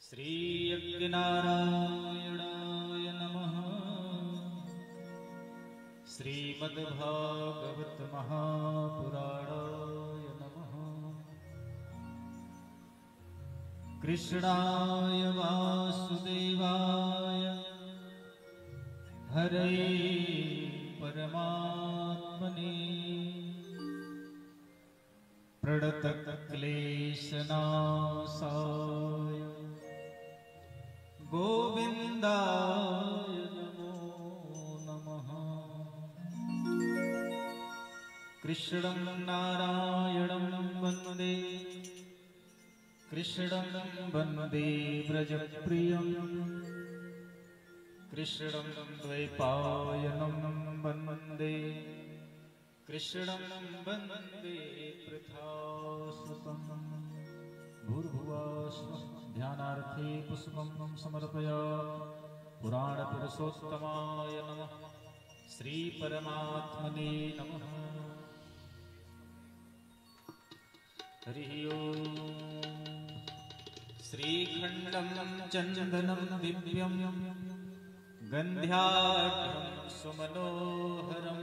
श्री यज्ञनारायणाय नमः। श्रीमद्भागवत महापुराणाय नमः। कृष्णाय वासुदेवाय हरे परमात्मने प्रणतक्लेशनाशाय गोविन्दाय नमो नमः। कृष्णं नारायणं वन्दे कृष्णं वन्दे व्रजप्रियं कृष्णं द्वैपायनं वन्दे कृष्णं वन्दे पृथासुतं। भूर्भुवः ध्यानार्थे पुष्पं समर्पयामि। पुराणपुरुषोत्तमाय नमः। श्रीपरमात्मने नमः। हरिः ओम्। श्रीखण्डं चन्दनं दिव्यं गन्ध्याढ्यं सुमनोहरं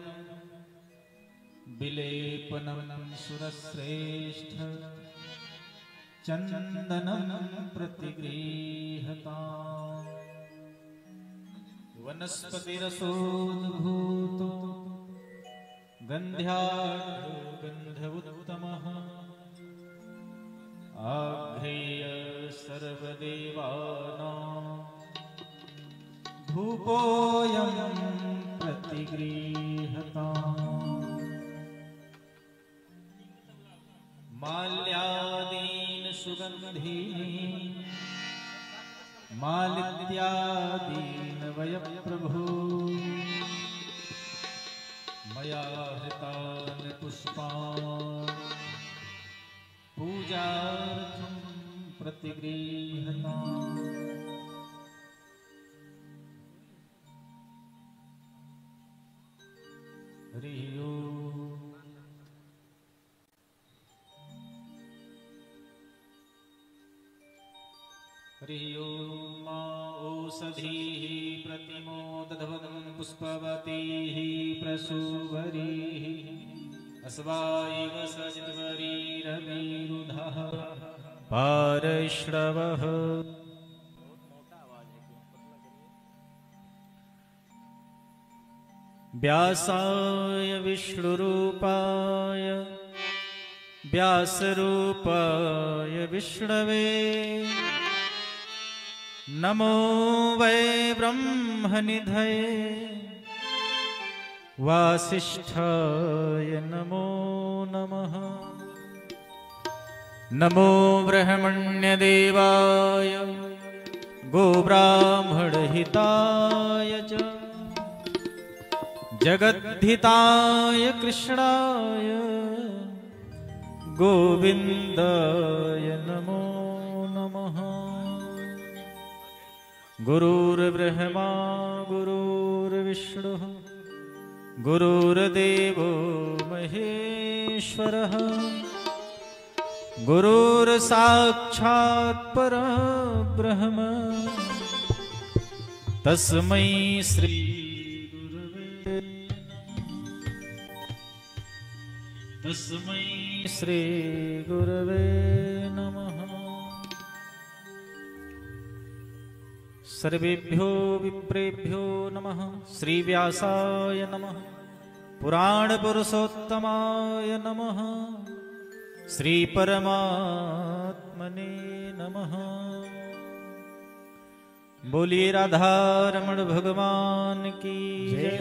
विलेपनं सुरश्रेष्ठ चन्दनं प्रतिगृह्यताम्। वनस्पतिरसोद्भूतो गन्ध्याढ्यो गन्धवोत्तमः आघ्रेय सर्वदेवानां धूपोऽयं प्रतिगृह्यताम्। माल्यादीन सुगन्धीनि मालित्यादीन वय प्रभो मया हृतानि पुष्पाणि पूजार्थं प्रतिगृह्यताम्। हरिः ओम्। हरिः ओम्। ओषधीः प्रतिमोदधवनं पुष्पवतीः प्रसूवरीः अस्वाइव सजितवरीरविरुधः पारश्रवः। व्यासाय विष्णुरूपाय व्यासरूपाय विष्णवे नमो वै ब्रह्मनिधये वासिष्ठाय नमो नमः। नमो ब्रह्मण्यदेवाय गोब्राह्मणहिताय च जगद्धिताय कृष्णाय गोविन्दाय नमो नमः। गुरुर्ब्रह्मा गुरुर्विष्णुः गुरुर्देवो महेश्वरः गुरुर्साक्षात् परब्रह्म तस्मै श्री गुरवे तस्मै श्री गुरवे नमः। सर्वेभ्यो विप्रेभ्यो नमः। श्रीव्यासाय नमः। पुराणपुरुषोत्तमाय नमः। श्रीपरमात्मने नमः। बोलिए राधारमण भगवान की जय।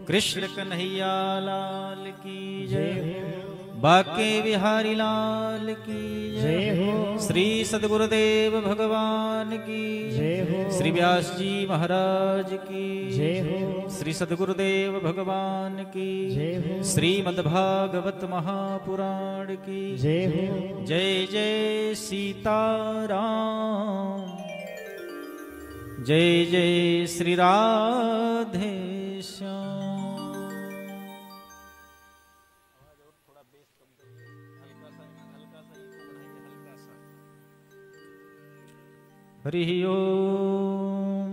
कृष्ण कन्हैया लाल की जय। बाके बिहारी लाल की जय हो। श्री सद्गुरुदेव भगवान की जय हो। श्री व्यास जी महाराज की जय हो। श्री सद्गुरुदेव भगवान की जय हो। श्रीमद्भागवत महापुराण की जय हो। जय जय सीताराम जय जय श्री राधे श्याम। हरि ओम।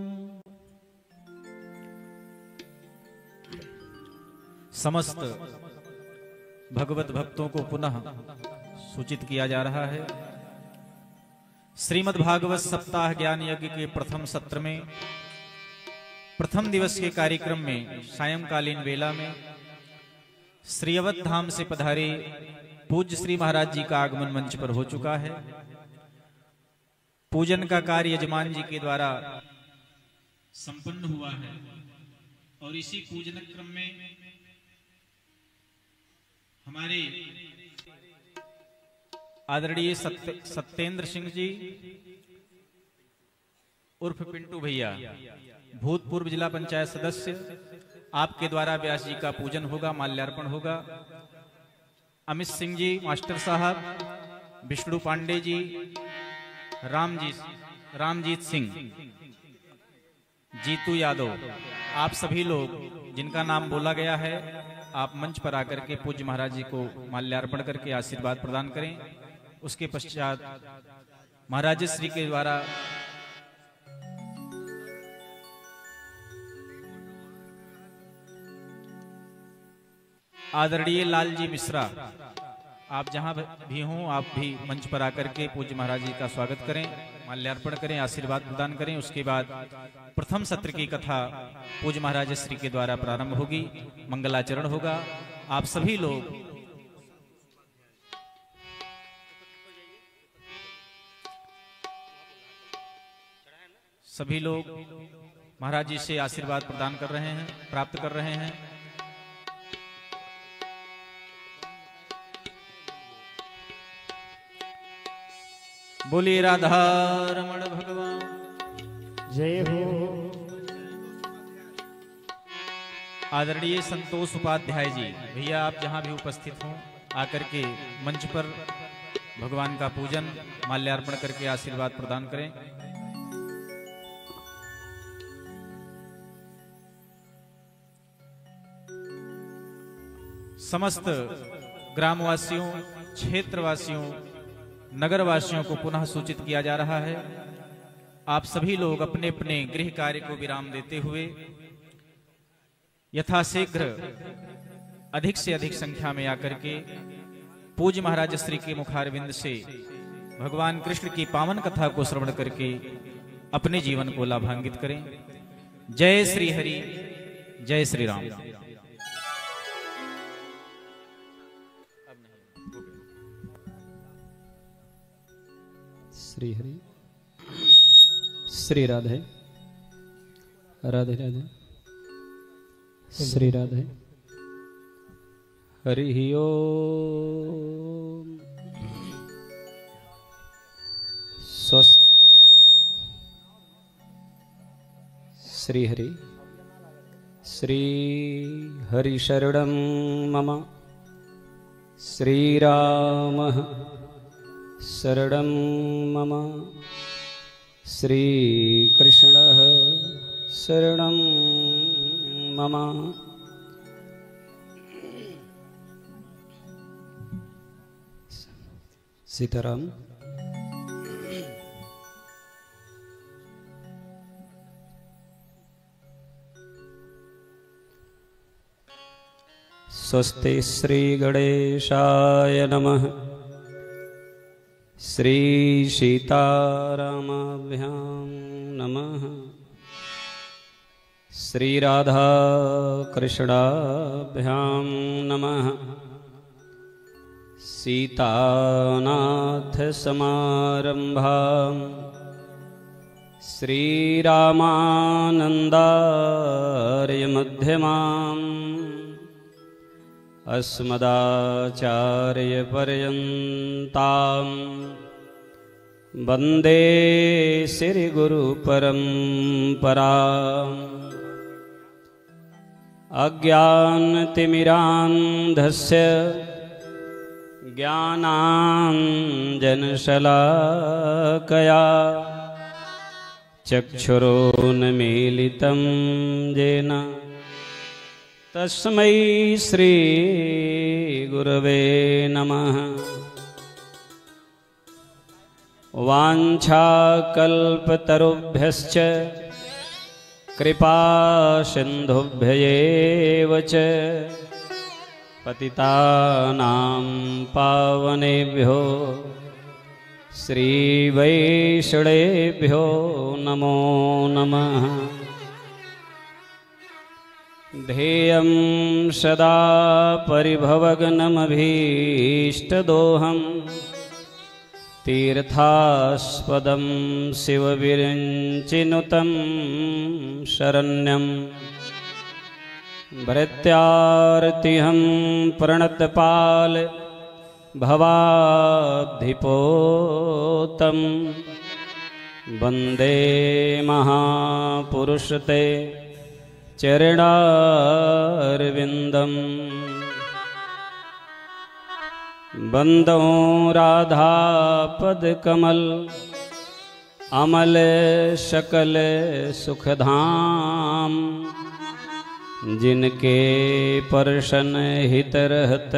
समस्त भगवत भक्तों को पुनः सूचित किया जा रहा है। श्रीमद् भागवत सप्ताह ज्ञान यज्ञ के प्रथम सत्र में प्रथम दिवस के कार्यक्रम में सायंकालीन वेला में श्री अवध धाम से पधारे पूज्य श्री महाराज जी का आगमन मंच पर हो चुका है। पूजन का कार्य यजमान जी के द्वारा संपन्न हुआ है और इसी पूजन क्रम में हमारे आदरणीय सत्येंद्र सिंह जी उर्फ पिंटू भैया, भूतपूर्व जिला पंचायत सदस्य, आपके द्वारा व्यास जी का पूजन होगा, माल्यार्पण होगा। अमित सिंह जी मास्टर साहब, विष्णु पांडे जी, रामजीत सिंह, जीतू यादव, आप सभी लोग जिनका नाम बोला गया है, आप मंच पर आकर के पूज्य महाराज जी को माल्यार्पण करके आशीर्वाद प्रदान करें। उसके पश्चात महाराज श्री के द्वारा आदरणीय लालजी मिश्रा, आप जहां भी हों आप भी मंच पर आकर के पूज्य महाराज जी का स्वागत करें, माल्यार्पण करें, आशीर्वाद प्रदान करें। उसके बाद प्रथम सत्र की कथा पूज्य महाराज श्री के द्वारा प्रारंभ होगी, मंगलाचरण होगा। आप सभी लोग महाराज जी से आशीर्वाद प्रदान कर रहे हैं, प्राप्त कर रहे हैं। बोलिए राधा रमण भगवान जय हो। आदरणीय संतोष उपाध्याय जी, भैया आप जहां भी उपस्थित हों आकर के मंच पर भगवान का पूजन माल्यार्पण करके आशीर्वाद प्रदान करें। समस्त ग्रामवासियों, क्षेत्रवासियों, नगरवासियों को पुनः सूचित किया जा रहा है, आप सभी लोग अपने अपने गृह कार्य को विराम देते हुए यथाशीघ्र अधिक से अधिक संख्या में आकर के पूज्य महाराज श्री के मुखारविंद से भगवान कृष्ण की पावन कथा को श्रवण करके अपने जीवन को लाभान्वित करें। जय श्री हरि, जय श्री राम। श्री हरि, श्री राधे, राधे राधे, श्री राधे। हरि ओम। स्वस्थ। श्री हरि, श्री हरि शरणं मम, श्रीरामः शरणं मम, श्रीकृष्णः शरणं मम। सीताराम। स्वस्ति श्री गणेशाय नमः। श्री सीतारामाभ्यां नमः। श्री राधा कृष्णाभ्यां नमः। सीतानाथ समारंभां श्रीरामानन्दार्य मध्यमाम् अस्मदाचार्य पर्यन्तां वन्दे श्री गुरु परम्पराम्। अज्ञानतिमिरान्धस्य ज्ञानाञ्जनशलाकया चक्षुरोन्मीलितं येन तस्मै श्री गुरवे नमः। वाञ्छाकल्पतरुभ्यश्च कृपा सिन्धुभ्यैव च पतितानां पावनेभ्यो श्रीवैष्णवेभ्यो नमो नमः। ध्येयं सदा परिभवग्नमभीष्टदोहं तीर्थास्पदं शिवविरञ्चिनुतं शरण्यं भृत्यार्तिहं प्रणतपाल भवाब्धिपोतं वन्दे महापुरुषते चरणारविन्दम्। वन्दो राधापदकमल अमल सकल सुखधाम जिनके परशन हित रहत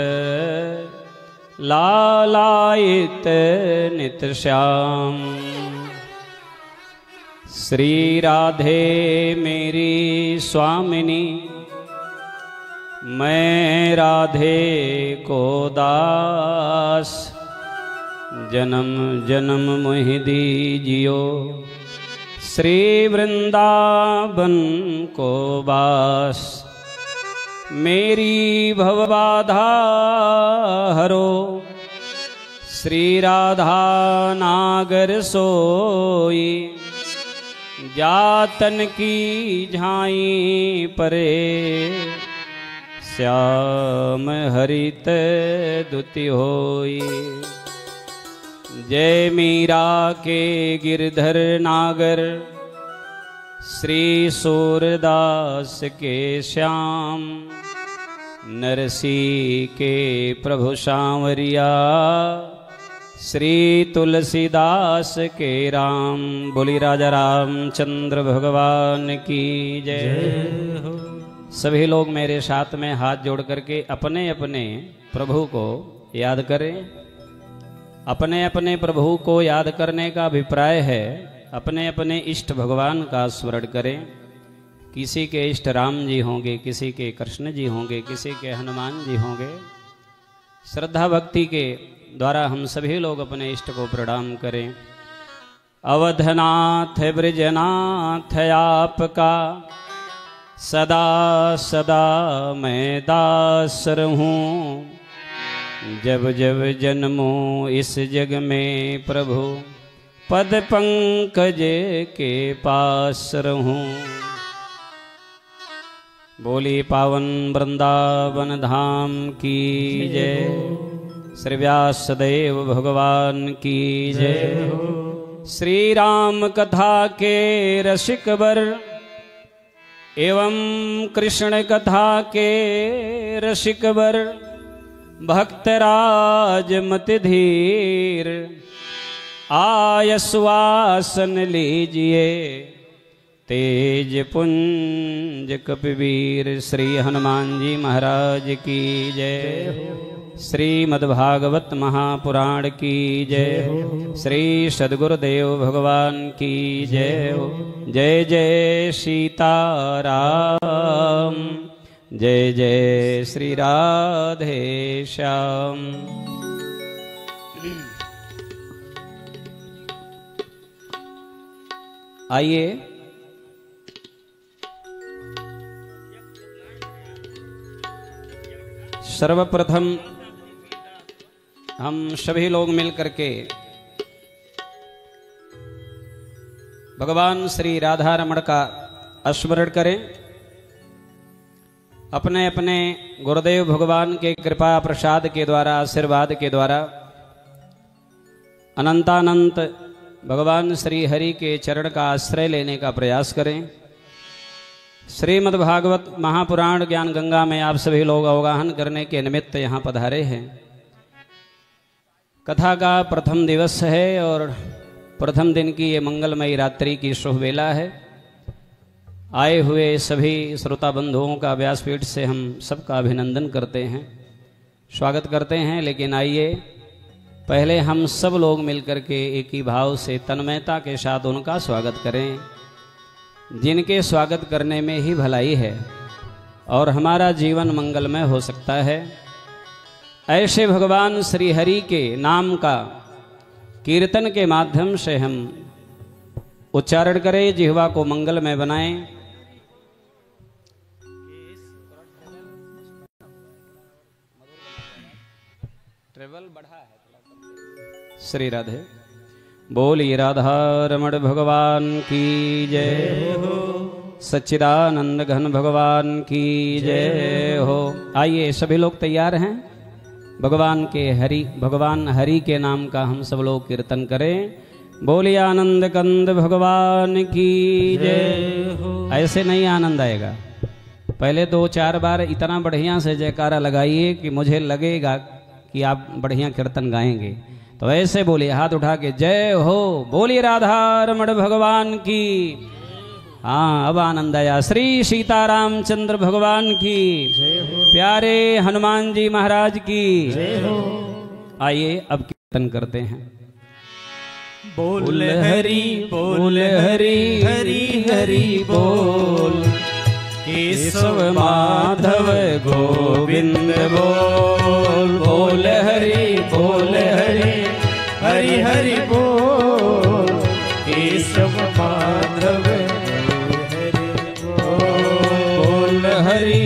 लालायित नित श्याम। श्री राधे मेरी स्वामिनी मैं राधे को दास जन्म जन्म मोहि दीजियो श्री वृंदावन को बास। मेरी भवबाधा हरो श्री राधा नागर सोई जातन की झाई परे श्याम हरित दुति होई। जय मीरा के गिरधर नागर श्री सूरदास के श्याम नरसी के प्रभु सांवरिया श्री तुलसीदास के राम। बोली राजा रामचंद्र भगवान की जय हो। सभी लोग मेरे साथ में हाथ जोड़ करके अपने अपने प्रभु को याद करें। अपने अपने प्रभु को याद करने का अभिप्राय है अपने अपने इष्ट भगवान का स्मरण करें। किसी के इष्ट राम जी होंगे, किसी के कृष्ण जी होंगे, किसी के हनुमान जी होंगे। श्रद्धा भक्ति के द्वारा हम सभी लोग अपने इष्ट को प्रणाम करें। अवधनाथ ब्रजनाथ आपका सदा सदा मैं दास रहूं। जब जब जन्मूं इस जग में प्रभु पद पंकज के पास रहूं। बोली पावन वृंदावन धाम की जय। श्री व्यासदेव भगवान की जय। श्री राम कथा के रसिक वर एवं कृष्ण कथा के रसिक वर भक्तराज मति धीर आयस्वासन लीजिए तेज पुंज कपिवीर। श्री हनुमान जी महाराज की जय। श्रीमद्भागवत महापुराण की जय। श्री सद्गुरुदेव भगवान की जय। जय जय सीताराम जय जय श्री राधे श्याम। आइए सर्वप्रथम हम सभी लोग मिलकर के भगवान श्री राधा रमण का स्मरण करें। अपने अपने गुरुदेव भगवान के कृपा प्रसाद के द्वारा, आशीर्वाद के द्वारा अनंतानंत भगवान श्री हरि के चरण का आश्रय लेने का प्रयास करें। श्रीमद्भागवत महापुराण ज्ञान गंगा में आप सभी लोग अवगाहन करने के निमित्त यहाँ पधारे हैं। कथा का प्रथम दिवस है और प्रथम दिन की ये मंगलमयी रात्रि की शुभ वेला है। आए हुए सभी श्रोता बंधुओं का व्यासपीठ से हम सबका अभिनंदन करते हैं, स्वागत करते हैं। लेकिन आइए पहले हम सब लोग मिलकर के एक ही भाव से तन्मयता के साथ उनका स्वागत करें, जिनके स्वागत करने में ही भलाई है और हमारा जीवन मंगलमय हो सकता है। ऐसे भगवान श्री हरि के नाम का कीर्तन के माध्यम से हम उच्चारण करें, जिह्वा को मंगलमय बनाएं। ट्रेवल बढ़ा है श्री राधे। बोलिए राधा रमण भगवान की जय हो, सच्चिदानंद घन भगवान की जय हो। आइए सभी लोग तैयार हैं, भगवान हरि के नाम का हम सब लोग कीर्तन करें। बोलिए आनंद कंद भगवान की जय हो। ऐसे नहीं आनंद आएगा, पहले 2-4 बार इतना बढ़िया से जयकारा लगाइए कि मुझे लगेगा कि आप बढ़िया कीर्तन गाएंगे। तो ऐसे बोलिए, हाथ उठा के जय हो, बोलिए राधा रमण भगवान की। हाँ, अब आनंद आया। श्री सीताराम चंद्र भगवान की जय हो, प्यारे हनुमान जी महाराज की जय हो। आइए अब कीर्तन करते हैं। बोल हरि बोल हरि हरि हरि बोल, केशव माधव गोविंद बोल। बोल हरि हरि हरि बोल, केशव माधव बोल हरि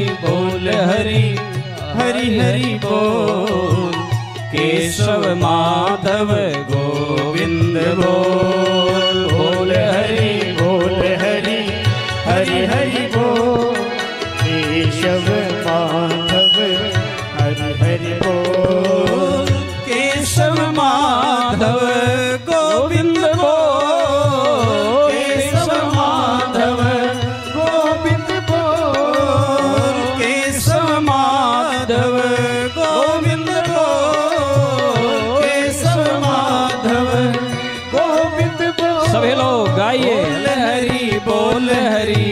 हरि हरि बोल, केशव माधव गोविंद बोल। बोल हरि हरि हरि बोल, केशव माधव हरि हरि बोल। केशव माधव गोविंद बोल, केशव माधव गोविंद बोल, केशव माधव गोविंद बोल, केशव माधव गोविंद बोल। सभी लोग गाइए। बोल हरि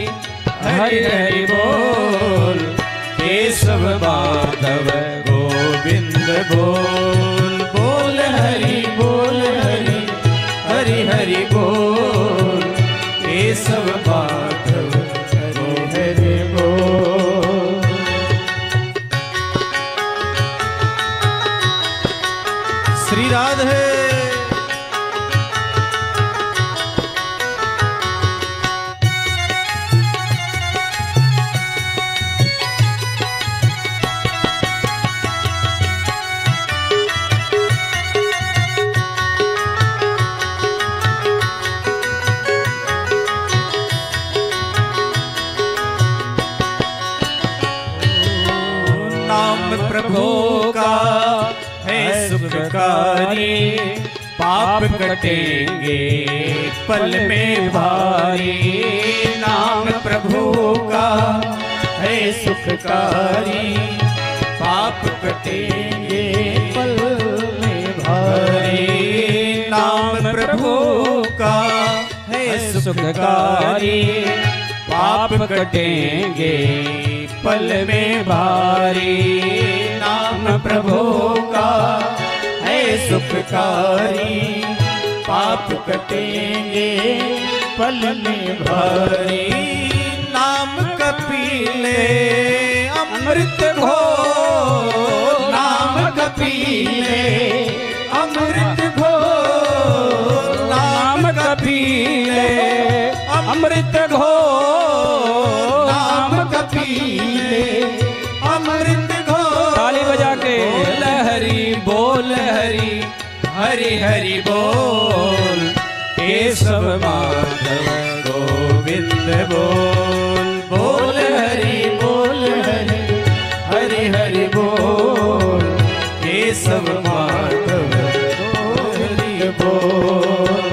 हरि बोल, केशव माधव गोविंद बोल। बोल हरि हरि बोल, केशव माधव हरि बोल। श्री राधे। प्रभु का है सुखकारी, पाप कटेंगे पल में भारी। नाम प्रभु का है सुखकारी, पाप कटेंगे पल में भारी। नाम प्रभु का है सुखकारी, पाप कटेंगे पल में भारी। नाम प्रभु का है सुखकारी, पाप कटेंगे पल में भारी। नाम कपीले अमृत घोल, नाम कपीले अमृत घोल, नाम कपीले अमृत घोल, नाम कपीले अमृत घोल। ताली बजा के बोल हरि हरि बोल, केशव माधव गोविंद बोल। बोल हरि हरि हरि बोल, केशव माधव गोविंद बोल।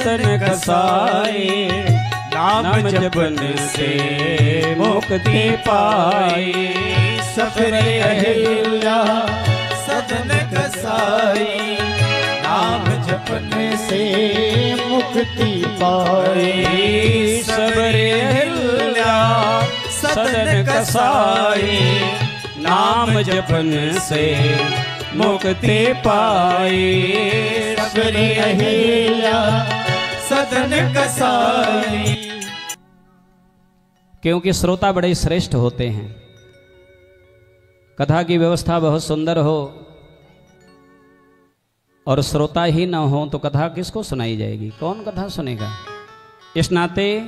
सदन कसाए, नाम जपन से मुक्ति पाए। सफरे अहिल्या सदन कसाई, नाम जपने से मुक्ति पाए। सबरे अहिल्या सदन कसाई, नाम जपन से मुक्ति पाई। सबरे अहिल्या सदन कसाई। क्योंकि श्रोता बड़े श्रेष्ठ होते हैं, कथा की व्यवस्था बहुत सुंदर हो और श्रोता ही न हो तो कथा किसको सुनाई जाएगी, कौन कथा सुनेगा। इस नाते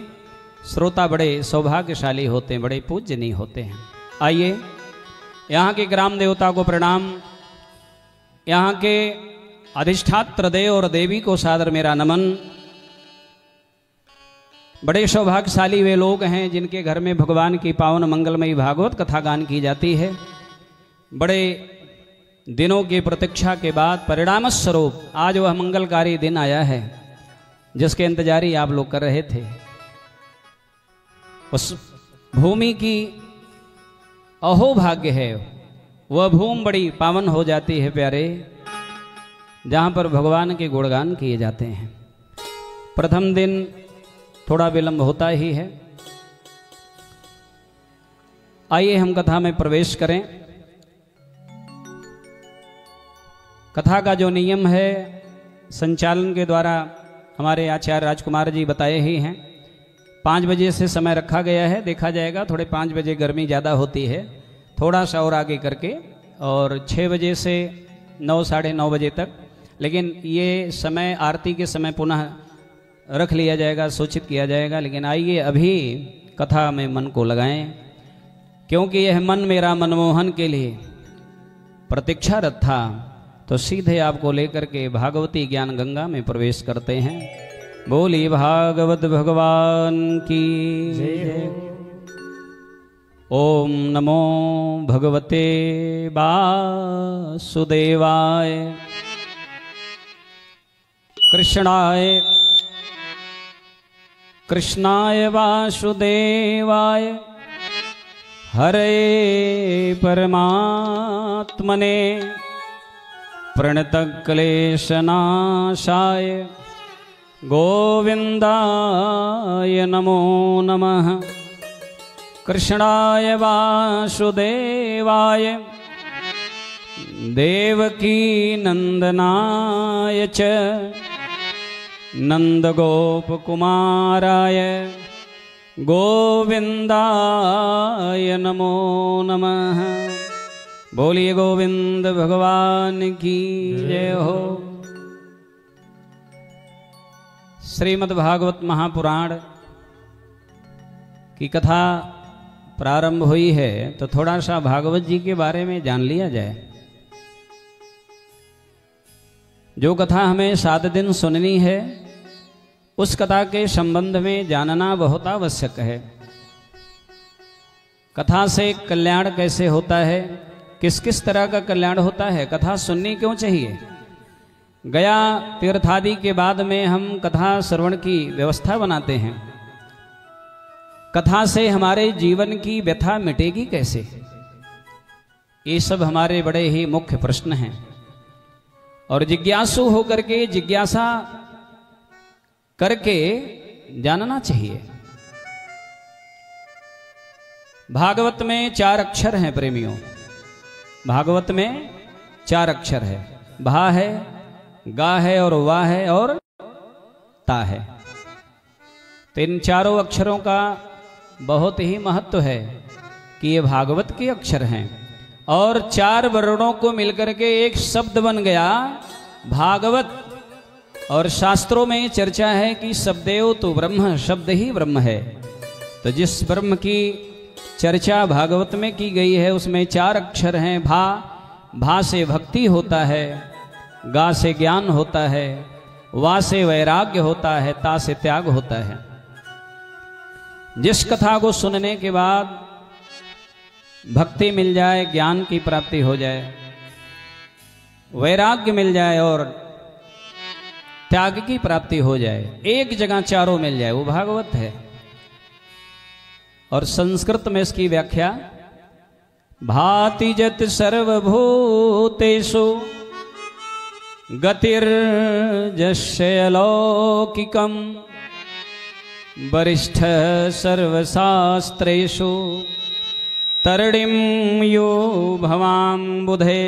श्रोता बड़े सौभाग्यशाली होते हैं, बड़े पूजनीय होते हैं। आइए यहाँ के ग्राम देवता को प्रणाम, यहाँ के अधिष्ठात्र देव और देवी को सादर मेरा नमन। बड़े सौभाग्यशाली वे लोग हैं जिनके घर में भगवान की पावन मंगलमयी भागवत कथा गान की जाती है। बड़े दिनों की प्रतीक्षा के बाद परिणाम स्वरूप आज वह मंगलकारी दिन आया है जिसके इंतजारी आप लोग कर रहे थे। उस भूमि की अहोभाग्य है, वह भूमि बड़ी पावन हो जाती है प्यारे, जहां पर भगवान के गुणगान किए जाते हैं। प्रथम दिन थोड़ा विलंब होता ही है। आइए हम कथा में प्रवेश करें। कथा का जो नियम है संचालन के द्वारा हमारे आचार्य राजकुमार जी बताए ही हैं। 5 बजे से समय रखा गया है, देखा जाएगा थोड़े 5 बजे गर्मी ज़्यादा होती है, थोड़ा सा और आगे करके, और 6 बजे से 9 साढ़े 9 बजे तक। लेकिन ये समय आरती के समय पुनः रख लिया जाएगा, सूचित किया जाएगा। लेकिन आइए अभी कथा में मन को लगाएं, क्योंकि यह मन मेरा मनमोहन के लिए प्रतीक्षारत था। तो सीधे आपको लेकर के भागवती ज्ञान गंगा में प्रवेश करते हैं। बोली भागवत भगवान की जय। ओम नमो भगवते वासुदेवाय, कृष्णाय वासुदेवाय, हरे परमात्मने, प्रणतक्लेशनाशाय गोविंदाय नमो नमः। कृष्णाय वासुदेवाय, देवकी नंदनाय च, नंदगोपकुमाराय गोविंदाय नमो नमः। बोलिए गोविंद भगवान की जय हो। श्रीमद् भागवत महापुराण की कथा प्रारंभ हुई है, तो थोड़ा सा भागवत जी के बारे में जान लिया जाए। जो कथा हमें 7 दिन सुननी है, उस कथा के संबंध में जानना बहुत आवश्यक है। कथा से कल्याण कैसे होता है, किस किस तरह का कल्याण होता है, कथा सुननी क्यों चाहिए। गया तीर्थादि के बाद में हम कथा श्रवण की व्यवस्था बनाते हैं। कथा से हमारे जीवन की व्यथा मिटेगी कैसे, ये सब हमारे बड़े ही मुख्य प्रश्न हैं। और जिज्ञासु होकर के जिज्ञासा करके जानना चाहिए। भागवत में 4 अक्षर हैं प्रेमियों, भागवत में 4 अक्षर है। भा है, गा है और वा है और ता है। तो इन चारों अक्षरों का बहुत ही महत्व है कि ये भागवत के अक्षर हैं और 4 वर्णों को मिलकर के एक शब्द बन गया भागवत। और शास्त्रों में चर्चा है कि शब्देव तो ब्रह्म, शब्द ही ब्रह्म है। तो जिस ब्रह्म की चर्चा भागवत में की गई है उसमें 4 अक्षर हैं। भा से भक्ति होता है, गा से ज्ञान होता है, वा से वैराग्य होता है, ता से त्याग होता है। जिस कथा को सुनने के बाद भक्ति मिल जाए, ज्ञान की प्राप्ति हो जाए, वैराग्य मिल जाए और त्याग की प्राप्ति हो जाए, एक जगह चारों मिल जाए, वो भागवत है। और संस्कृत में इसकी व्याख्या भाति जत सर्वभूतेषु गतिर्जस्य अलौकिकम वरिष्ठ सर्वशास्त्रेषु तरणिं यो भवाम्बुधे।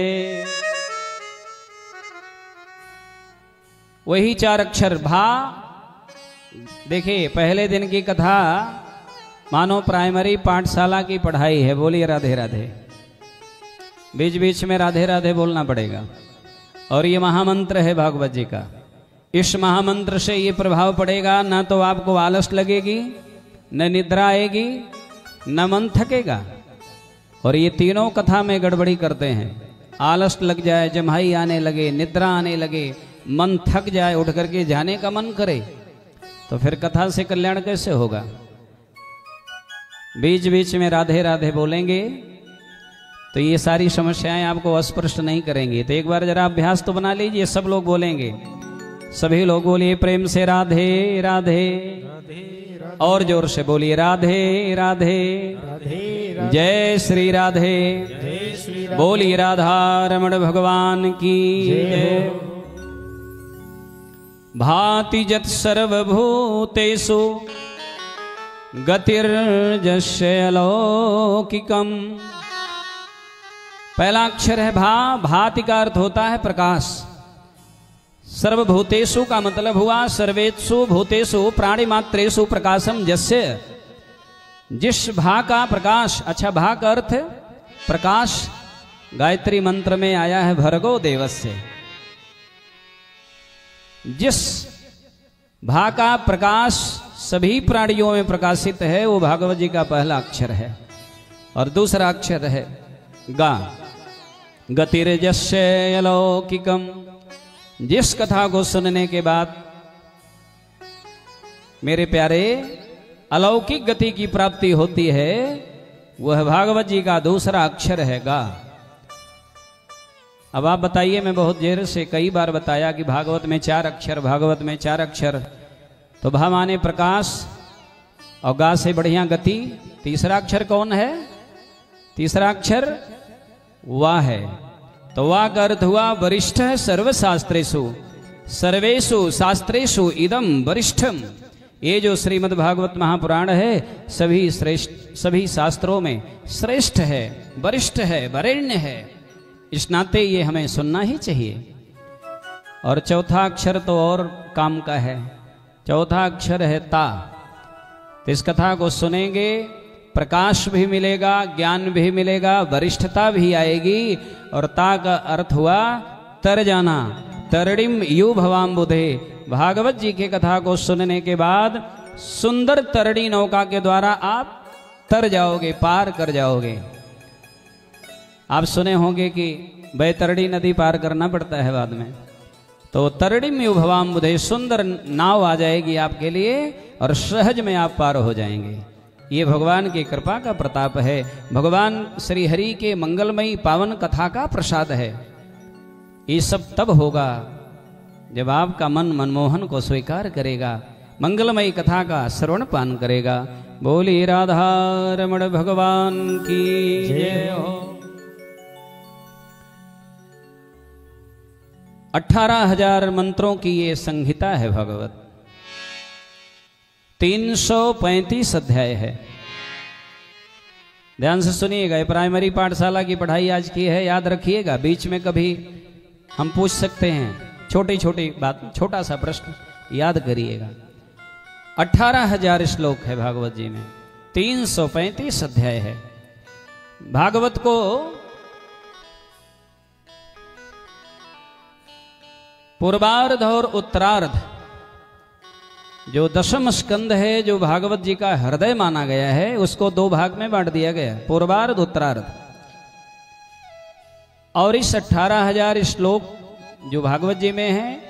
वही 4 अक्षर भा। देखिए पहले दिन की कथा मानो प्राइमरी पाठशाला की पढ़ाई है। बोलिए राधे राधे। बीच बीच में राधे राधे बोलना पड़ेगा। और ये महामंत्र है भागवत जी का। इस महामंत्र से ये प्रभाव पड़ेगा, ना तो आपको आलस लगेगी, न निद्रा आएगी, न मन थकेगा। और ये तीनों कथा में गड़बड़ी करते हैं। आलस लग जाए, जम्हाई आने लगे, निद्रा आने लगे, मन थक जाए, उठ करके जाने का मन करे, तो फिर कथा से कल्याण कैसे होगा। बीच बीच में राधे राधे बोलेंगे तो ये सारी समस्याएं आपको अस्पष्ट नहीं करेंगी। तो एक बार जरा अभ्यास तो बना लीजिए। सब लोग बोलेंगे, सभी लोग बोलिए प्रेम से राधे राधे, और जोर से बोलिए राधे राधे, जय श्री राधे, बोलिए राधा रमण भगवान की जय। भाति जत सर्वभूतेषु गतिर्जस्य अलौकिकम। पहला अक्षर है भा। भाति का अर्थ होता है प्रकाश। सर्वभूतेषु का मतलब हुआ सर्वेषु भूतेषु प्राणी मात्रेषु प्रकाशम जस्य। जिस भा का प्रकाश, अच्छा भा का अर्थ प्रकाश गायत्री मंत्र में आया है भर्गो देवस्य। जिस भा का प्रकाश सभी प्राणियों में प्रकाशित है, वो भागवत जी का पहला अक्षर है। और दूसरा अक्षर है गा। गतिर्जस्य अलौकिकम। जिस कथा को सुनने के बाद मेरे प्यारे अलौकिक गति की प्राप्ति होती है, वह भागवत जी का दूसरा अक्षर है गा। अब आप बताइए, मैं बहुत देर से कई बार बताया कि भागवत में 4 अक्षर, भागवत में 4 अक्षर। तो भा माने प्रकाश और गा से बढ़िया गति। तीसरा अक्षर कौन है? तीसरा अक्षर वाह है। तो वाह का अर्थ हुआ वरिष्ठ सर्वशास्त्रेषु, सर्वेषु शास्त्रेषु इदम वरिष्ठम। ये जो श्रीमद् भागवत महापुराण है सभी श्रेष्ठ, सभी शास्त्रों में श्रेष्ठ है, वरिष्ठ है, वरेण्य है। इस नाते ये हमें सुनना ही चाहिए। और चौथा अक्षर तो और काम का है। चौथा अक्षर है ता। तो इस कथा को सुनेंगे, प्रकाश भी मिलेगा, ज्ञान भी मिलेगा, वरिष्ठता भी आएगी। और ता का अर्थ हुआ तर जाना। तरणिम यू भवाम्बुधे। भागवत जी की कथा को सुनने के बाद सुंदर तरणी नौका के द्वारा आप तर जाओगे, पार कर जाओगे। आप सुने होंगे कि बैतरणी नदी पार करना पड़ता है बाद में। तो तरणिम यू भवाम्बुधे, सुंदर नाव आ जाएगी आपके लिए और सहज में आप पार हो जाएंगे। ये भगवान की कृपा का प्रताप है। भगवान श्री हरि के मंगलमयी पावन कथा का प्रसाद है। ये सब तब होगा जब आपका मन मनमोहन को स्वीकार करेगा, मंगलमयी कथा का श्रवण पान करेगा। बोली राधा रमण भगवान की जय हो। 18,000 मंत्रों की ये संहिता है भगवत। 335 अध्याय है। ध्यान से सुनिएगा। ये प्राइमरी पाठशाला की पढ़ाई आज की है, याद रखिएगा। बीच में कभी हम पूछ सकते हैं छोटी छोटी बात, छोटा सा प्रश्न याद करिएगा। 18,000 श्लोक है भागवत जी में, 335 अध्याय है। भागवत को पूर्वार्ध और उत्तरार्ध, जो दशम स्कंद है, जो भागवत जी का हृदय माना गया है, उसको 2 भाग में बांट दिया गया, पूर्वार्ध उत्तरार्ध। और इस 18,000 श्लोक जो भागवत जी में है,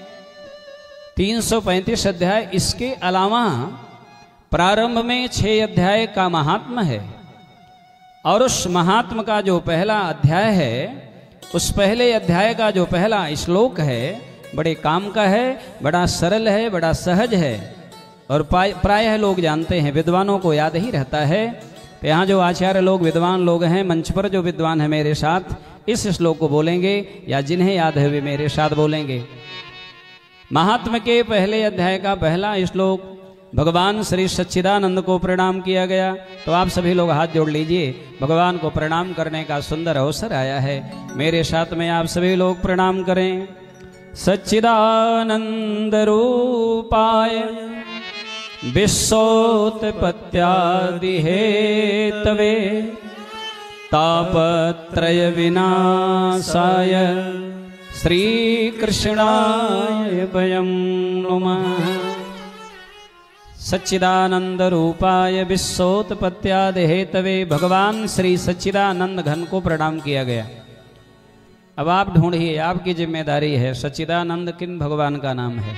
335 अध्याय, इसके अलावा प्रारंभ में 6 अध्याय का महात्म है। और उस महात्म का जो पहला अध्याय है, उस पहले अध्याय का जो पहला श्लोक है, बड़े काम का है, बड़ा सरल है, बड़ा सहज है और प्रायः लोग जानते हैं, विद्वानों को याद ही रहता है। तो यहाँ जो आचार्य लोग विद्वान लोग हैं, मंच पर जो विद्वान है मेरे साथ इस श्लोक को बोलेंगे या जिन्हें याद है वे मेरे साथ बोलेंगे। महात्म के पहले अध्याय का पहला श्लोक भगवान श्री सच्चिदानंद को प्रणाम किया गया। तो आप सभी लोग हाथ जोड़ लीजिए, भगवान को प्रणाम करने का सुंदर अवसर आया है। मेरे साथ में आप सभी लोग प्रणाम करें। सच्चिदानंद रूपाय विश्वोत्पत्त्यादि हेतवे तापत्रय विनाशाय श्री कृष्णाय वयं नमः। सच्चिदानंद रूपाय विश्वोत्पत्त्यादि हेतवे, भगवान श्री सच्चिदानंद घन को प्रणाम किया गया। अब आप ढूंढिए, आपकी जिम्मेदारी है, सच्चिदानंद किन भगवान का नाम है।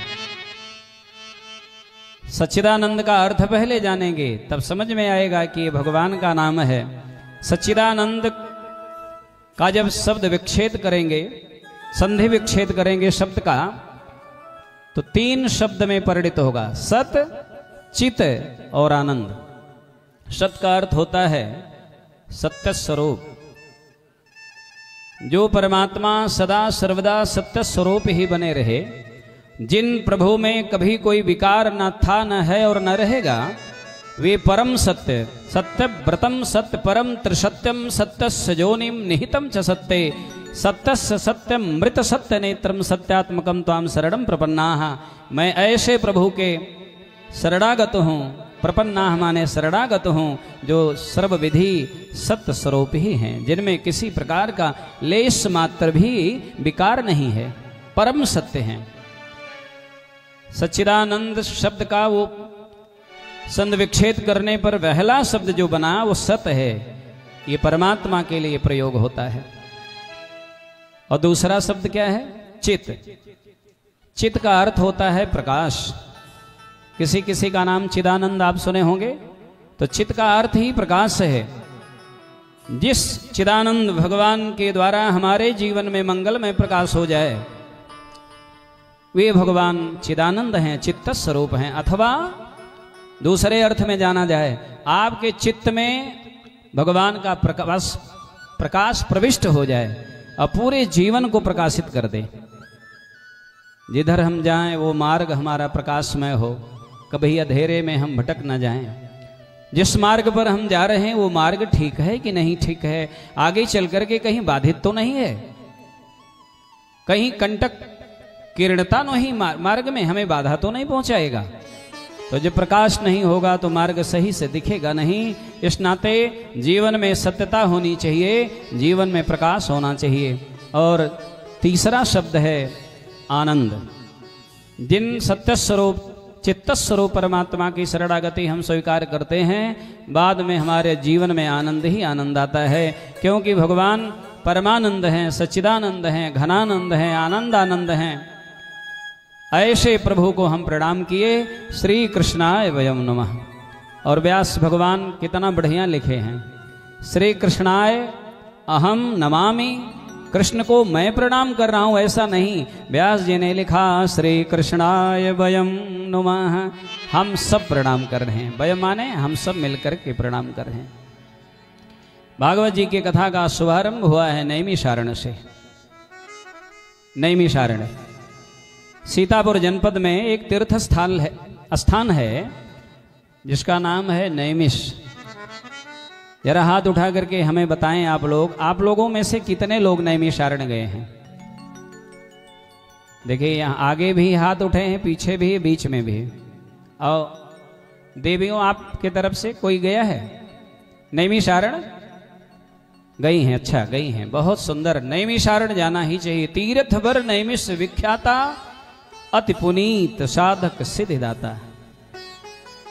सच्चिदानंद का अर्थ पहले जानेंगे तब समझ में आएगा कि ये भगवान का नाम है। सच्चिदानंद का जब शब्द विच्छेद करेंगे, संधि विच्छेद करेंगे शब्द का, तो 3 शब्द में परिणित होगा, सत, चित और आनंद। सत का अर्थ होता है सत्य स्वरूप, जो परमात्मा सदा सर्वदा सत्य स्वरूप ही बने रहे, जिन प्रभु में कभी कोई विकार न था न है और न रहेगा, वे परम सत्य, सत्य व्रतम सत्य परम त्रिसत्यम सत्यस्य योनिम निहितम च सत्ये सत्यस्य सत्यम मृत सत्य नेत्रम सत्यात्मकम त्वाम शरणम प्रपन्नाः। मैं ऐसे प्रभु के शरणागत हूँ, प्रपन्नाः माने शरणागत हूँ, जो सर्वविधि सत्य स्वरूप ही हैं, जिनमें किसी प्रकार का लेश मात्र भी विकार नहीं है, परम सत्य हैं। सच्चिदानंद शब्द का वो संध विच्छेद करने पर पहला शब्द जो बना वो सत है, ये परमात्मा के लिए प्रयोग होता है। और दूसरा शब्द क्या है? चित। चित का अर्थ होता है प्रकाश। किसी किसी का नाम चिदानंद आप सुने होंगे, तो चित का अर्थ ही प्रकाश है। जिस चिदानंद भगवान के द्वारा हमारे जीवन में मंगलमय प्रकाश हो जाए, वे भगवान चिदानंद हैं, चित्त स्वरूप हैं। अथवा दूसरे अर्थ में जाना जाए, आपके चित्त में भगवान का प्रकाश प्रविष्ट हो जाए और पूरे जीवन को प्रकाशित कर दे। जिधर हम जाएं वो मार्ग हमारा प्रकाशमय हो, कभी अंधेरे में हम भटक न जाएं। जिस मार्ग पर हम जा रहे हैं वो मार्ग ठीक है कि नहीं ठीक है, आगे चल करके कहीं बाधित तो नहीं है, कहीं कंटक किरणता नहीं मार्ग में हमें बाधा तो नहीं पहुंचाएगा। तो जब प्रकाश नहीं होगा तो मार्ग सही से दिखेगा नहीं। इस नाते जीवन में सत्यता होनी चाहिए, जीवन में प्रकाश होना चाहिए। और तीसरा शब्द है आनंद। जिन सत्य स्वरूप चित्त स्वरूप परमात्मा की शरणागति हम स्वीकार करते हैं, बाद में हमारे जीवन में आनंद ही आनंद आता है, क्योंकि भगवान परमानंद हैं, सच्चिदानंद हैं, घनानंद हैं, आनंदानंद हैं। ऐसे प्रभु को हम प्रणाम किए। श्री कृष्णाय वयम नमः। और व्यास भगवान कितना बढ़िया लिखे हैं, श्री कृष्णाय अहम नमामि। कृष्ण को मैं प्रणाम कर रहा हूं ऐसा नहीं, व्यास जी ने लिखा श्री कृष्णाय वयम नमः। हम सब प्रणाम कर रहे हैं, वयम माने हम सब मिलकर के प्रणाम कर रहे हैं। भागवत जी की कथा का शुभारंभ हुआ है नैमिषारण्य से। नैमिषारण्य सीतापुर जनपद में एक तीर्थ स्थान है जिसका नाम है नैमिष। जरा हाथ उठा करके हमें बताएं आप लोगों में से कितने लोग नैमिषारण्य गए हैं? देखिए यहाँ आगे भी हाथ उठे हैं, पीछे भी, बीच में भी। और देवियों आपके तरफ से कोई गया है नैमिषारण्य? गई हैं, अच्छा गई हैं, बहुत सुंदर। नैमिषारण्य जाना ही चाहिए। तीर्थ वर नैमिष विख्याता, अति पुनीत साधक सिद्धिदाता।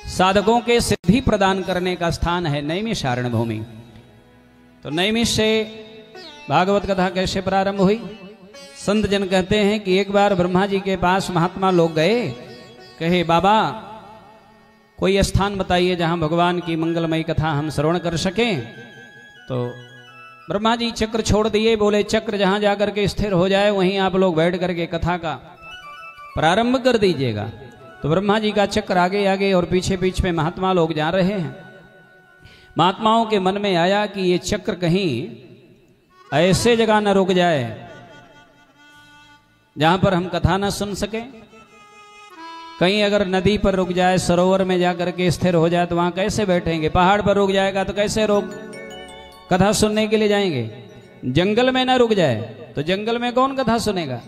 साधकों के सिद्धि प्रदान करने का स्थान है नैमिषारण्य भूमि। तो नैमिष से भागवत कथा कैसे प्रारंभ हुई? संत जन कहते हैं कि एक बार ब्रह्मा जी के पास महात्मा लोग गए, कहे बाबा कोई स्थान बताइए जहां भगवान की मंगलमयी कथा हम श्रवण कर सकें। तो ब्रह्मा जी चक्र छोड़ दिए, बोले चक्र जहां जाकर के स्थिर हो जाए वहीं आप लोग बैठ करके कथा का प्रारंभ कर दीजिएगा। तो ब्रह्मा जी का चक्र आगे आगे और पीछे पीछे में महात्मा लोग जा रहे हैं। महात्माओं के मन में आया कि ये चक्र कहीं ऐसे जगह न रुक जाए जहां पर हम कथा न सुन सके। कहीं अगर नदी पर रुक जाए, सरोवर में जाकर के स्थिर हो जाए तो वहां कैसे बैठेंगे? पहाड़ पर रुक जाएगा तो कैसे रोक कथा सुनने के लिए जाएंगे? जंगल में न रुक जाए तो जंगल में कौन कथा सुनेगा?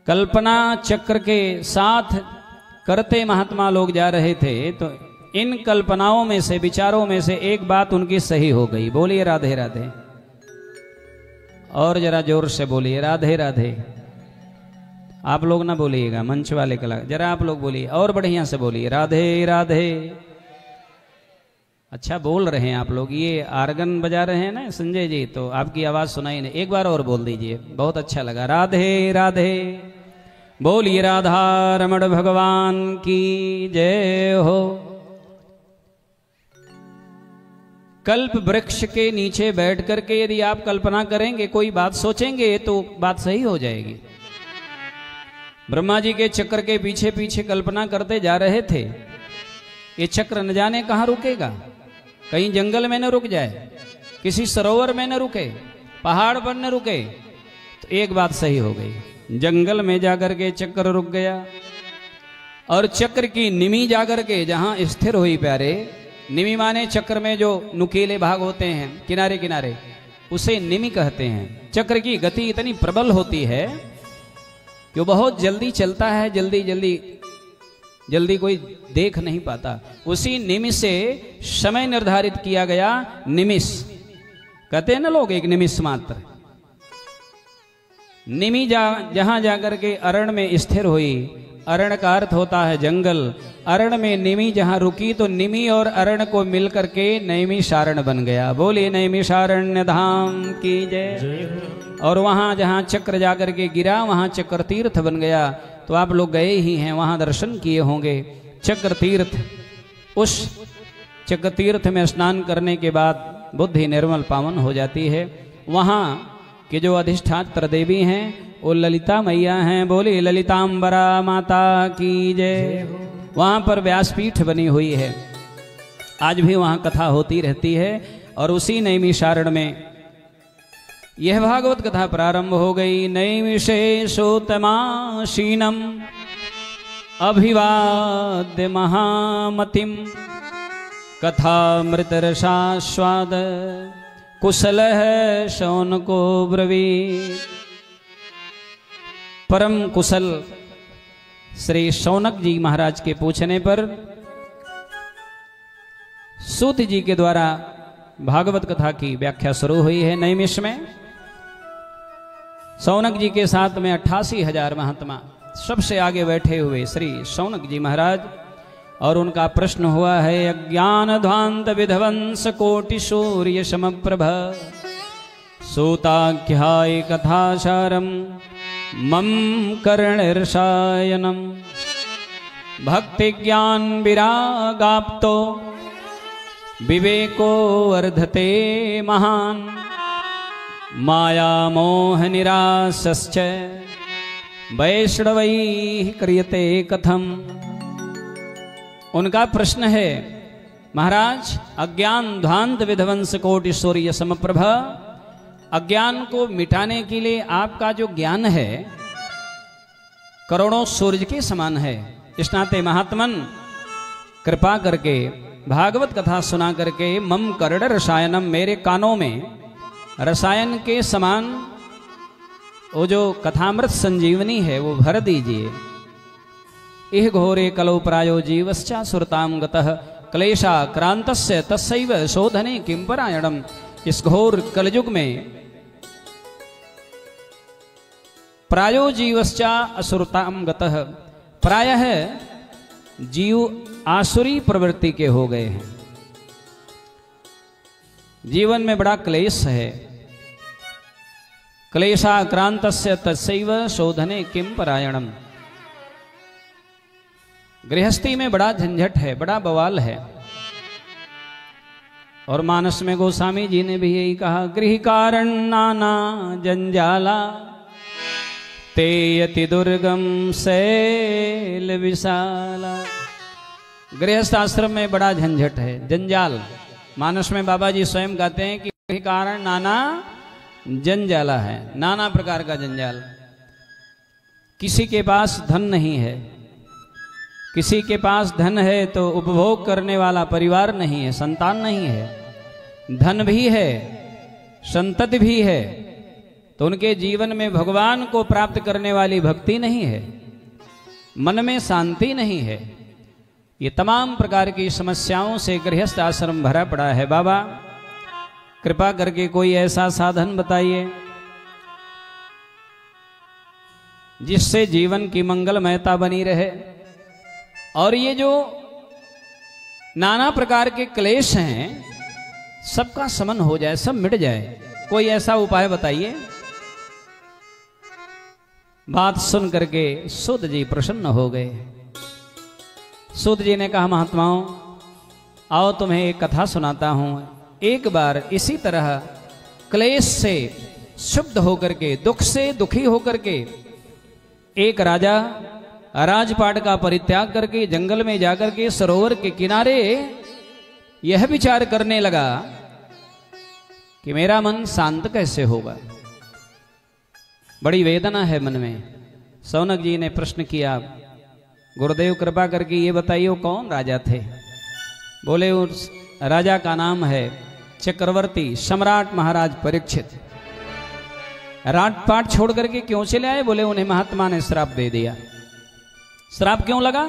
कल्पना चक्र के साथ करते महात्मा लोग जा रहे थे। तो इन कल्पनाओं में से, विचारों में से एक बात उनकी सही हो गई। बोलिए राधे राधे। और जरा जोर से बोलिए राधे राधे। आप लोग ना बोलिएगा, मंच वाले कला, जरा आप लोग बोलिए और बढ़िया से बोलिए राधे राधे। अच्छा बोल रहे हैं आप लोग। ये आर्गन बजा रहे हैं ना संजय जी, तो आपकी आवाज सुनाई नहीं। एक बार और बोल दीजिए, बहुत अच्छा लगा। राधे राधे। बोलिए राधा रमण भगवान की जय हो। कल्प वृक्ष के नीचे बैठ करके यदि आप कल्पना करेंगे, कोई बात सोचेंगे तो बात सही हो जाएगी। ब्रह्मा जी के चक्र के पीछे पीछे कल्पना करते जा रहे थे। ये चक्र न जाने कहाँ रुकेगा, कहीं जंगल में न रुक जाए, किसी सरोवर में न रुके, पहाड़ पर न रुके। तो एक बात सही हो गई, जंगल में जाकर के चक्र रुक गया। और चक्र की निमी जाकर के जहां स्थिर हुई प्यारे, निमी माने चक्र में जो नुकीले भाग होते हैं किनारे किनारे, उसे निमी कहते हैं। चक्र की गति इतनी प्रबल होती है कि वो बहुत जल्दी चलता है, जल्दी कोई देख नहीं पाता। उसी निमिष से समय निर्धारित किया गया। निमिष कहते हैं ना लोग, एक निमिष मात्र। निमि जहां जाकर के अरण में स्थिर हुई, अरण का अर्थ होता है जंगल। अरण में निमि जहां रुकी तो निमि और अरण को मिलकर के नैमिषारण्य बन गया। बोलिए नैमिषारण्य धाम की जय। और वहां जहां चक्र जाकर के गिरा वहां चक्र तीर्थ बन गया। तो आप लोग गए ही हैं, वहां दर्शन किए होंगे चक्र तीर्थ। उस चक्र तीर्थ में स्नान करने के बाद बुद्धि निर्मल पावन हो जाती है। वहां कि जो अधिष्ठात्र देवी हैं वो ललिता मैया हैं। बोली ललितांबरा माता की जय। वहां पर व्यासपीठ बनी हुई है, आज भी वहां कथा होती रहती है। और उसी नैमिषारण्य में यह भागवत कथा प्रारंभ हो गई। नैमिषेषोत्तमाशीनम अभिवाद्य महामतिम कथामृतरसास्वाद कुशल है शौनको ब्रवीत। परम कुशल श्री शौनक जी महाराज के पूछने पर सूत जी के द्वारा भागवत कथा की व्याख्या शुरू हुई है। नैमिष में शौनक जी के साथ में 88,000 महात्मा, सबसे आगे बैठे हुए श्री शौनक जी महाराज। और उनका प्रश्न हुआ है, अज्ञान ध्वांत विध्वंस कोटि सूर्य समप्रभ सूताख्याय कथासारम मम कर्णिर्षायनम भक्ति ज्ञान विरागाप्तो विवेको वर्धते महान माया मोह निरासश्च वैष्णवैः क्रियते कथम। उनका प्रश्न है, महाराज अज्ञान ध्वांत विध्वंस कोटि सूर्य समप्रभ, अज्ञान को मिटाने के लिए आपका जो ज्ञान है करोड़ों सूर्य के समान है। इस नाते महात्मन कृपा करके भागवत कथा सुना करके मम कर्ण रसायनम, मेरे कानों में रसायन के समान वो जो कथामृत संजीवनी है वो भर दीजिए। इह घोरे कलौ प्रायो जीवश्चा सुरताम गतः क्लेशा क्रांतस्य तस्सैव शोधने किं परायणम। इस घोर कलयुग में प्रायो जीवश्चा असुरताम गतः, प्रायः जीव आसुरी प्रवृत्ति के हो गए हैं। जीवन में बड़ा क्लेश है। क्लेशाक्रांतस्य तस्सैव शोधने किं परायणम। गृहस्थी में बड़ा झंझट है, बड़ा बवाल है। और मानस में गोस्वामी जी ने भी यही कहा, गृह कारण नाना जंजाला ते यति दुर्गम शैल विशाला। गृहस्थ आश्रम में बड़ा झंझट है, जंजाल। मानस में बाबा जी स्वयं कहते हैं कि कारण नाना जंजाला है, नाना प्रकार का जंजाल। किसी के पास धन नहीं है, किसी के पास धन है तो उपभोग करने वाला परिवार नहीं है, संतान नहीं है। धन भी है, संतति भी है, तो उनके जीवन में भगवान को प्राप्त करने वाली भक्ति नहीं है, मन में शांति नहीं है। ये तमाम प्रकार की समस्याओं से गृहस्थ आश्रम भरा पड़ा है। बाबा कृपा करके कोई ऐसा साधन बताइए जिससे जीवन की मंगलमयता बनी रहे और ये जो नाना प्रकार के क्लेश हैं सबका शमन हो जाए, सब मिट जाए। कोई ऐसा उपाय बताइए। बात सुन करके सूत जी प्रसन्न हो गए। सूत जी ने कहा, महात्माओं आओ तुम्हें एक कथा सुनाता हूं। एक बार इसी तरह क्लेश से शुद्ध होकर के, दुख से दुखी होकर के एक राजा राजपाट का परित्याग करके जंगल में जाकर के सरोवर के किनारे यह विचार करने लगा कि मेरा मन शांत कैसे होगा। बड़ी वेदना है मन में। सौनक जी ने प्रश्न किया, गुरुदेव कृपा करके ये बताइए कौन राजा थे। बोले उस राजा का नाम है चक्रवर्ती सम्राट महाराज परीक्षित। राजपाट छोड़ करके क्यों चले आए? बोले उन्हें महात्मा ने श्राप दे दिया। श्राप क्यों लगा?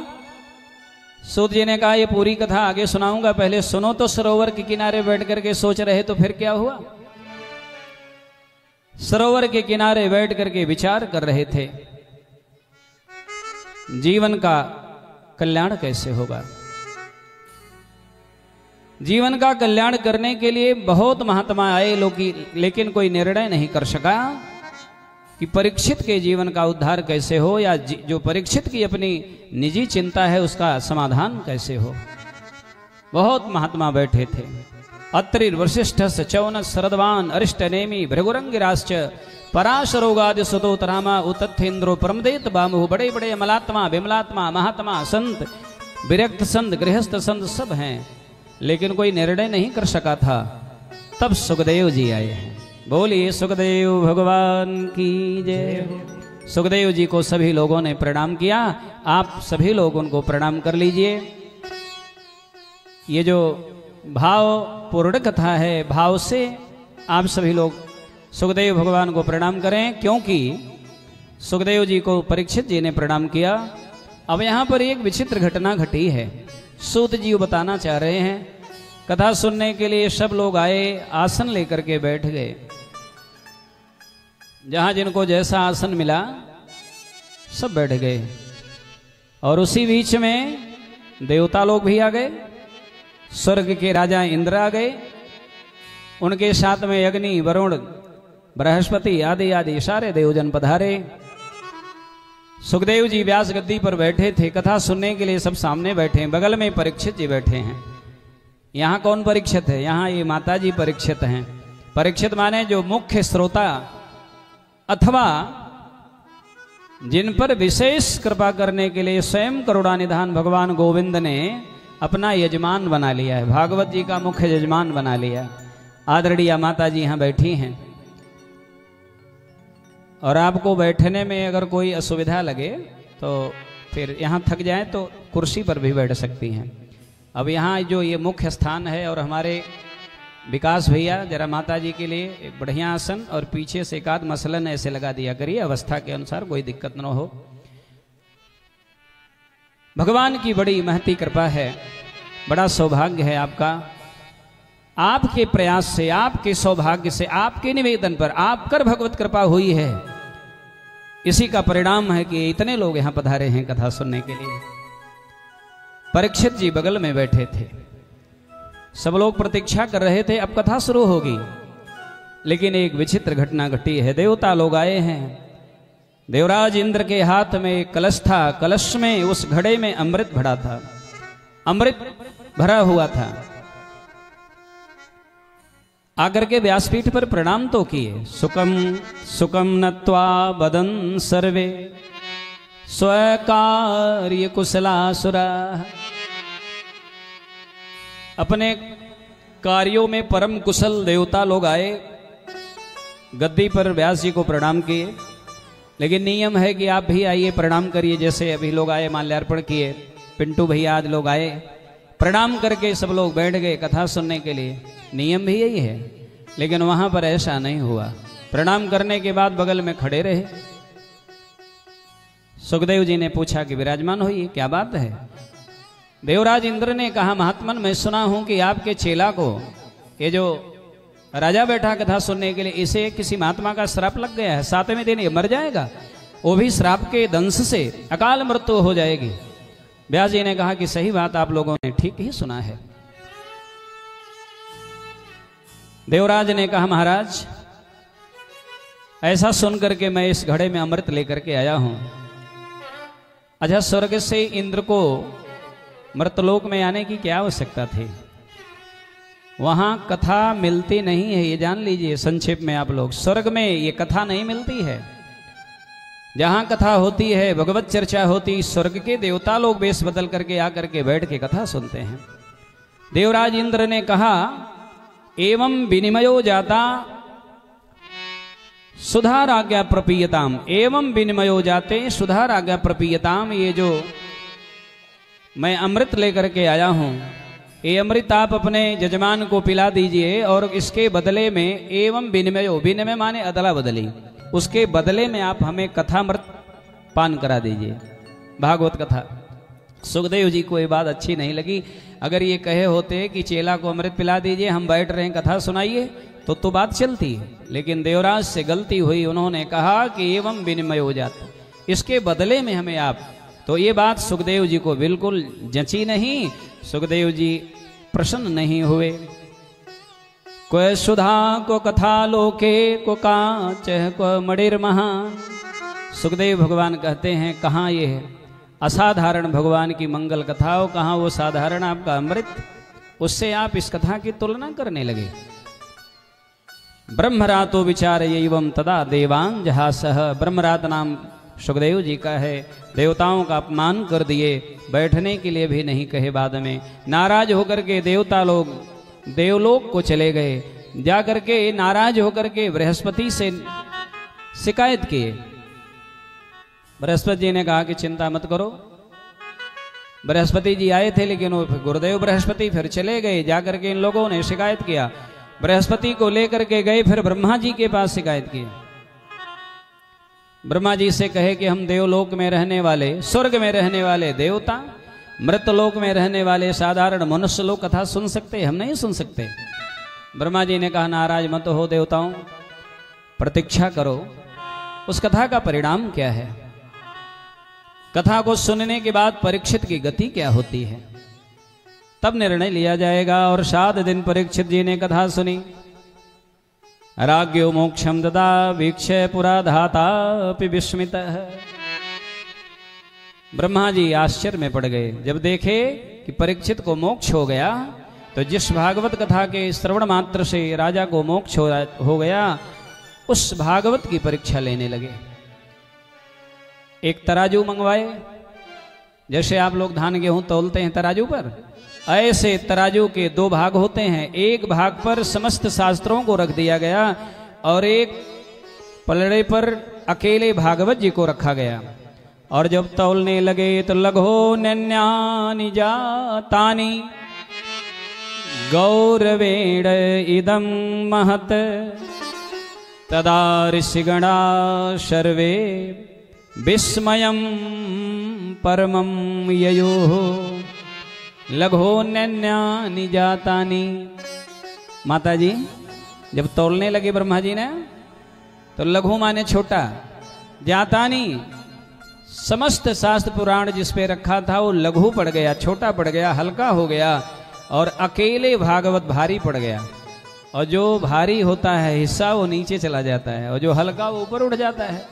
सूत जी ने कहा ये पूरी कथा आगे सुनाऊंगा, पहले सुनो तो। सरोवर के किनारे बैठ करके सोच रहे तो फिर क्या हुआ? सरोवर के किनारे बैठ करके विचार कर रहे थे जीवन का कल्याण कैसे होगा। जीवन का कल्याण करने के लिए बहुत महात्मा आए लोग, लेकिन कोई निर्णय नहीं कर सका कि परीक्षित के जीवन का उद्धार कैसे हो, या जो परीक्षित की अपनी निजी चिंता है उसका समाधान कैसे हो। बहुत महात्मा बैठे थे। अत्रि वशिष्ठ चौन शरदवान अरिष्ट नेमी भृगुरंगिराश्च पराशरोगादि सुतोतरामा उतथेन्द्रो परमदेत बामु। बड़े बड़े अमलात्मा, विमलात्मा, महात्मा, संत, विरक्त संत, गृहस्थ संत सब हैं, लेकिन कोई निर्णय नहीं कर सका था। तब सुखदेव जी आए हैं। बोलिए सुखदेव भगवान की जय। सुखदेव जी को सभी लोगों ने प्रणाम किया। आप सभी लोग उनको प्रणाम कर लीजिए। ये जो भाव पूर्ण कथा है, भाव से आप सभी लोग सुखदेव भगवान को प्रणाम करें, क्योंकि सुखदेव जी को परीक्षित जी ने प्रणाम किया। अब यहाँ पर एक विचित्र घटना घटी है। सूत जी बताना चाह रहे हैं। कथा सुनने के लिए सब लोग आए, आसन लेकर के बैठ गए। जहां जिनको जैसा आसन मिला सब बैठ गए, और उसी बीच में देवता लोग भी आ गए। स्वर्ग के राजा इंद्र आ गए, उनके साथ में अग्नि, वरुण, बृहस्पति आदि आदि सारे देवजन पधारे। सुखदेव जी व्यास गद्दी पर बैठे थे, कथा सुनने के लिए सब सामने बैठे। बगल में परीक्षित जी बैठे हैं। यहाँ कौन परीक्षित है? यहाँ ये माता जी परीक्षित हैं। परीक्षित माने जो मुख्य श्रोता अथवा जिन पर विशेष कृपा करने के लिए स्वयं करुणानिधान भगवान गोविंद ने अपना यजमान बना लिया है, भागवत जी का मुख्य यजमान बना लिया। आदरणीय माता जी यहाँ बैठी हैं, और आपको बैठने में अगर कोई असुविधा लगे तो फिर यहाँ थक जाए तो कुर्सी पर भी बैठ सकती हैं। अब यहाँ जो ये मुख्य स्थान है, और हमारे विकास भैया जरा माता जी के लिए एक बढ़िया आसन और पीछे से एक आध मसलन ऐसे लगा दिया करिए, अवस्था के अनुसार, कोई दिक्कत न हो। भगवान की बड़ी महती कृपा है, बड़ा सौभाग्य है आपका। आपके प्रयास से, आपके सौभाग्य से, आपके निवेदन पर आप कर भगवत कृपा हुई है। इसी का परिणाम है कि इतने लोग यहां पधारे हैं कथा सुनने के लिए। परीक्षित जी बगल में बैठे थे, सब लोग प्रतीक्षा कर रहे थे अब कथा शुरू होगी। लेकिन एक विचित्र घटना घटी है। देवता लोग आए हैं। देवराज इंद्र के हाथ में एक कलश था, कलश में, उस घड़े में अमृत भरा था, अमृत भरा हुआ था। आकर के व्यासपीठ पर प्रणाम तो किए। सुकम सुकम नत्वा बदन सर्वे स्वकार्य कुशलासुरा। अपने कार्यों में परम कुशल देवता लोग आए, गद्दी पर व्यास जी को प्रणाम किए। लेकिन नियम है कि आप भी आइए, प्रणाम करिए। जैसे अभी लोग आए, माल्यार्पण किए, पिंटू भैया आज लोग आए, प्रणाम करके सब लोग बैठ गए कथा सुनने के लिए। नियम भी यही है, लेकिन वहां पर ऐसा नहीं हुआ। प्रणाम करने के बाद बगल में खड़े रहे। सुखदेव जी ने पूछा कि विराजमान होइए, क्या बात है? देवराज इंद्र ने कहा, महात्मन मैं सुना हूं कि आपके चेला को, ये जो राजा बैठा कथा सुनने के लिए, इसे किसी महात्मा का श्राप लग गया है, 7वें दिन ये मर जाएगा, वो भी श्राप के दंश से अकाल मृत्यु हो जाएगी। व्यास जी ने कहा कि सही बात आप लोगों ने ठीक ही सुना है। देवराज ने कहा, महाराज ऐसा सुन करके मैं इस घड़े में अमृत लेकर के आया हूं। अच्छा, स्वर्ग से इंद्र को मृतलोक में आने की क्या आवश्यकता थी? वहां कथा मिलती नहीं है, ये जान लीजिए संक्षेप में आप लोग। स्वर्ग में ये कथा नहीं मिलती है। जहां कथा होती है, भगवत चर्चा होती, स्वर्ग के देवता लोग वेश बदल करके आकर के बैठ के कथा सुनते हैं। देवराज इंद्र ने कहा, एवं विनिमयो जाता सुधाराज्ञा प्रपीयताम। एवं विनिमयो जाते सुधाराज्ञा प्रपीयताम। ये जो मैं अमृत लेकर के आया हूं, ये अमृत आप अपने जजमान को पिला दीजिए, और इसके बदले में एवं विनिमयो, विनिमय माने अदला बदली, उसके बदले में आप हमें कथामृत पान करा दीजिए, भागवत कथा। सुखदेव जी को ये बात अच्छी नहीं लगी। अगर ये कहे होते कि चेला को अमृत पिला दीजिए, हम बैठ रहे हैं कथा सुनाइए, तो बात चलती है। लेकिन देवराज से गलती हुई, उन्होंने कहा कि एवं विनिमय हो जाता, इसके बदले में हमें आप। तो ये बात सुखदेव जी को बिल्कुल जची नहीं। सुखदेव जी प्रसन्न नहीं हुए। कोई सुधा को कथा लोके को कांच को मणिर महान। सुखदेव भगवान कहते हैं, कहाँ ये है असाधारण भगवान की मंगल कथा हो, कहाँ वो साधारण आपका अमृत, उससे आप इस कथा की तुलना करने लगे। ब्रह्मरातो विचार एवं तदा देवान जहासह। ब्रह्मरात नाम सुखदेव जी का है। देवताओं का अपमान कर दिए, बैठने के लिए भी नहीं कहे। बाद में नाराज होकर के देवता लोग देवलोक को चले गए। जाकर के नाराज होकर के बृहस्पति से शिकायत किए। बृहस्पति जी ने कहा कि चिंता मत करो। बृहस्पति जी आए थे, लेकिन वो गुरुदेव बृहस्पति फिर चले गए। जाकर के इन लोगों ने शिकायत किया, बृहस्पति को लेकर के गए, फिर ब्रह्मा जी के पास शिकायत की। ब्रह्मा जी से कहे कि हम देवलोक में रहने वाले, स्वर्ग में रहने वाले देवता, मृतलोक में रहने वाले साधारण मनुष्य लोग कथा सुन सकते, हम नहीं सुन सकते। ब्रह्मा जी ने कहा, नाराज मत हो देवताओं, प्रतीक्षा करो, उस कथा का परिणाम क्या है। कथा को सुनने के बाद परीक्षित की गति क्या होती है, तब निर्णय लिया जाएगा। और 7 दिन परीक्षित जी ने कथा सुनी। राज्ञो मोक्षम ददा वीक्षय पुरा धाता अपि विस्मितः। ब्रह्मा जी आश्चर्य में पड़ गए जब देखे कि परीक्षित को मोक्ष हो गया। तो जिस भागवत कथा के श्रवण मात्र से राजा को मोक्ष हो गया, उस भागवत की परीक्षा लेने लगे। एक तराजू मंगवाए, जैसे आप लोग धान गेहूं तौलते हैं तराजू पर, ऐसे तराजू के 2 भाग होते हैं। एक भाग पर समस्त शास्त्रों को रख दिया गया और एक पलड़े पर अकेले भागवत जी को रखा गया। और जब तौलने लगे तो लघो नन्यानि जातानि गौरवेण इदं महत। तदा ऋषिगणा सर्वे विस्मयं परमं ययोः। लघोन्यन्यानि जातानि। माता जी जब तौलने लगे ब्रह्मा जी ने, तो लघु माने छोटा, जातानी समस्त शास्त्र पुराण जिस पे रखा था वो लघु पड़ गया, छोटा पड़ गया, हल्का हो गया, और अकेले भागवत भारी पड़ गया। और जो भारी होता है हिस्सा वो नीचे चला जाता है, और जो हल्का वो ऊपर उठ जाता है।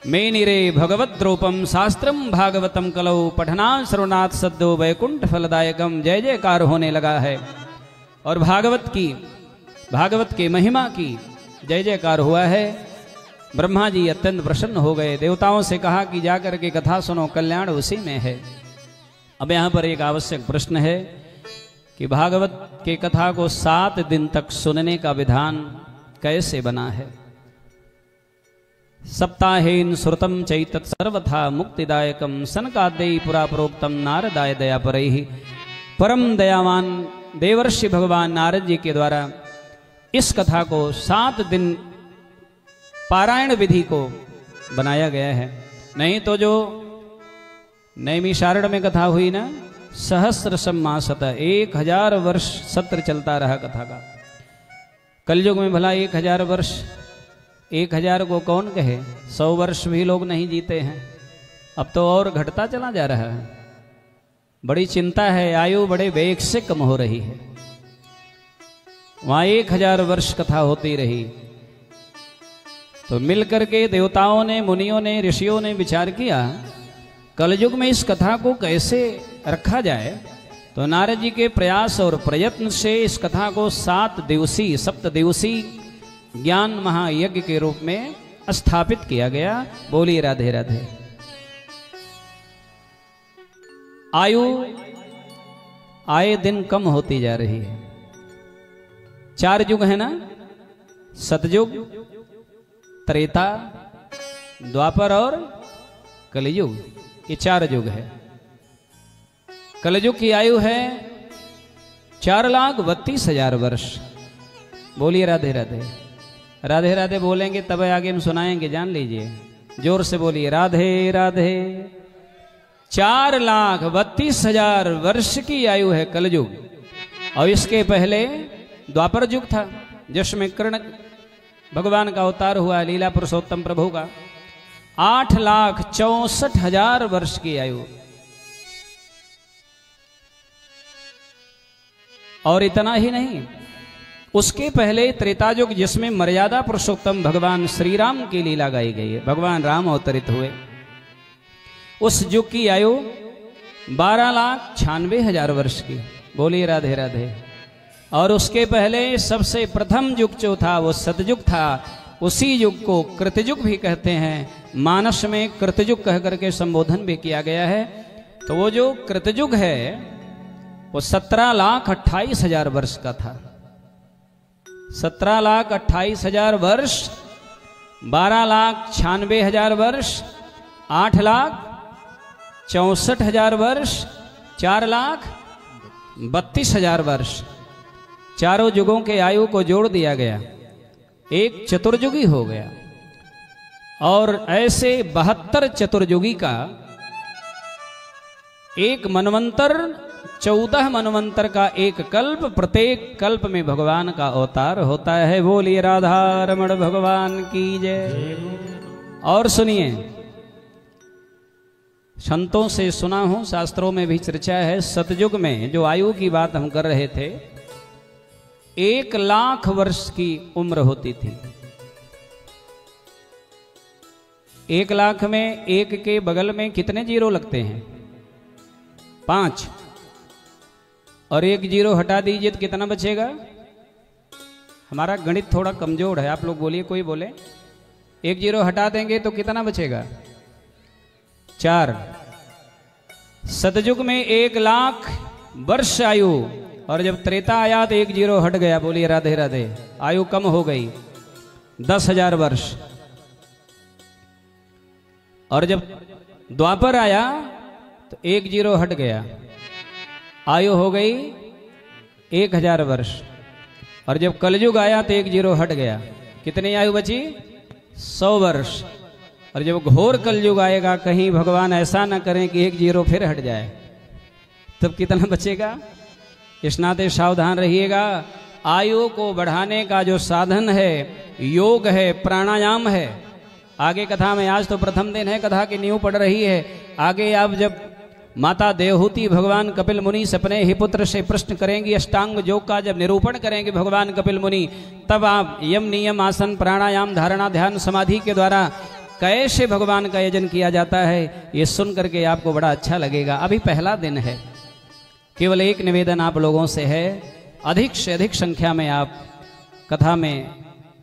मेनिरे भगवत रूपम शास्त्रम भागवतम कलौ पठनात् श्रवणात् सद्यो वैकुंठ फलदायकम। जय जयकार होने लगा है। और भागवत की भागवत के महिमा की जय जयकार हुआ है। ब्रह्मा जी अत्यंत प्रसन्न हो गए, देवताओं से कहा कि जाकर के कथा सुनो, कल्याण उसी में है। अब यहाँ पर एक आवश्यक प्रश्न है कि भागवत के कथा को 7 दिन तक सुनने का विधान कैसे बना है। सप्ताहेन श्रुतम चैतत् सर्वथा मुक्तिदायकम सनकाद्यै पुरा प्रोक्तम नारदाय दया परैहि। परम दयावान देवर्षि भगवान नारद जी के द्वारा इस कथा को 7 दिन पारायण विधि को बनाया गया है। नहीं तो जो नैमिषारण्य में कथा हुई ना, सहस्र सम्मासत 1000 वर्ष सत्र चलता रहा कथा का। कलयुग में भला 1000 वर्ष, 1000 को कौन कहे, 100 वर्ष भी लोग नहीं जीते हैं। अब तो और घटता चला जा रहा है। बड़ी चिंता है, आयु बड़े वेग से कम हो रही है। वहां 1000 वर्ष कथा होती रही तो मिलकर के देवताओं ने, मुनियों ने, ऋषियों ने विचार किया कलयुग में इस कथा को कैसे रखा जाए। तो नारद जी के प्रयास और प्रयत्न से इस कथा को 7 दिवसीय, 7 दिवसीय ज्ञान महायज्ञ के रूप में स्थापित किया गया। बोलिए राधे राधे। आयु आए दिन कम होती जा रही है। 4 युग है ना, सतयुग, त्रेता, द्वापर और कलयुग, ये 4 युग है। कलयुग की आयु है 4,32,000 वर्ष। बोलिए राधे राधे। राधे राधे बोलेंगे तब आगे हम सुनाएंगे, जान लीजिए। जोर से बोलिए राधे राधे। 4,32,000 वर्ष की आयु है कलयुग। और इसके पहले द्वापर युग था, जिसमें कर्ण भगवान का अवतार हुआ, लीला पुरुषोत्तम प्रभु का। 8,64,000 वर्ष की आयु। और इतना ही नहीं, उसके पहले त्रेता युग, जिसमें मर्यादा पुरुषोत्तम भगवान श्री राम की लीला गाई गई है, भगवान राम अवतरित हुए। उस युग की आयु 12,96,000 वर्ष की। बोलिए राधे राधे। और उसके पहले सबसे प्रथम युग जो था वो सतयुग था। उसी युग को कृतयुग भी कहते हैं। मानस में कृतयुग कह करके संबोधन भी किया गया है। तो वो जो कृतयुग है वो 17,28,000 वर्ष का था। 17,28,000 वर्ष, 12,96,000 वर्ष, 8,64,000 वर्ष, 4,32,000 वर्ष। चारों युगों के आयु को जोड़ दिया गया, एक चतुर्युगी हो गया। और ऐसे 72 चतुर्युगी का एक मनवंतर, 14 मनवंतर का एक कल्प, प्रत्येक कल्प में भगवान का अवतार होता है। बोलिए राधा रमण भगवान की जय। और सुनिए, संतों से सुना हूं, शास्त्रों में भी चर्चा है, सतयुग में जो आयु की बात हम कर रहे थे, 1,00,000 वर्ष की उम्र होती थी। 1,00,000 में एक के बगल में कितने जीरो लगते हैं? 5। और एक जीरो हटा दीजिए तो कितना बचेगा? हमारा गणित थोड़ा कमजोर है, आप लोग बोलिए, कोई बोले। एक जीरो हटा देंगे तो कितना बचेगा? 4। सतयुग में 1,00,000 वर्ष आयु। और जब त्रेता आया तो 1 जीरो हट गया। बोलिए राधे राधे। आयु कम हो गई, 10,000 वर्ष। और जब द्वापर आया तो 1 जीरो हट गया, आयु हो गई 1,000 वर्ष। और जब कलयुग आया तो 1 जीरो हट गया, कितनी आयु बची? 100 वर्ष। और जब घोर कलयुग आएगा, कहीं भगवान ऐसा ना करें कि 1 जीरो फिर हट जाए, तब कितना बचेगा? इस नाते सावधान रहिएगा। आयु को बढ़ाने का जो साधन है, योग है, प्राणायाम है। आगे कथा में, आज तो प्रथम दिन है, कथा की नींव पड़ रही है। आगे आप जब माता देवहूति भगवान कपिल मुनि से अपने ही पुत्र से प्रश्न करेंगी, अष्टांग योग का जब निरूपण करेंगे भगवान कपिल मुनि, तब आप यम नियम आसन प्राणायाम धारणा ध्यान समाधि के द्वारा कैसे भगवान का यजन किया जाता है, ये सुन करके आपको बड़ा अच्छा लगेगा। अभी पहला दिन है। केवल एक निवेदन आप लोगों से है, अधिक से अधिक संख्या में आप कथा में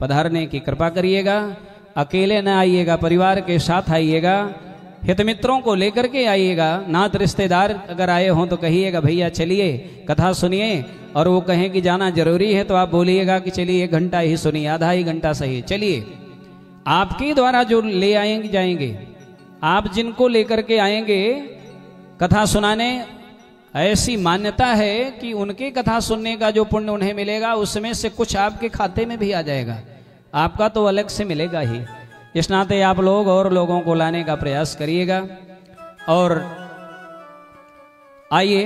पधारने की कृपा करिएगा। अकेले न आइएगा, परिवार के साथ आइएगा, हित मित्रों को लेकर के आइएगा। नात रिश्तेदार अगर आए हों तो कहिएगा भैया चलिए कथा सुनिए, और वो कहें कि जाना जरूरी है तो आप बोलिएगा कि चलिए 1 घंटा ही सुनिए, आधा ही घंटा सही, चलिए। आपके द्वारा जो ले आएंगे जाएंगे, आप जिनको लेकर के आएंगे कथा सुनाने, ऐसी मान्यता है कि उनके कथा सुनने का जो पुण्य उन्हें मिलेगा उसमें से कुछ आपके खाते में भी आ जाएगा, आपका तो अलग से मिलेगा ही। इस नाते आप लोग और लोगों को लाने का प्रयास करिएगा। और आइए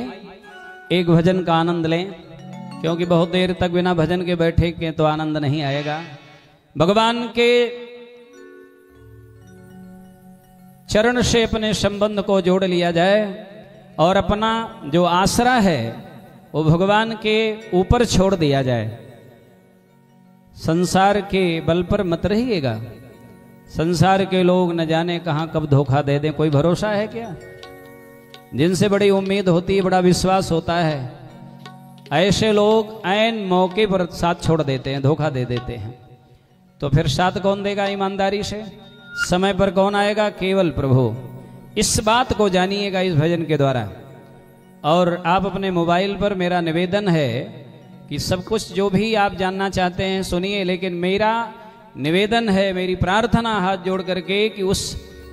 एक भजन का आनंद लें, क्योंकि बहुत देर तक बिना भजन के बैठे के तो आनंद नहीं आएगा। भगवान के चरण से अपने संबंध को जोड़ लिया जाए और अपना जो आसरा है वो भगवान के ऊपर छोड़ दिया जाए। संसार के बल पर मत रहिएगा। संसार के लोग न जाने कहां कब धोखा दे दें, कोई भरोसा है क्या? जिनसे बड़ी उम्मीद होती है, बड़ा विश्वास होता है, ऐसे लोग ऐन मौके पर साथ छोड़ देते हैं, धोखा दे देते हैं। तो फिर साथ कौन देगा ईमानदारी से? समय पर कौन आएगा? केवल प्रभु। इस बात को जानिएगा इस भजन के द्वारा। और आप अपने मोबाइल पर, मेरा निवेदन है कि सब कुछ जो भी आप जानना चाहते हैं सुनिए, लेकिन मेरा निवेदन है, मेरी प्रार्थना हाथ जोड़ करके कि उस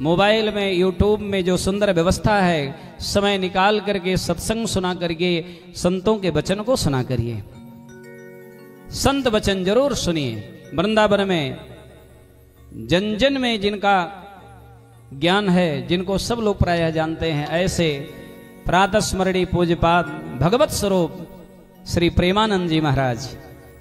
मोबाइल में, यूट्यूब में जो सुंदर व्यवस्था है, समय निकाल करके सत्संग सुना करके संतों के वचन को सुना करिए। संत वचन जरूर सुनिए। वृंदावन में जन जन में जिनका ज्ञान है, जिनको सब लोग प्रायः जानते हैं, ऐसे प्रातः स्मरणीय पूज्यपाद भगवत स्वरूप श्री प्रेमानंद जी महाराज,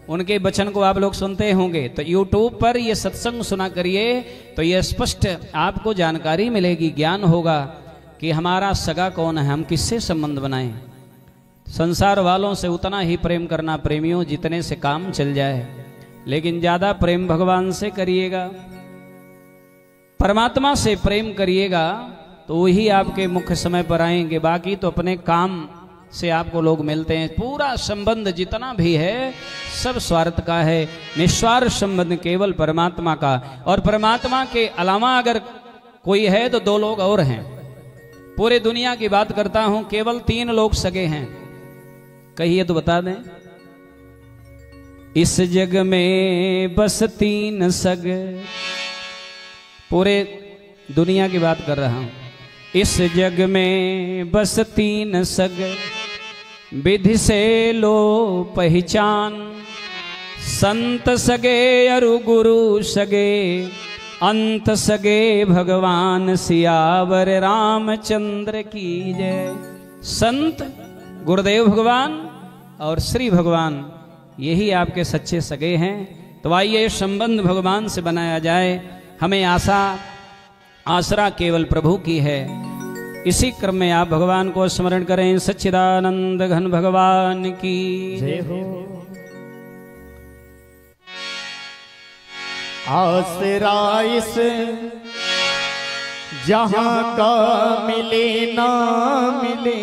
उनके वचन को आप लोग सुनते होंगे। तो यूट्यूब पर ये सत्संग सुना करिए, तो ये स्पष्ट आपको जानकारी मिलेगी, ज्ञान होगा कि हमारा सगा कौन है, हम किससे संबंध बनाएं। संसार वालों से उतना ही प्रेम करना प्रेमियों जितने से काम चल जाए, लेकिन ज्यादा प्रेम भगवान से करिएगा, परमात्मा से प्रेम करिएगा तो वही आपके मुख्य समय पर आएंगे। बाकी तो अपने काम से आपको लोग मिलते हैं। पूरा संबंध जितना भी है सब स्वार्थ का है, निस्वार्थ संबंध केवल परमात्मा का। और परमात्मा के अलावा अगर कोई है तो 2 लोग और हैं। पूरे दुनिया की बात करता हूं, केवल 3 लोग सगे हैं। कहिए तो बता दें। इस जग में बस 3 सग, पूरे दुनिया की बात कर रहा हूं। इस जग में बस 3 सग, विधि से लो पहचान। संत सगे अरु गुरु सगे, अंत सगे भगवान सियावर रामचंद्र की जय। संत गुरुदेव भगवान और श्री भगवान, यही आपके सच्चे सगे हैं। तो आइए संबंध भगवान से बनाया जाए। हमें आसरा केवल प्रभु की है। इसी क्रम में आप भगवान को स्मरण करें। सच्चिदानंद घन भगवान की जय हो। आसरा इस जहां का मिले ना मिले,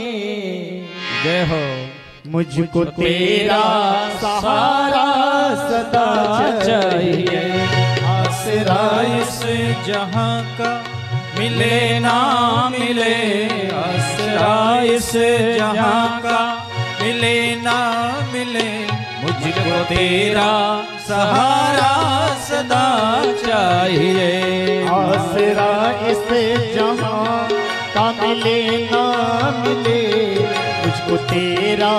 जय हो। मुझको तेरा सहारा सदा चाहिए। आसरा इस जहां का मिले ना मिले, आसरा इस जहां का मिले ना मिले, मुझको तेरा सहारा सदा चाहिए। आसरा इस जहां का मिले ना मिले, मुझको तेरा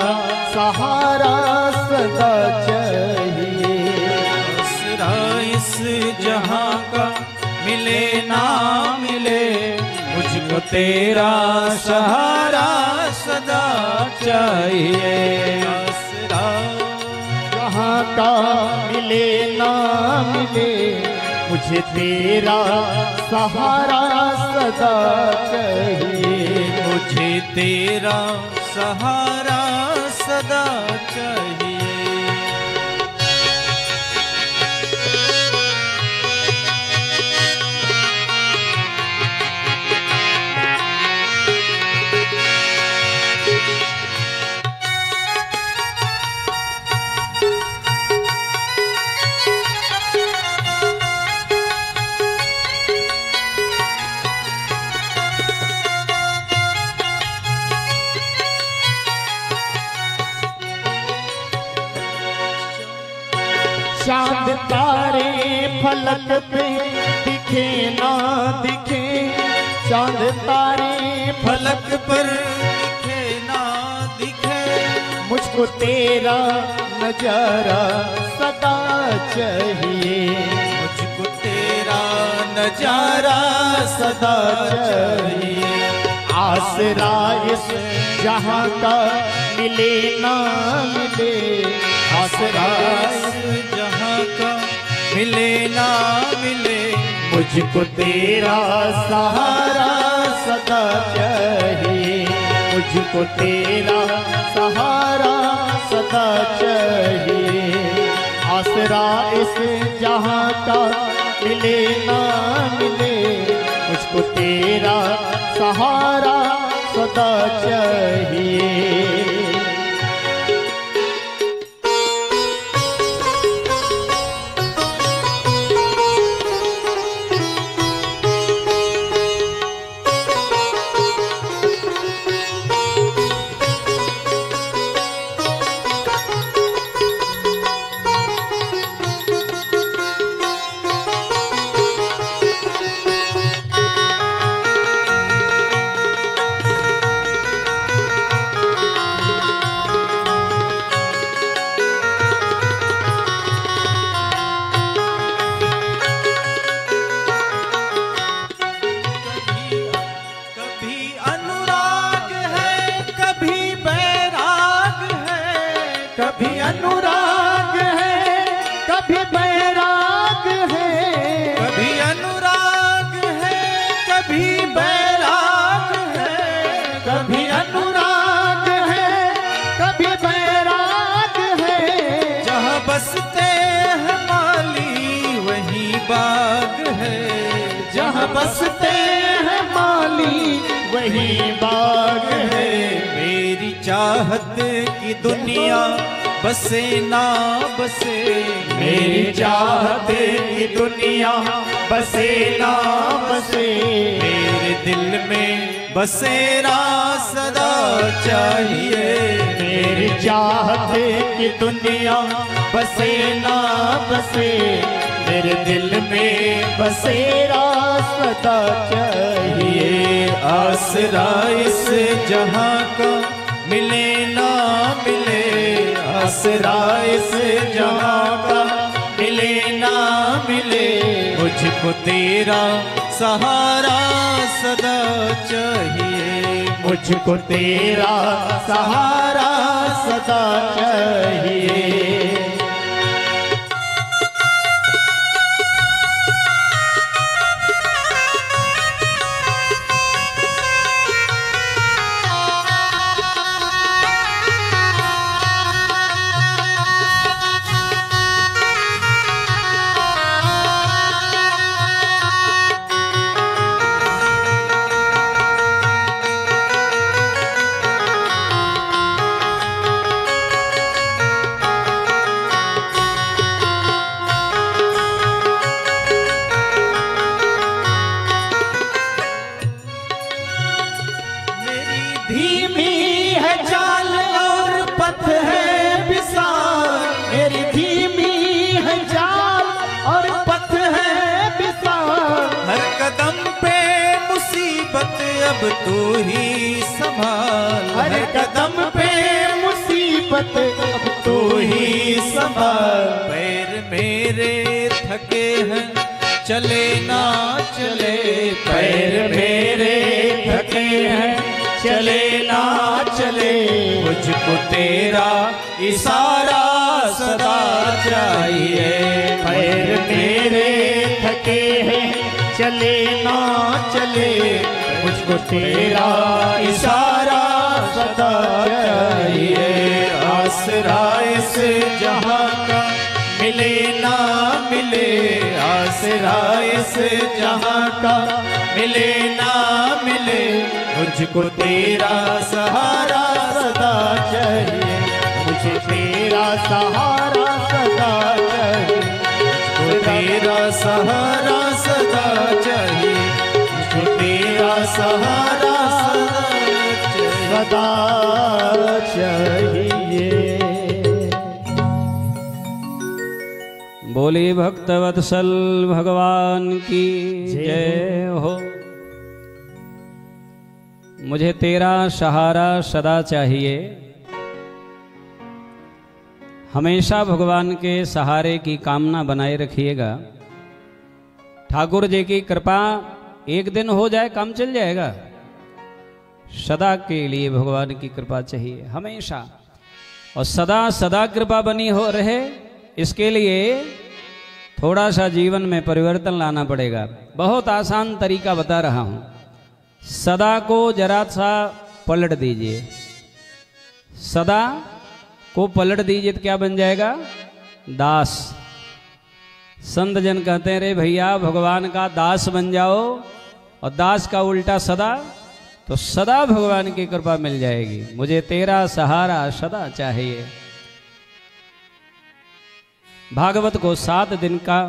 सहारा सदा चाहिए। आसरा इस जहां का मिले ना मिले, मुझको तेरा सहारा सदा चाहिए। आसरा जहां का मिले ना मिले, मुझे तेरा सहारा सदा चाहिए। मुझे तेरा सहारा सदा चाहिए। चांद तारे फलक पे दिखे ना दिखे, चांद तारे फलक पर दिखे ना दिखे, मुझको तेरा नजारा सदा चाहिए, मुझको तेरा नजारा सदा चाहिए। आसरा इस जहां का मिले ना मिले, आसरा इस जहां का मिले ना मिले, मुझको तेरा सहारा सदा चाहिए, मुझको तेरा सहारा सदा चाहिए। आसरा इस जहां का मिले ना मिले, मुझको तेरा सहारा सदा चाहिए। कभी अनुराग है कभी बैराग है, कभी अनुराग है कभी बैराग है, कभी अनुराग है कभी बैराग है। जहाँ बसते हैं माली वही बाग है, जहाँ बसते हैं माली वही बाग है। मेरी चाहत की दुनिया बसे ना बसे, मेरी चाहत की दुनिया बसे ना बसे, मेरे दिल में बसेरा सदा चाहिए। मेरी चाहत की दुनिया बसे ना बसे, मेरे दिल में बसेरा सदा चाहिए। आसरा इस जहां का मिले ना मिले, आसरा इस जहां का मिले ना मिले, मुझको तेरा सहारा सदा चाहिए, मुझको तेरा सहारा सदा चाहिए। अब तू ही संभाल, हर कदम पे मुसीबत अब तू ही संभाल। पैर मेरे थके हैं चले ना चले, पैर मेरे थके हैं चले ना चले, मुझको तेरा इशारा सदा चाहिए। पैर मेरे थके हैं चले ना चले, मुझको तेरा इशारा सदा चाहिए। आसरा इस जहां का मिले ना मिले, आसरा इस जहां का मिले ना मिले, मुझको तेरा सहारा सदा चाहिए, मुझे तेरा सहारा सदा चाहिए, मुझको तेरा सहारा सदा चाहिए, मुझको तेरा सहारा सदा चाहिए। बोले भक्तवत्सल भगवान की जय हो। मुझे तेरा सहारा सदा चाहिए, हमेशा भगवान के सहारे की कामना बनाए रखिएगा। ठाकुर जी की कृपा एक दिन हो जाए काम चल जाएगा, सदा के लिए भगवान की कृपा चाहिए हमेशा, और सदा सदा कृपा बनी हो रहे इसके लिए थोड़ा सा जीवन में परिवर्तन लाना पड़ेगा। बहुत आसान तरीका बता रहा हूं। सदा को जरा सा पलट दीजिए, सदा को पलट दीजिए तो क्या बन जाएगा? दास। संत जन कहते हैं रे भैया भगवान का दास बन जाओ, और दास का उल्टा सदा, तो सदा भगवान की कृपा मिल जाएगी। मुझे तेरा सहारा सदा चाहिए। भागवत को 7 दिन का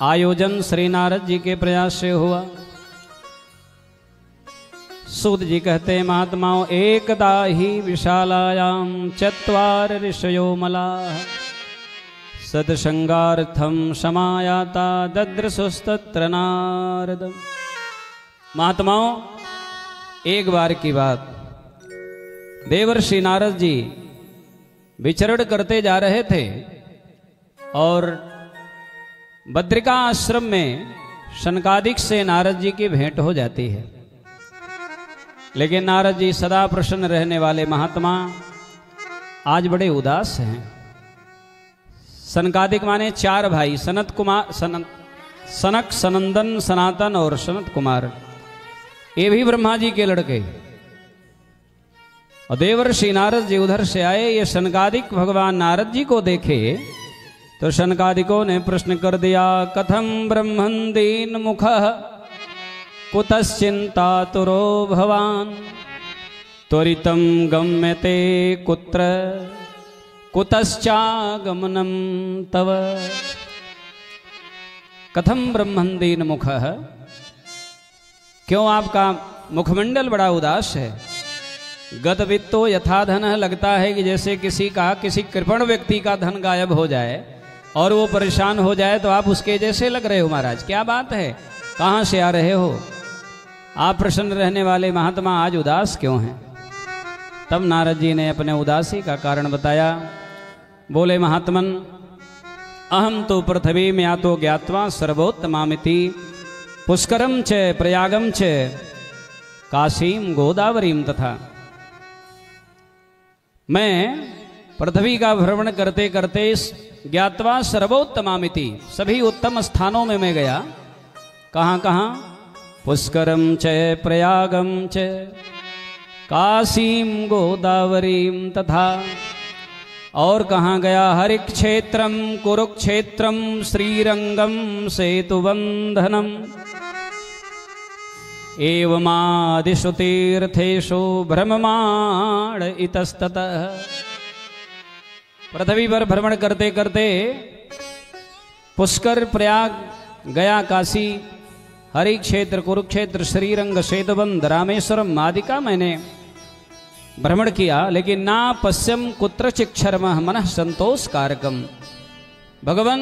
आयोजन श्री नारद जी के प्रयास से हुआ। सूत जी कहते हैं महात्माओं, एकदा ही विशालायाम चत्वार ऋषयो मलाः सत्संगार्थम समायाता दद्रसुस्तत्र नारदम्। महात्माओं, एक बार की बात, देवर्षि नारद जी विचरण करते जा रहे थे और बद्रिका आश्रम में शनकादिक से नारद जी की भेंट हो जाती है। लेकिन नारद जी सदा प्रसन्न रहने वाले महात्मा आज बड़े उदास हैं। सनकादिक माने 4 भाई, सनक, सनंदन, सनातन और सनत कुमार, ये भी ब्रह्मा जी के लड़के। और देवर्षि नारद जी उधर से आए, ये सनकादिक भगवान नारद जी को देखे तो सनकादिकों ने प्रश्न कर दिया, कथम ब्रह्मन् दीन मुखः कुतश्चिन्तातुरो भवान त्वरितं गम्यते कुत्र कुतश्चागमनं तव। कथम ब्रह्मन् दीन मुखः, क्यों आपका मुखमंडल बड़ा उदास है? गतवित्तो यथा धन, लगता है कि जैसे किसी कृपण व्यक्ति का धन गायब हो जाए और वो परेशान हो जाए तो आप उसके जैसे लग रहे हो। महाराज क्या बात है, कहाँ से आ रहे हो? आप प्रसन्न रहने वाले महात्मा आज उदास क्यों हैं? तब नारद जी ने अपने उदासी का कारण बताया। बोले महात्मन, अहम तो पृथ्वी में यातो ज्ञात्वा सर्वोत्तमामिति पुष्करम च प्रयागम च काशीम गोदावरीम तथा। मैं पृथ्वी का भ्रमण करते करते ज्ञात्वा सर्वोत्तमामिति, सभी उत्तम स्थानों में मैं गया। कहाँ कहाँ? पुष्करम च प्रयागम च काशीम गोदावरीम तथा। और कहाँ गया? हरिक्षेत्रम कुरुक्षेत्रम श्रीरंगम सेतुबंधनम एवमादिषु तीर्थेषु भ्रममाण इतस्ततः। पृथ्वी पर भ्रमण करते करते पुष्कर, प्रयाग गया, काशी, हरि क्षेत्र, कुरुक्षेत्र, श्रीरंग, सेतुबंध, रामेश्वरम आदि का मैंने भ्रमण किया। लेकिन ना पश्यम कुत्रचिक्षरम मनः संतोष कारकम, भगवान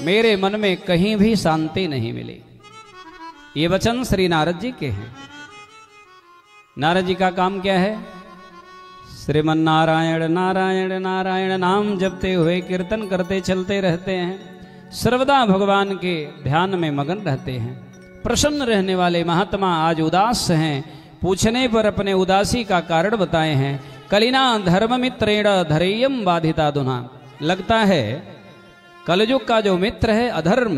मेरे मन में कहीं भी शांति नहीं मिली। ये वचन श्री नारद जी के हैं। नारद जी का काम क्या है? श्रीमन नारायण नारायण नारायण नाम जपते हुए कीर्तन करते चलते रहते हैं, सर्वदा भगवान के ध्यान में मगन रहते हैं। प्रसन्न रहने वाले महात्मा आज उदास हैं। पूछने पर अपने उदासी का कारण बताए हैं। कलिना धर्ममित्रेण धरेयम बाधिता दुना। लगता है कलयुग का जो मित्र है अधर्म,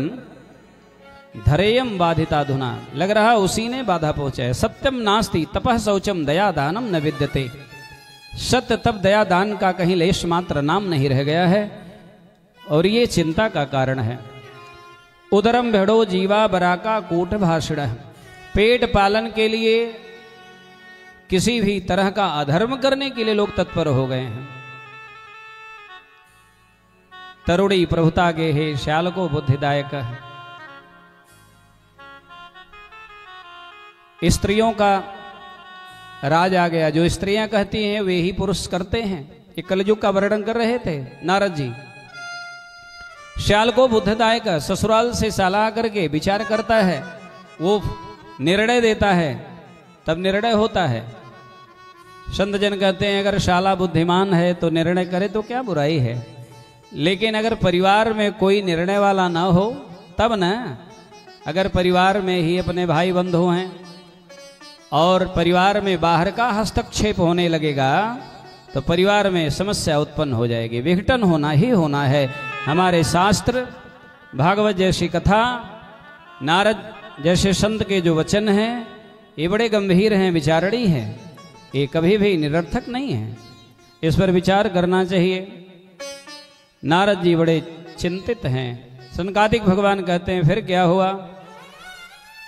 धरेयम बाधिता धुना, लग रहा उसी ने बाधा पहुंचा है। सत्यम नास्ति तपः शौचम दया दानम न विद्यते। सत्य तप दया दान का कहीं लेश मात्र नाम नहीं रह गया है, और ये चिंता का कारण है। उदरम भेड़ो जीवा बराका कूट भाषण। पेट पालन के लिए किसी भी तरह का अधर्म करने के लिए लोग तत्पर हो गए हैं। तरुणी प्रभुता गे हे श्याल को बुद्धिदायक। स्त्रियों का राज आ गया। जो स्त्रियां कहती हैं वे ही पुरुष करते हैं। ये कलयुग का वर्णन कर रहे थे नारद जी। श्याल को बुद्धदायक ससुराल से साला करके विचार करता है, वो निर्णय देता है, तब निर्णय होता है। संत जन कहते हैं अगर शाला बुद्धिमान है तो निर्णय करे तो क्या बुराई है, लेकिन अगर परिवार में कोई निर्णय वाला ना हो तब न। अगर परिवार में ही अपने भाई बंधु हैं और परिवार में बाहर का हस्तक्षेप होने लगेगा तो परिवार में समस्या उत्पन्न हो जाएगी, विघटन होना ही होना है। हमारे शास्त्र, भागवत जैसी कथा, नारद जैसे संत के जो वचन हैं ये बड़े गंभीर हैं, विचारणी हैं, ये कभी भी निरर्थक नहीं है। इस पर विचार करना चाहिए। नारद जी बड़े चिंतित हैं। सनकादिक भगवान कहते हैं फिर क्या हुआ?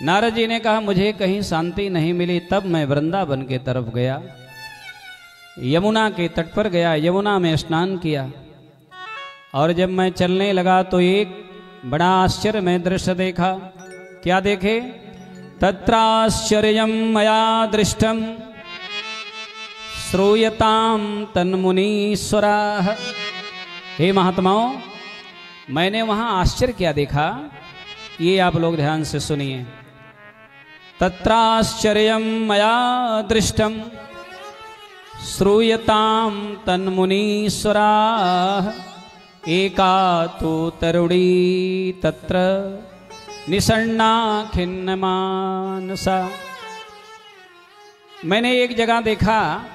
नारद जी ने कहा मुझे कहीं शांति नहीं मिली, तब मैं वृंदावन के तरफ गया, यमुना के तट पर गया, यमुना में स्नान किया और जब मैं चलने लगा तो एक बड़ा आश्चर्य में दृश्य देखा। क्या देखे? तत्राश्चर्यं मया दृष्टम श्रूयताम तन्मुनीश्वराः। हे महात्माओं, मैंने वहां आश्चर्य क्या देखा, ये आप लोग ध्यान से सुनिए। तत्राश्चर्यं मया दृष्टम श्रूयताम तन्मुनीश्वराः। एका तु तरुणी तत्र निसन्ना खिन्नमानसा। मैंने एक जगह देखा,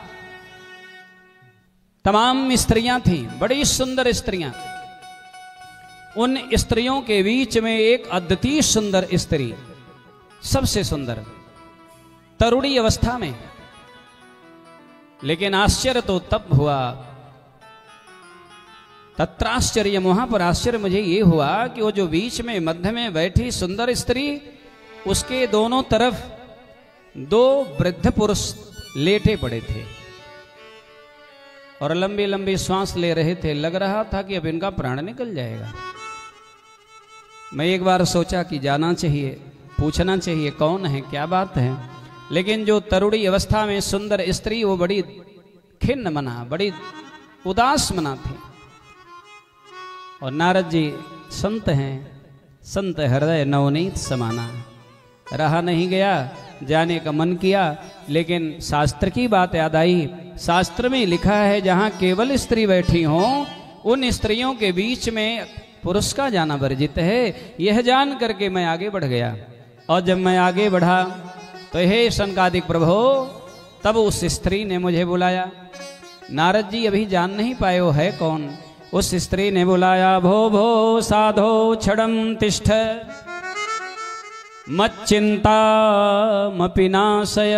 तमाम स्त्रियां थीं, बड़ी सुंदर स्त्रियां। उन स्त्रियों के बीच में एक अद्वितीय सुंदर स्त्री, सबसे सुंदर, तरुणी अवस्था में। लेकिन आश्चर्य तो तब हुआ, तत्राश्चर्य, वहां पर आश्चर्य मुझे ये हुआ कि वो जो बीच में मध्य में बैठी सुंदर स्त्री, उसके दोनों तरफ दो वृद्ध पुरुष लेटे पड़े थे और लंबी लंबी श्वास ले रहे थे। लग रहा था कि अब इनका प्राण निकल जाएगा। मैं एक बार सोचा कि जाना चाहिए, पूछना चाहिए कौन है, क्या बात है। लेकिन जो तरुणी अवस्था में सुंदर स्त्री, वो बड़ी खिन्न मना, बड़ी उदास मना थी। और नारद जी संत हैं, संत हृदय नवनीत समाना। रहा नहीं गया, जाने का मन किया, लेकिन शास्त्र की बात याद आई। शास्त्र में लिखा है जहां केवल स्त्री बैठी हो, उन स्त्रियों के बीच में पुरुष का जाना वर्जित है। यह जान करके मैं आगे बढ़ गया। और जब मैं आगे बढ़ा तो हे सनकादिक प्रभो, तब उस स्त्री ने मुझे बुलाया। नारद जी अभी जान नहीं पाए वो है कौन। उस स्त्री ने बुलाया, भो भो साधो छड़म तिष्ठ मच्चिंतामपि नाशय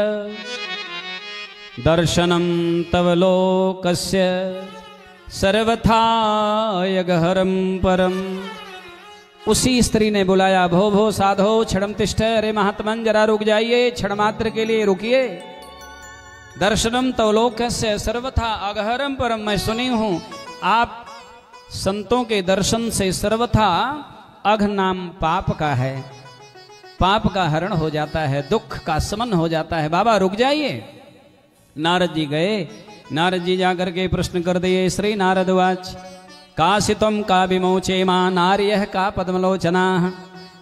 दर्शनम तव लोकस्य सर्वथा यगहरम परम। उसी स्त्री ने बुलाया, भो भो साधो क्षणम तिष्ठ। अरे महात्मन जरा रुक जाइए, क्षण मात्र के लिए रुकिए। दर्शनम तव लोकस्य सर्वथा अगहरम परम। मैं सुनी हूं आप संतों के दर्शन से सर्वथा अघ नाम पाप का है, पाप का हरण हो जाता है, दुख का शमन हो जाता है। बाबा रुक जाइए। नारद जी गए। नारद जी जाकर के प्रश्न कर दिए, श्री नारदवाच काशितम का विमोचे मां नार्यः का पद्मलोचना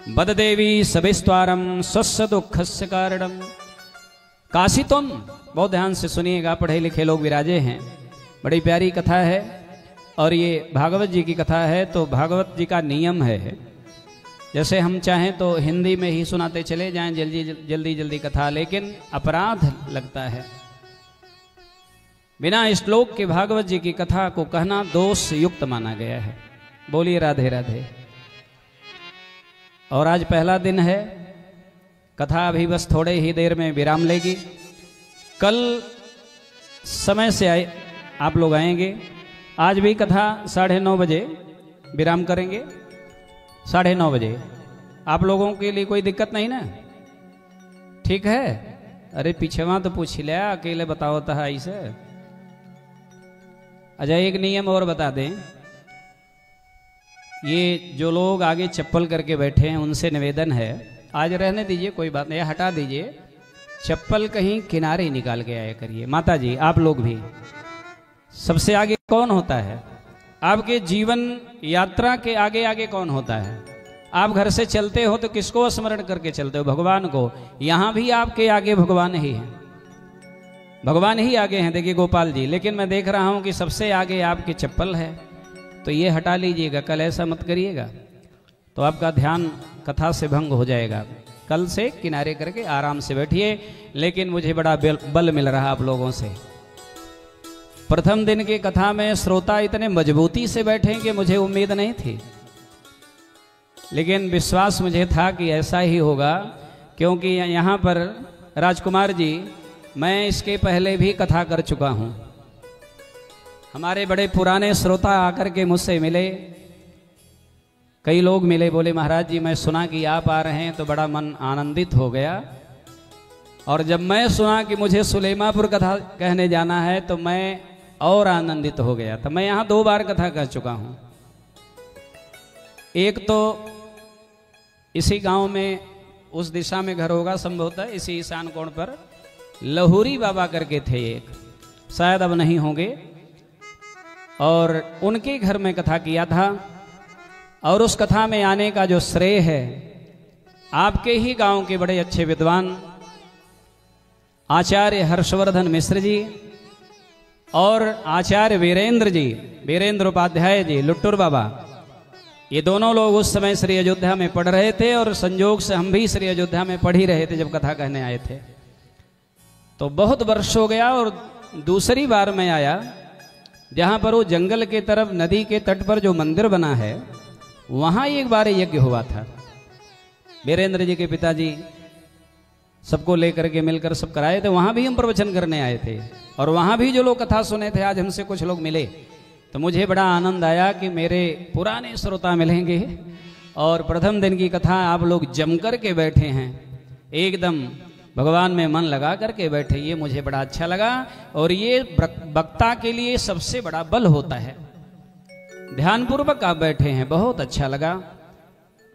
बद देवी सभिस्त्वारम स्वस्य दुखस्य कारणम। काशितम, बहुत ध्यान से सुनिएगा, पढ़े लिखे लोग विराजे हैं। बड़ी प्यारी कथा है और ये भागवत जी की कथा है। तो भागवत जी का नियम है, जैसे हम चाहें तो हिंदी में ही सुनाते चले जाएं जल्दी जल्दी कथा, लेकिन अपराध लगता है। बिना श्लोक के भागवत जी की कथा को कहना दोष युक्त माना गया है। बोलिए राधे राधे। और आज पहला दिन है, कथा अभी बस थोड़े ही देर में विराम लेगी। कल समय से आप लोग आएंगे। आज भी कथा 9:30 बजे विराम करेंगे, 9:30 बजे। आप लोगों के लिए कोई दिक्कत नहीं ना? ठीक है। अरे पीछे तो पूछ लिया, अकेले बताओ था ऐसे। अच्छा, एक नियम और बता दें, ये जो लोग आगे चप्पल करके बैठे हैं उनसे निवेदन है, आज रहने दीजिए, कोई बात नहीं, हटा दीजिए। चप्पल कहीं किनारे निकाल के आया करिए। माता जी आप लोग भी। सबसे आगे कौन होता है? आपके जीवन यात्रा के आगे आगे कौन होता है? आप घर से चलते हो तो किसको स्मरण करके चलते हो? भगवान को। यहां भी आपके आगे भगवान ही है, भगवान ही आगे हैं। देखिए गोपाल जी, लेकिन मैं देख रहा हूं कि सबसे आगे आपकी चप्पल है, तो ये हटा लीजिएगा, कल ऐसा मत करिएगा, तो आपका ध्यान कथा से भंग हो जाएगा। कल से किनारे करके आराम से बैठिए। लेकिन मुझे बड़ा बल मिल रहा आप लोगों से। प्रथम दिन की कथा में श्रोता इतने मजबूती से बैठे कि मुझे उम्मीद नहीं थी, लेकिन विश्वास मुझे था कि ऐसा ही होगा, क्योंकि यहाँ पर राजकुमार जी, मैं इसके पहले भी कथा कर चुका हूँ। हमारे बड़े पुराने श्रोता आकर के मुझसे मिले, कई लोग मिले, बोले महाराज जी मैं सुना कि आप आ रहे हैं तो बड़ा मन आनंदित हो गया, और जब मैं सुना कि मुझे सुलेमापुर कथा कहने जाना है तो मैं और आनंदित हो गया। तो मैं यहाँ 2 बार कथा कर चुका हूँ। एक तो इसी गांव में, उस दिशा में घर होगा संभवतः, इसी ईशान कोण पर लहुरी बाबा करके थे एक, शायद अब नहीं होंगे, और उनके घर में कथा किया था। और उस कथा में आने का जो श्रेय है आपके ही गांव के बड़े अच्छे विद्वान आचार्य हर्षवर्धन मिश्र जी और आचार्य वीरेंद्र जी, वीरेंद्र उपाध्याय जी, लुट्टूर बाबा, ये दोनों लोग उस समय श्री अयोध्या में पढ़ रहे थे, और संयोग से हम भी श्री अयोध्या में पढ़ ही रहे थे जब कथा कहने आए थे। तो बहुत वर्ष हो गया, और दूसरी बार मैं आया जहां पर वो जंगल के तरफ नदी के तट पर जो मंदिर बना है, वहां एक बार यज्ञ हुआ था। वीरेंद्र जी के पिताजी सबको लेकर के मिलकर सब कराए थे, वहां भी हम प्रवचन करने आए थे, और वहां भी जो लोग कथा सुने थे, आज हमसे कुछ लोग मिले, तो मुझे बड़ा आनंद आया कि मेरे पुराने श्रोता मिलेंगे, और प्रथम दिन की कथा आप लोग जम कर के बैठे हैं, एकदम भगवान में मन लगा करके बैठे, ये मुझे बड़ा अच्छा लगा। और ये वक्ता के लिए सबसे बड़ा बल होता है, ध्यानपूर्वक आप बैठे हैं, बहुत अच्छा लगा।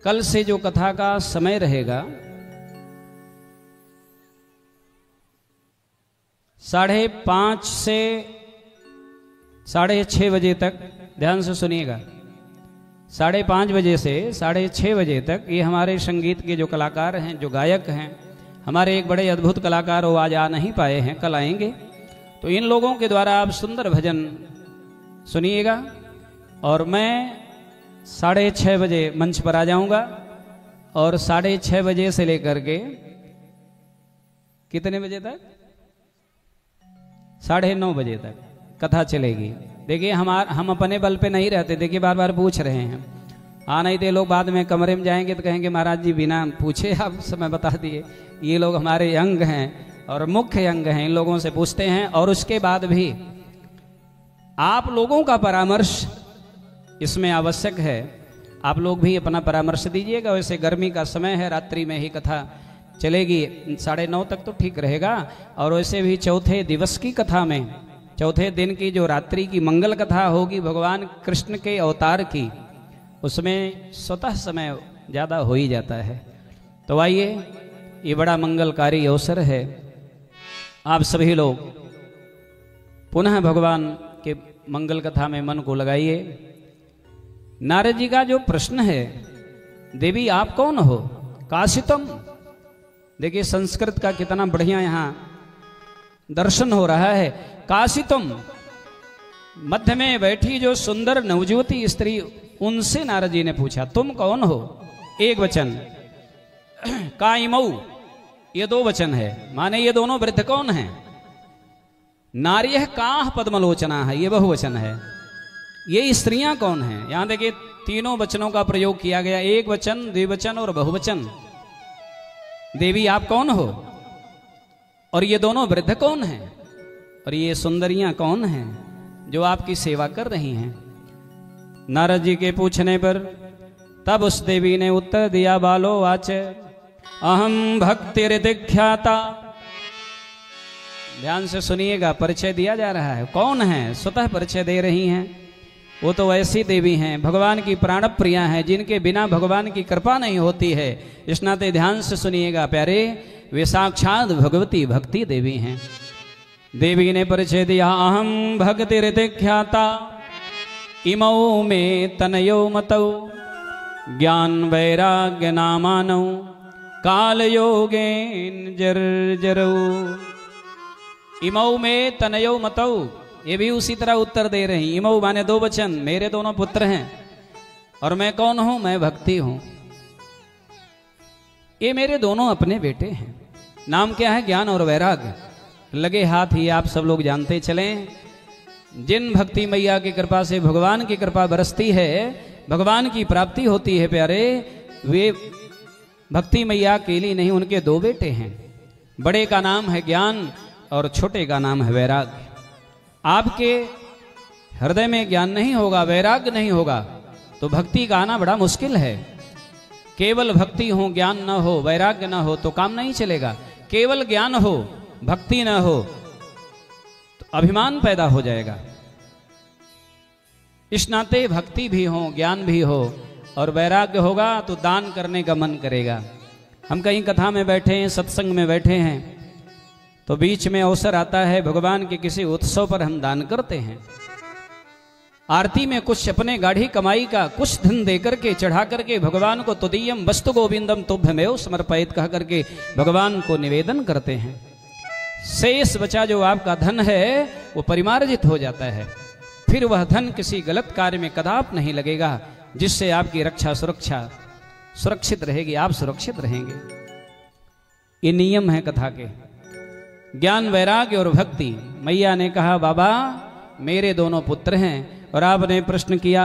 कल से जो कथा का समय रहेगा 5:30 से 6:30 बजे तक, ध्यान से सुनिएगा, 5:30 बजे से 6:30 बजे तक ये हमारे संगीत के जो कलाकार हैं, जो गायक हैं, हमारे एक बड़े अद्भुत कलाकार वो आज आ नहीं पाए हैं, कल आएंगे, तो इन लोगों के द्वारा आप सुंदर भजन सुनिएगा। और मैं 6:30 बजे मंच पर आ जाऊंगा, और 6:30 बजे से लेकर के कितने बजे तक? 9:30 बजे तक कथा चलेगी। देखिए हम अपने बल पे नहीं रहते, देखिए बार बार पूछ रहे हैं, नहीं तो लोग बाद में कमरे में जाएंगे तो कहेंगे महाराज जी बिना पूछे आप समय बता दिए। ये लोग हमारे अंग हैं और मुख्य अंग हैं, इन लोगों से पूछते हैं, और उसके बाद भी आप लोगों का परामर्श इसमें आवश्यक है। आप लोग भी अपना परामर्श दीजिएगा। वैसे गर्मी का समय है, रात्रि में ही कथा चलेगी, 9:30 तक तो ठीक रहेगा। और वैसे भी चौथे दिवस की कथा में, चौथे दिन की जो रात्रि की मंगल कथा होगी भगवान कृष्ण के अवतार की, उसमें स्वतः समय ज़्यादा हो ही जाता है। तो आइए, ये बड़ा मंगलकारी अवसर है, आप सभी लोग पुनः भगवान के मंगल कथा में मन को लगाइए। नारद जी का जो प्रश्न है, देवी आप कौन हो? काशितम। देखिए संस्कृत का कितना बढ़िया यहाँ दर्शन हो रहा है। काशितम, मध्य में बैठी जो सुंदर नवजुवती स्त्री, उनसे नारद जी ने पूछा तुम कौन हो? एक वचन। काइमऊ, ये 2 वचन है, माने ये दोनों वृद्ध कौन हैं? नार्यः काह पद्मलोचना है, ये बहुवचन है। ये स्त्रियां कौन हैं? यहां देखिए 3 वचनों का प्रयोग किया गया, एक वचन, द्विवचन और बहुवचन। देवी आप कौन हो? और ये दोनों वृद्ध कौन हैं? और ये सुंदरियां कौन हैं जो आपकी सेवा कर रही हैं? नारद जी के पूछने पर तब उस देवी ने उत्तर दिया, बालो वाच अहम भक्तिर्दिख्याता। ध्यान से सुनिएगा, परिचय दिया जा रहा है, कौन है? स्वतः परिचय दे रही हैं। वो तो ऐसी देवी हैं, भगवान की प्राण प्रिया हैं, जिनके बिना भगवान की कृपा नहीं होती है। इस नाते ध्यान से सुनिएगा प्यारे, वे साक्षात भगवती भक्ति देवी हैं। देवी ने परिचय दिया, अहम भक्तिर्दिख्याता इमौ में तनयो मतौ ज्ञान वैराग्य नामानौ काल योगेन जर्जरौ। इमौ में तनयो मतौ, ये भी उसी तरह उत्तर दे रहे हैं। इमौ माने दो वचन, मेरे दोनों पुत्र हैं और मैं कौन हूं? मैं भक्ति हूं। ये मेरे दोनों अपने बेटे हैं। नाम क्या है? ज्ञान और वैराग्य। लगे हाथ ही आप सब लोग जानते चलें, जिन भक्ति मैया की कृपा से भगवान की कृपा बरसती है, भगवान की प्राप्ति होती है प्यारे, वे भक्ति मैया अकेली नहीं, उनके दो बेटे हैं। बड़े का नाम है ज्ञान और छोटे का नाम है वैराग्य। आपके हृदय में ज्ञान नहीं होगा, वैराग्य नहीं होगा तो भक्ति का आना बड़ा मुश्किल है। केवल भक्ति हो, ज्ञान न हो, वैराग्य न हो तो काम नहीं चलेगा। केवल ज्ञान हो, भक्ति न हो तो अभिमान पैदा हो जाएगा। इस नाते भक्ति भी हो, ज्ञान भी हो और वैराग्य होगा तो दान करने का मन करेगा। हम कहीं कथा में बैठे हैं, सत्संग में बैठे हैं, तो बीच में अवसर आता है भगवान के किसी उत्सव पर हम दान करते हैं। आरती में कुछ अपने गाढ़ी कमाई का कुछ धन दे करके चढ़ा करके भगवान को तुदीयम वस्तु गोविंदम तुभ्यमेव समर्पयित कह करके भगवान को निवेदन करते हैं। शेष बचा जो आपका धन है वो परिमार्जित हो जाता है। फिर वह धन किसी गलत कार्य में कदाप नहीं लगेगा, जिससे आपकी रक्षा सुरक्षा सुरक्षित रहेगी, आप सुरक्षित रहेंगे। ये नियम है कथा के। ज्ञान वैराग्य और भक्ति। मैया ने कहा बाबा मेरे दोनों पुत्र हैं, और आपने प्रश्न किया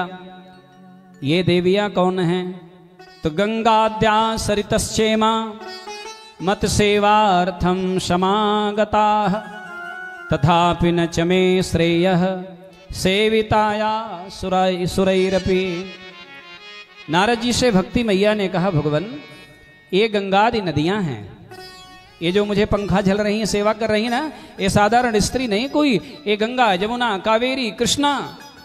ये देवियां कौन हैं? तो गंगाद्या सरितश्चेमा मत सेवार्थम समागताः तथापि न च मे श्रेयः सेविताया सुरैरपि। नारद जी से भक्ति मैया ने कहा भगवान ये गंगादि नदियां हैं, ये जो मुझे पंखा झल रही हैं, सेवा कर रही हैं ना, ये साधारण स्त्री नहीं कोई, ये गंगा जमुना कावेरी कृष्णा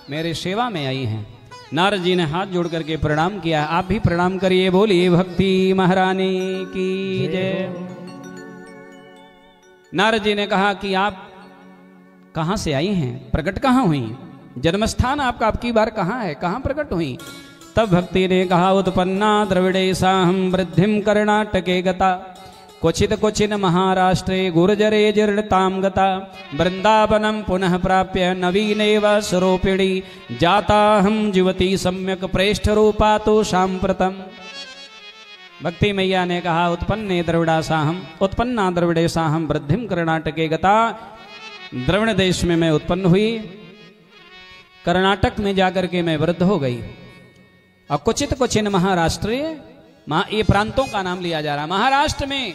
मेरे सेवा में आई हैं। नारद जी ने हाथ जोड़ करके प्रणाम किया। आप भी प्रणाम करिए, बोलिए भक्ति महारानी की जय। नारद जी ने कहा कि आप कहां से आई हैं, प्रकट कहां हुई, जन्मस्थान आपका आपकी बार कहां है, कहां प्रकट हुई? तब भक्ति ने कहा उत्पन्ना द्रविड़ेशाहं वृद्धिं कर्णाटके गता क्वचित क्वचिन महाराष्ट्रे गुर्जरे जीर्णतां गता वृंदावनं पुनः प्राप्य नवीनेव स्वरूपिणी जाताहं युवती सम्यक प्रेष्ठरूपा तो सांप्रतम्। भक्ति मैया ने कहा उत्पन्ना द्रविड़ेशाहं वृद्धिं कर्णाटके गता, द्रविड़ देश में मैं उत्पन्न हुई, कर्नाटक में जाकर के मैं वृद्ध हो गई। और क्वचित क्वचिन महाराष्ट्र, ये प्रांतों का नाम लिया जा रहा। महाराष्ट्र में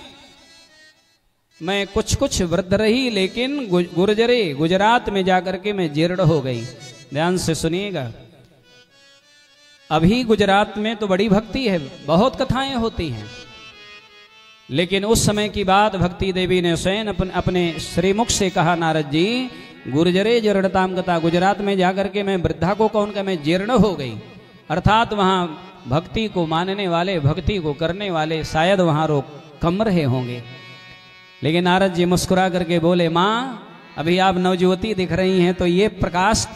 मैं कुछ कुछ वृद्ध रही, लेकिन गुर्जरे गुजरात में जाकर के मैं जीर्ण हो गई। ध्यान से सुनिएगा, अभी गुजरात में तो बड़ी भक्ति है, बहुत कथाएं होती हैं, लेकिन उस समय की बात भक्ति देवी ने स्वयं अपने श्रीमुख से कहा नारद जी गुर्जरे जीर्णतां गता, गुजरात में जाकर के मैं वृद्धा को कौन का मैं जीर्ण हो गई। अर्थात वहां भक्ति को मानने वाले, भक्ति को करने वाले शायद वहां कम रहे होंगे। लेकिन नारद जी मुस्कुरा करके बोले माँ अभी आप नवजुवती दिख रही हैं, तो ये प्रकाश,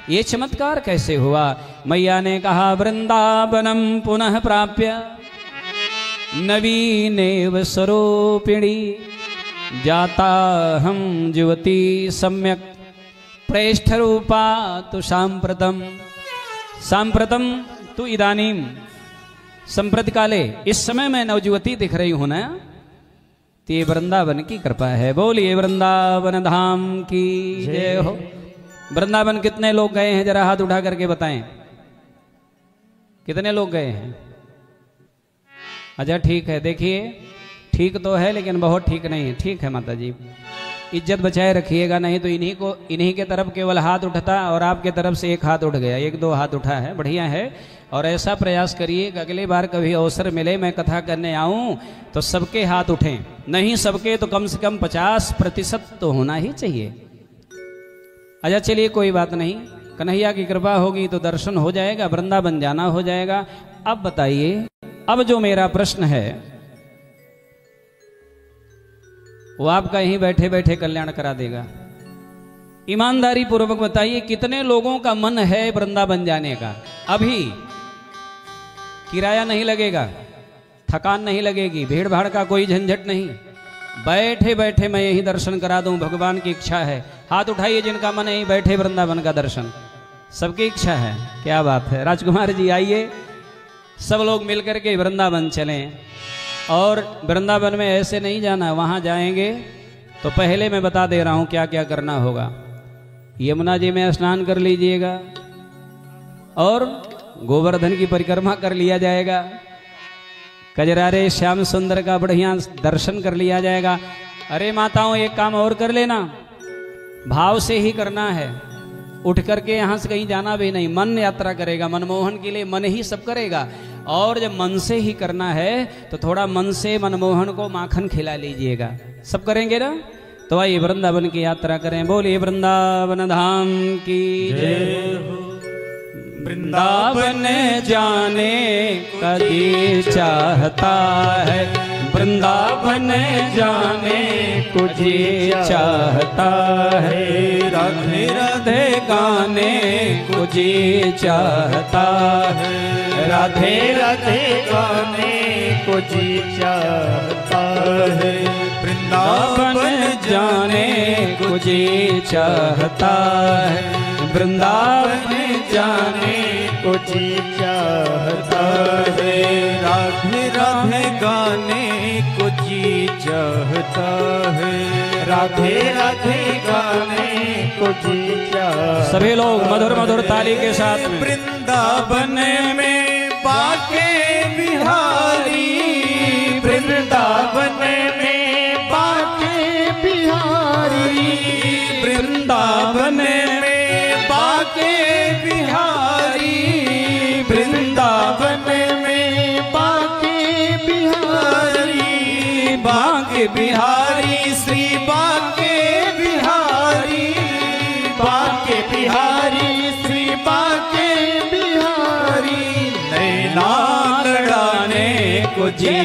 ये चमत्कार कैसे हुआ? मैया ने कहा वृंदावनम पुनः प्राप्य नवीनेव स्वरूपिणी जाता हम युवती सम्यक प्रेष्ठरूपा तु सांप्रतम। सांप्रतम तु इदानीम, संप्रति काले, इस समय मैं नवजुवती दिख रही हूं ना, तो ये वृंदावन की कृपा है। बोलिए वृंदावन धाम की जय हो। वृंदावन कितने लोग गए हैं जरा हाथ उठा करके बताएं, कितने लोग गए हैं? अच्छा ठीक है, देखिए ठीक तो है लेकिन बहुत ठीक नहीं है। ठीक है माता जी, इज्जत बचाए रखिएगा, नहीं तो इन्हीं के तरफ केवल हाथ उठता और आपके तरफ से एक हाथ उठ गया, एक दो हाथ उठा है, बढ़िया है। और ऐसा प्रयास करिए कि अगली बार कभी अवसर मिले मैं कथा करने आऊं तो सबके हाथ उठें, नहीं सबके तो कम से कम 50% तो होना ही चाहिए। अच्छा चलिए कोई बात नहीं, कन्हैया की कृपा होगी तो दर्शन हो जाएगा, वृंदावन जाना हो जाएगा। अब बताइए, अब जो मेरा प्रश्न है वो आपका यहीं बैठे बैठे कल्याण करा देगा। ईमानदारी पूर्वक बताइए कितने लोगों का मन है वृंदावन जाने का? अभी किराया नहीं लगेगा, थकान नहीं लगेगी, भीड़ भाड़ का कोई झंझट नहीं, बैठे बैठे मैं यही दर्शन करा दूं, भगवान की इच्छा है। हाथ उठाइए जिनका मन यही बैठे वृंदावन का दर्शन, सबकी इच्छा है। क्या बात है राजकुमार जी, आइए सब लोग मिलकर के वृंदावन चलें। और वृंदावन में ऐसे नहीं जाना, वहां जाएंगे तो पहले मैं बता दे रहा हूं क्या क्या करना होगा। यमुना जी में स्नान कर लीजिएगा और गोवर्धन की परिक्रमा कर लिया जाएगा, कजरारे श्याम सुंदर का बढ़िया दर्शन कर लिया जाएगा। अरे माताओं एक काम और कर लेना, भाव से ही करना है, उठ करके यहाँ से कहीं जाना भी नहीं, मन यात्रा करेगा, मनमोहन के लिए मन ही सब करेगा। और जब मन से ही करना है तो थोड़ा मन से मनमोहन को माखन खिला लीजिएगा। सब करेंगे ना? तो आइए वृंदावन की यात्रा करें। बोलिए वृंदावन धाम की जय हो। वृंदावन जाने का जी चाहता है, वृंदावन जाने को जी चाहता है, राधे राधे गाने को जी चाहता है, राधे राधे गाने को जी चाहता है, वृंदावन जाने को जी चाहता है, वृंदावन जाने को जी चाहता है, राधे राधे गाने को जी चाहता है, राधे राधे गाने को जी चाहता। सभी लोग मधुर मधुर ताली के साथ में। वृंदावन में बाके बिहारी, वृंदावन में बाके बिहारी, वृंदावन में बाके बिहारी, वृंदावन में बाके बिहारी, बाके बिहारी श्री बाके बिहारी, बाके बिहारी श्री बाके बिहारी, नैना लड़ाने को जी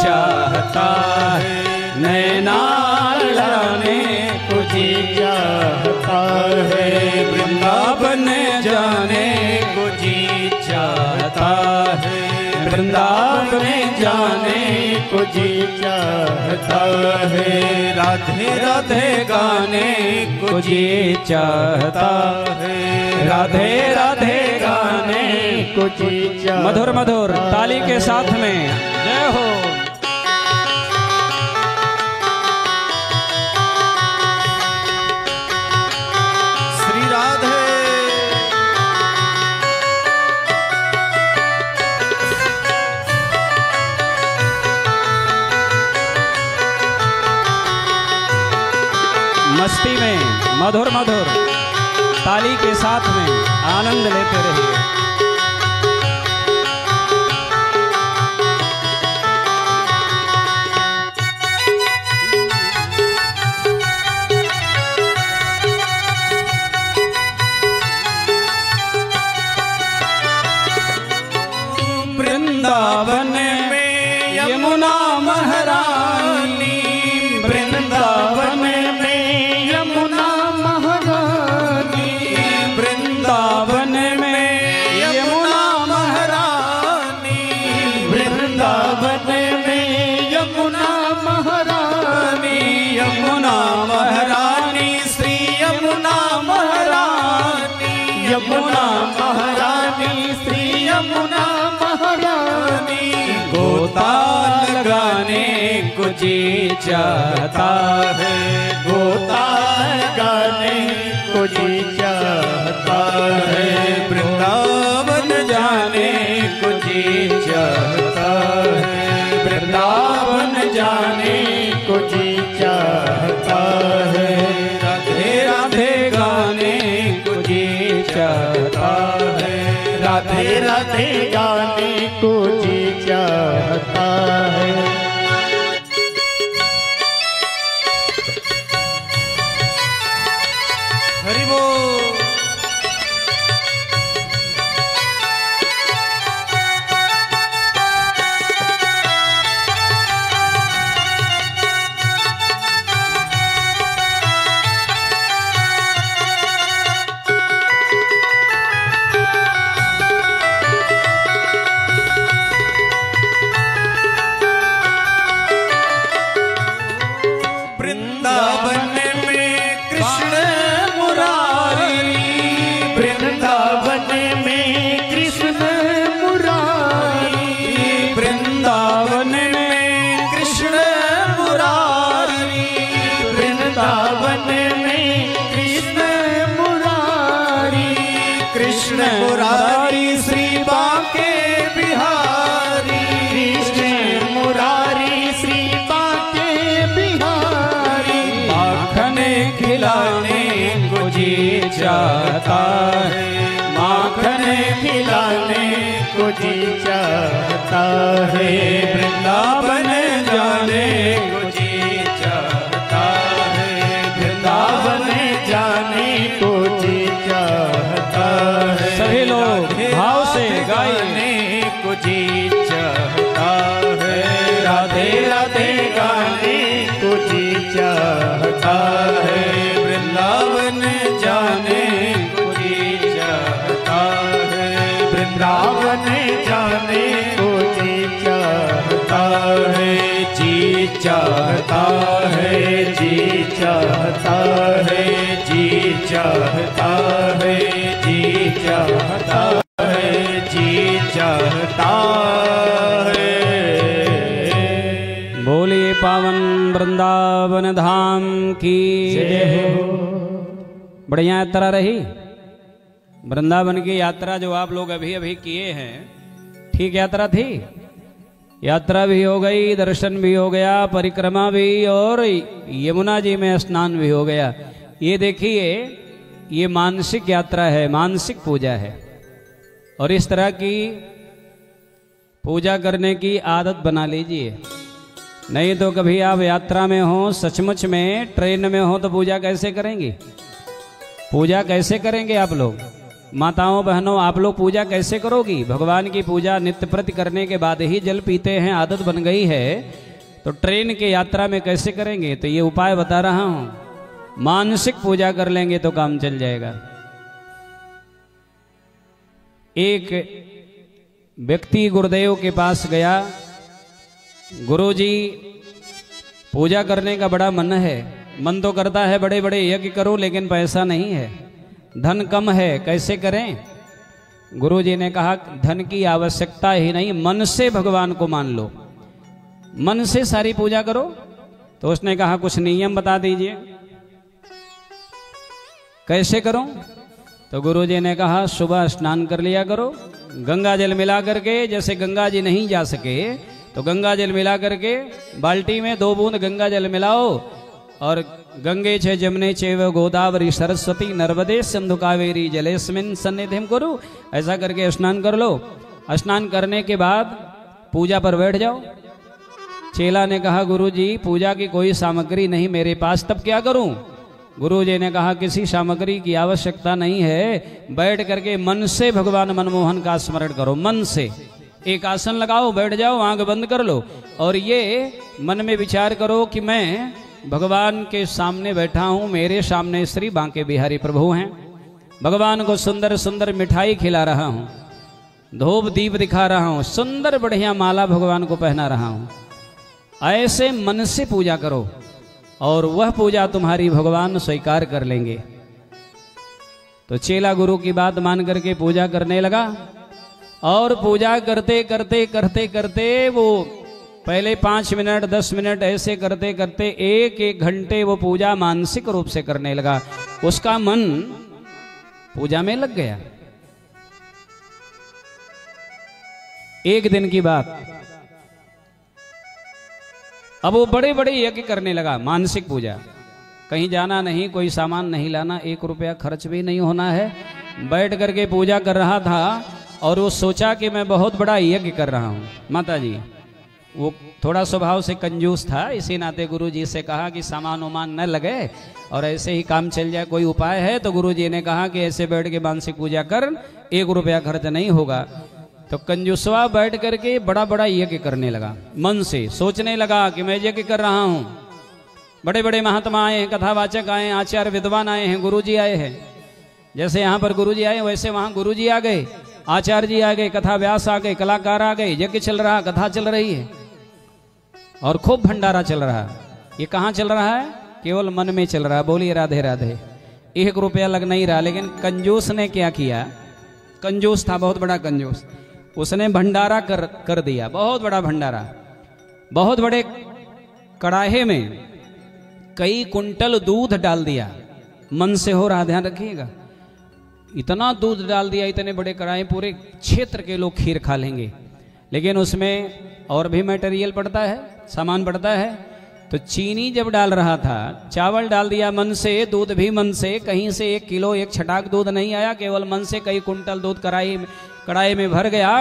चाहता है, नैना लड़ाने को जी चाहता है, वृंदावन जाने को जी चाहता है, वृंदावन जाने को जी चाहता है, राधे राधे गाने को जी चाहता है, राधे राधे गाने को जी चाहता। मधुर मधुर ताली के साथ में जय हो। मस्ती में मधुर मधुर ताली के साथ में आनंद लेते रहिए। वृंदावन में यमुना महारानी, वृंदावन में यमुना महारानी, वृंदावन में यमुना महारानी, वृंदावन में यमुना महारानी, यमुना महारानी श्री यमुना महारानी, यमुना महारानी श्री यमुना महारानी, गोता लगाने को जी चाहता है, गोता लगाने को जी चाहता है, वृंदावन जाने को जी चाहता है, वृंदावन जाने को जी चाहता है, राधे राधे गाने को जी चाहता है, राधे राधे गाने को जी चाहता है। हरि बोल। मुरारी श्री बांके बिहारी, कृष्ण मुरारी श्री बांके बिहारी। माखन खिलाने को जी चाहता है, माखन खिलाने को जी चाहता है। वृंदावन जाने को जी चाहता है, वृंदावन जाने को जी चाहता है। सभी लोग भाव से गाने को जी चाहता है। राधे राधे गाने को जी चाहता है। वृंदावन जाने को जी चाहता है। वृंदावन जाने को जी चाहता है। जी चाहता है, जी चाहता है, जी चाहता है, जी चाहता है, जी चाहता है। बोलिए पावन वृंदावन धाम की जय हो। बढ़िया यात्रा रही। वृंदावन की यात्रा जो आप लोग अभी अभी किए हैं, ठीक यात्रा थी। यात्रा भी हो गई, दर्शन भी हो गया, परिक्रमा भी, और यमुना जी में स्नान भी हो गया। ये देखिए, ये मानसिक यात्रा है, मानसिक पूजा है। और इस तरह की पूजा करने की आदत बना लीजिए। नहीं तो कभी आप यात्रा में हो, सचमुच में ट्रेन में हो, तो पूजा कैसे करेंगी? पूजा कैसे करेंगे आप लोग? माताओं बहनों, आप लोग पूजा कैसे करोगी? भगवान की पूजा नित्य प्रति करने के बाद ही जल पीते हैं, आदत बन गई है, तो ट्रेन की यात्रा में कैसे करेंगे? तो ये उपाय बता रहा हूं। मानसिक पूजा कर लेंगे तो काम चल जाएगा। एक व्यक्ति गुरुदेव के पास गया, गुरुजी पूजा करने का बड़ा मन है, मन तो करता है बड़े बड़े यज्ञ करो, लेकिन पैसा नहीं है, धन कम है, कैसे करें? गुरुजी ने कहा, धन की आवश्यकता ही नहीं, मन से भगवान को मान लो, मन से सारी पूजा करो। तो उसने कहा, कुछ नियम बता दीजिए, कैसे करूं? तो गुरुजी ने कहा, सुबह स्नान कर लिया करो, गंगा जल मिला करके। जैसे गंगा जी नहीं जा सके तो गंगा जल मिला करके बाल्टी में 2 बूंद गंगा जल मिलाओ, और गंगे च जमुने चैव गोदावरी सरस्वती नर्मदे सिंधु कावेरी जलेस्मिन् सन्निधिं कुरु। ऐसा करके स्नान कर लो। स्नान करने के बाद पूजा पर बैठ जाओ। चेला ने कहा, गुरुजी पूजा की कोई सामग्री नहीं मेरे पास, तब क्या करूं? गुरुजी ने कहा, किसी सामग्री की आवश्यकता नहीं है, बैठ करके मन से भगवान मनमोहन का स्मरण करो। मन से एक आसन लगाओ, बैठ जाओ, आंख बंद कर लो, और ये मन में विचार करो कि मैं भगवान के सामने बैठा हूं, मेरे सामने श्री बांके बिहारी प्रभु हैं, भगवान को सुंदर सुंदर मिठाई खिला रहा हूं, धूप दीप दिखा रहा हूं, सुंदर बढ़िया माला भगवान को पहना रहा हूं। ऐसे मन से पूजा करो, और वह पूजा तुम्हारी भगवान स्वीकार कर लेंगे। तो चेला गुरु की बात मान करके पूजा करने लगा, और पूजा करते करते करते करते वो पहले 5 मिनट 10 मिनट ऐसे करते करते 1-1 घंटे वो पूजा मानसिक रूप से करने लगा। उसका मन पूजा में लग गया। एक दिन की बात, अब वो बड़े बड़े यज्ञ करने लगा, मानसिक पूजा। कहीं जाना नहीं, कोई सामान नहीं लाना, 1 रुपया खर्च भी नहीं होना है, बैठ करके पूजा कर रहा था। और वो सोचा कि मैं बहुत बड़ा यज्ञ कर रहा हूँ। माता जी वो थोड़ा स्वभाव से कंजूस था, इसी नाते गुरुजी से कहा कि सामान उमान न लगे और ऐसे ही काम चल जाए, कोई उपाय है? तो गुरुजी ने कहा कि ऐसे बैठ के मानसिक पूजा कर, 1 रुपया खर्च नहीं होगा। तो कंजूसवा बैठ करके बड़ा बड़ा यज्ञ करने लगा, मन से सोचने लगा कि मैं यज्ञ कर रहा हूँ। बड़े बड़े महात्मा आए हैं, कथावाचक आए हैं, आचार्य विद्वान आए हैं, गुरुजी आए हैं। जैसे यहाँ पर गुरुजी आए वैसे वहाँ गुरुजी आ गए, आचार्य जी आ गए, कथा व्यास आ गए, कलाकार आ गए, यज्ञ चल रहा, कथा चल रही है और खूब भंडारा चल रहा है। ये कहाँ चल रहा है? केवल मन में चल रहा है। बोलिए राधे राधे। 1 रुपया लग नहीं रहा। लेकिन कंजूस ने क्या किया? कंजूस था, बहुत बड़ा कंजूस। उसने भंडारा कर दिया, बहुत बड़ा भंडारा। बहुत बड़े कड़ाहे में कई कुंटल दूध डाल दिया। मन से हो रहा, ध्यान रखिएगा। इतना दूध डाल दिया, इतने बड़े कढ़ाई, पूरे क्षेत्र के लोग खीर खा लेंगे। लेकिन उसमें और भी मटेरियल पड़ता है, सामान पड़ता है। तो चीनी जब डाल रहा था, चावल डाल दिया मन से, दूध भी मन से, कहीं से 1 किलो 1 छटाक दूध नहीं आया, केवल मन से कई कुंटल दूध कढ़ाई में भर गया।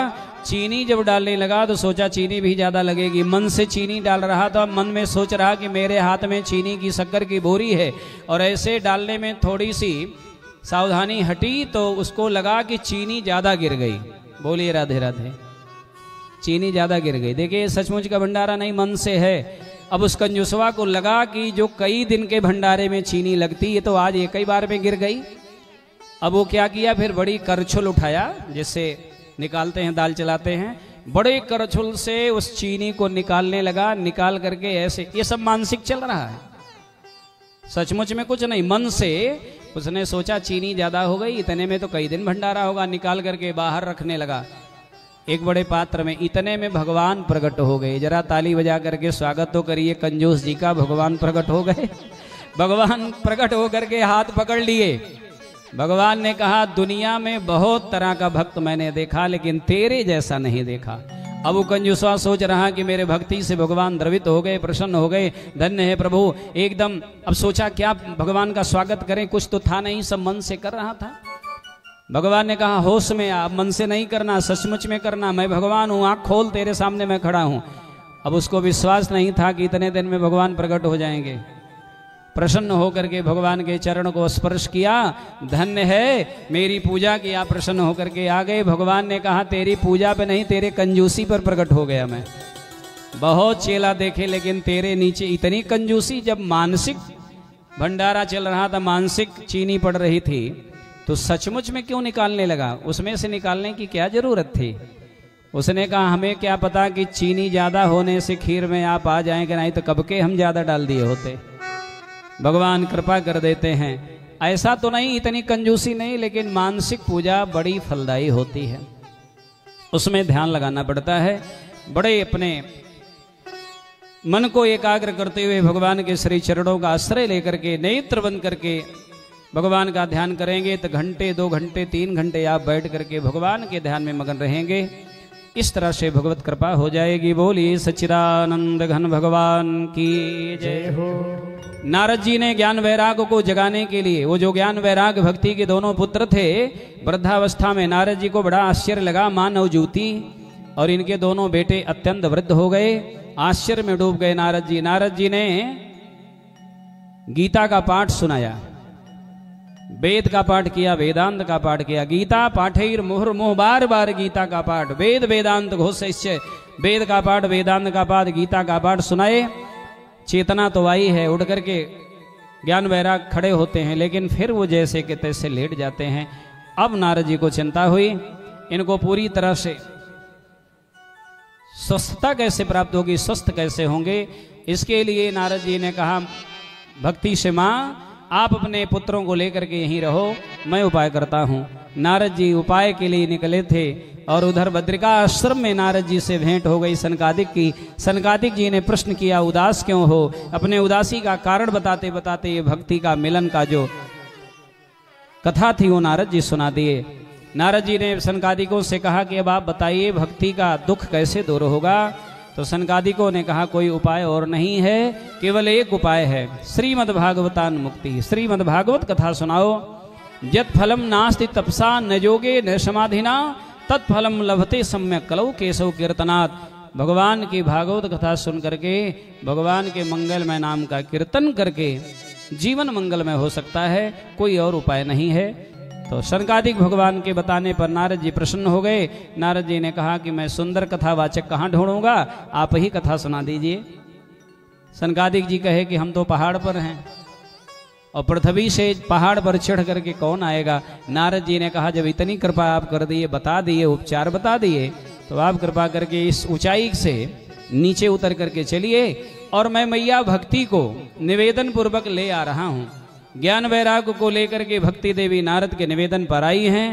चीनी जब डालने लगा तो सोचा चीनी भी ज़्यादा लगेगी, मन से चीनी डाल रहा था, मन में सोच रहा कि मेरे हाथ में चीनी की शक्कर की बोरी है, और ऐसे डालने में थोड़ी सी सावधानी हटी तो उसको लगा कि चीनी ज़्यादा गिर गई। बोलिए राधे राधे। चीनी ज़्यादा गिर गई। देखिए सचमुच का भंडारा नहीं, मन से है। अब उस कंजूसवा को लगा कि जो कई दिन के भंडारे में चीनी लगती है तो आज एक ही बार में गिर गई। अब वो क्या किया, फिर बड़ी करछुल उठाया, जिससे निकालते हैं दाल चलाते हैं, बड़े करछुल से उस चीनी को निकालने लगा। निकाल करके ऐसे, ये सब मानसिक चल रहा है, सचमुच में कुछ नहीं, मन से उसने सोचा चीनी ज्यादा हो गई, इतने में तो कई दिन भंडारा होगा। निकाल करके बाहर रखने लगा एक बड़े पात्र में। इतने में भगवान प्रकट हो गए। जरा ताली बजा करके स्वागत तो करिए कंजूस जी का। भगवान प्रकट हो गए। भगवान प्रकट हो करके हाथ पकड़ लिए। भगवान ने कहा दुनिया में बहुत तरह का भक्त मैंने देखा, लेकिन तेरे जैसा नहीं देखा। अब वो कंजूसवा सोच रहा कि मेरे भक्ति से भगवान द्रवित हो गए, प्रसन्न हो गए, धन्य है प्रभु एकदम। अब सोचा क्या भगवान का स्वागत करें, कुछ तो था नहीं, सब मन से कर रहा था। भगवान ने कहा होश में आ, मन से नहीं करना, सचमुच में करना, मैं भगवान हूँ, आँख खोल, तेरे सामने मैं खड़ा हूँ। अब उसको विश्वास नहीं था कि इतने दिन में भगवान प्रकट हो जाएंगे। प्रसन्न होकर के भगवान के चरण को स्पर्श किया, धन्य है मेरी पूजा की, आप प्रसन्न होकर के आ गए। भगवान ने कहा तेरी पूजा पे नहीं, तेरे कंजूसी पर प्रकट हो गया मैं। बहुत चेला देखे लेकिन तेरे नीचे इतनी कंजूसी। जब मानसिक भंडारा चल रहा था, मानसिक चीनी पड़ रही थी, तो सचमुच में क्यों निकालने लगा? उसमें से निकालने की क्या जरूरत थी? उसने कहा हमें क्या पता कि चीनी ज्यादा होने से खीर में आप आ जाएंगे, नहीं तो कब के हम ज्यादा डाल दिए होते। भगवान कृपा कर देते हैं। ऐसा तो नहीं, इतनी कंजूसी नहीं, लेकिन मानसिक पूजा बड़ी फलदायी होती है, उसमें ध्यान लगाना पड़ता है। बड़े अपने मन को एकाग्र करते हुए भगवान के श्री चरणों का आश्रय लेकर के नेत्र बंद करके भगवान का ध्यान करेंगे तो घंटे 2 घंटे 3 घंटे आप बैठ करके भगवान के ध्यान में मगन रहेंगे। इस तरह से भगवत कृपा हो जाएगी। बोलिए सच्चिदानंद घन भगवान की जय हो। नारद जी ने ज्ञान वैराग को जगाने के लिए, वो जो ज्ञान वैराग भक्ति के दोनों पुत्र थे, वृद्धावस्था में नारद जी को बड़ा आश्चर्य लगा, मां नवजूती और इनके दोनों बेटे अत्यंत वृद्ध हो गए। आश्चर्य में डूब गए नारद जी। नारद जी ने गीता का पाठ सुनाया, वेद का पाठ किया, वेदांत का पाठ किया। गीता पाठैर मुहुर्मुहुः, बार बार गीता का पाठ, वेद वेदांत घोषैश्च, वेद का पाठ, वेदांत का पाठ, गीता का पाठ सुनाए। चेतना तो आई है, उड़ करके ज्ञान वैराग खड़े होते हैं, लेकिन फिर वो जैसे के तैसे लेट जाते हैं। अब नारद जी को चिंता हुई, इनको पूरी तरह से स्वस्थता कैसे प्राप्त होगी, स्वस्थ कैसे होंगे। इसके लिए नारद जी ने कहा भक्ति से माँ आप अपने पुत्रों को लेकर के यहीं रहो, मैं उपाय करता हूँ। नारद जी उपाय के लिए निकले थे और उधर बद्रिका आश्रम में नारद जी से भेंट हो गई सनकादिक की। सनकादिक जी ने प्रश्न किया उदास क्यों हो? अपने उदासी का कारण बताते बताते ये भक्ति का मिलन का जो कथा थी वो नारद जी सुना दिए। नारद जी ने सनकादिकों से कहा कि अब आप बताइए भक्ति का दुख कैसे दूर होगा। तो सनकादिकों ने कहा कोई उपाय और नहीं है, केवल एक उपाय है, श्रीमद् भागवतान मुक्ति। श्रीमद् भागवत कथा सुनाओ। यत् फलम नास्ति तपसा न योगे न समाधिना तत्फलम लभते सम्यक कलौ केशव कीर्तनात्। भगवान की भागवत कथा सुन करके, भगवान के मंगलमय नाम का कीर्तन करके जीवन मंगलमय हो सकता है, कोई और उपाय नहीं है। तो सनकादिक भगवान के बताने पर नारद जी प्रसन्न हो गए। नारद जी ने कहा कि मैं सुंदर कथावाचक कहाँ ढूंढूंगा, आप ही कथा सुना दीजिए। सनकादिक जी कहे कि हम तो पहाड़ पर हैं और पृथ्वी से पहाड़ पर चढ़ करके कौन आएगा। नारद जी ने कहा जब इतनी कृपा आप कर दिए, बता दिए, उपचार बता दिए, तो आप कृपा करके इस ऊंचाई से नीचे उतर करके चलिए और मैं मैया भक्ति को निवेदन पूर्वक ले आ रहा हूँ। ज्ञान वैराग को लेकर के भक्ति देवी नारद के निवेदन पर आई हैं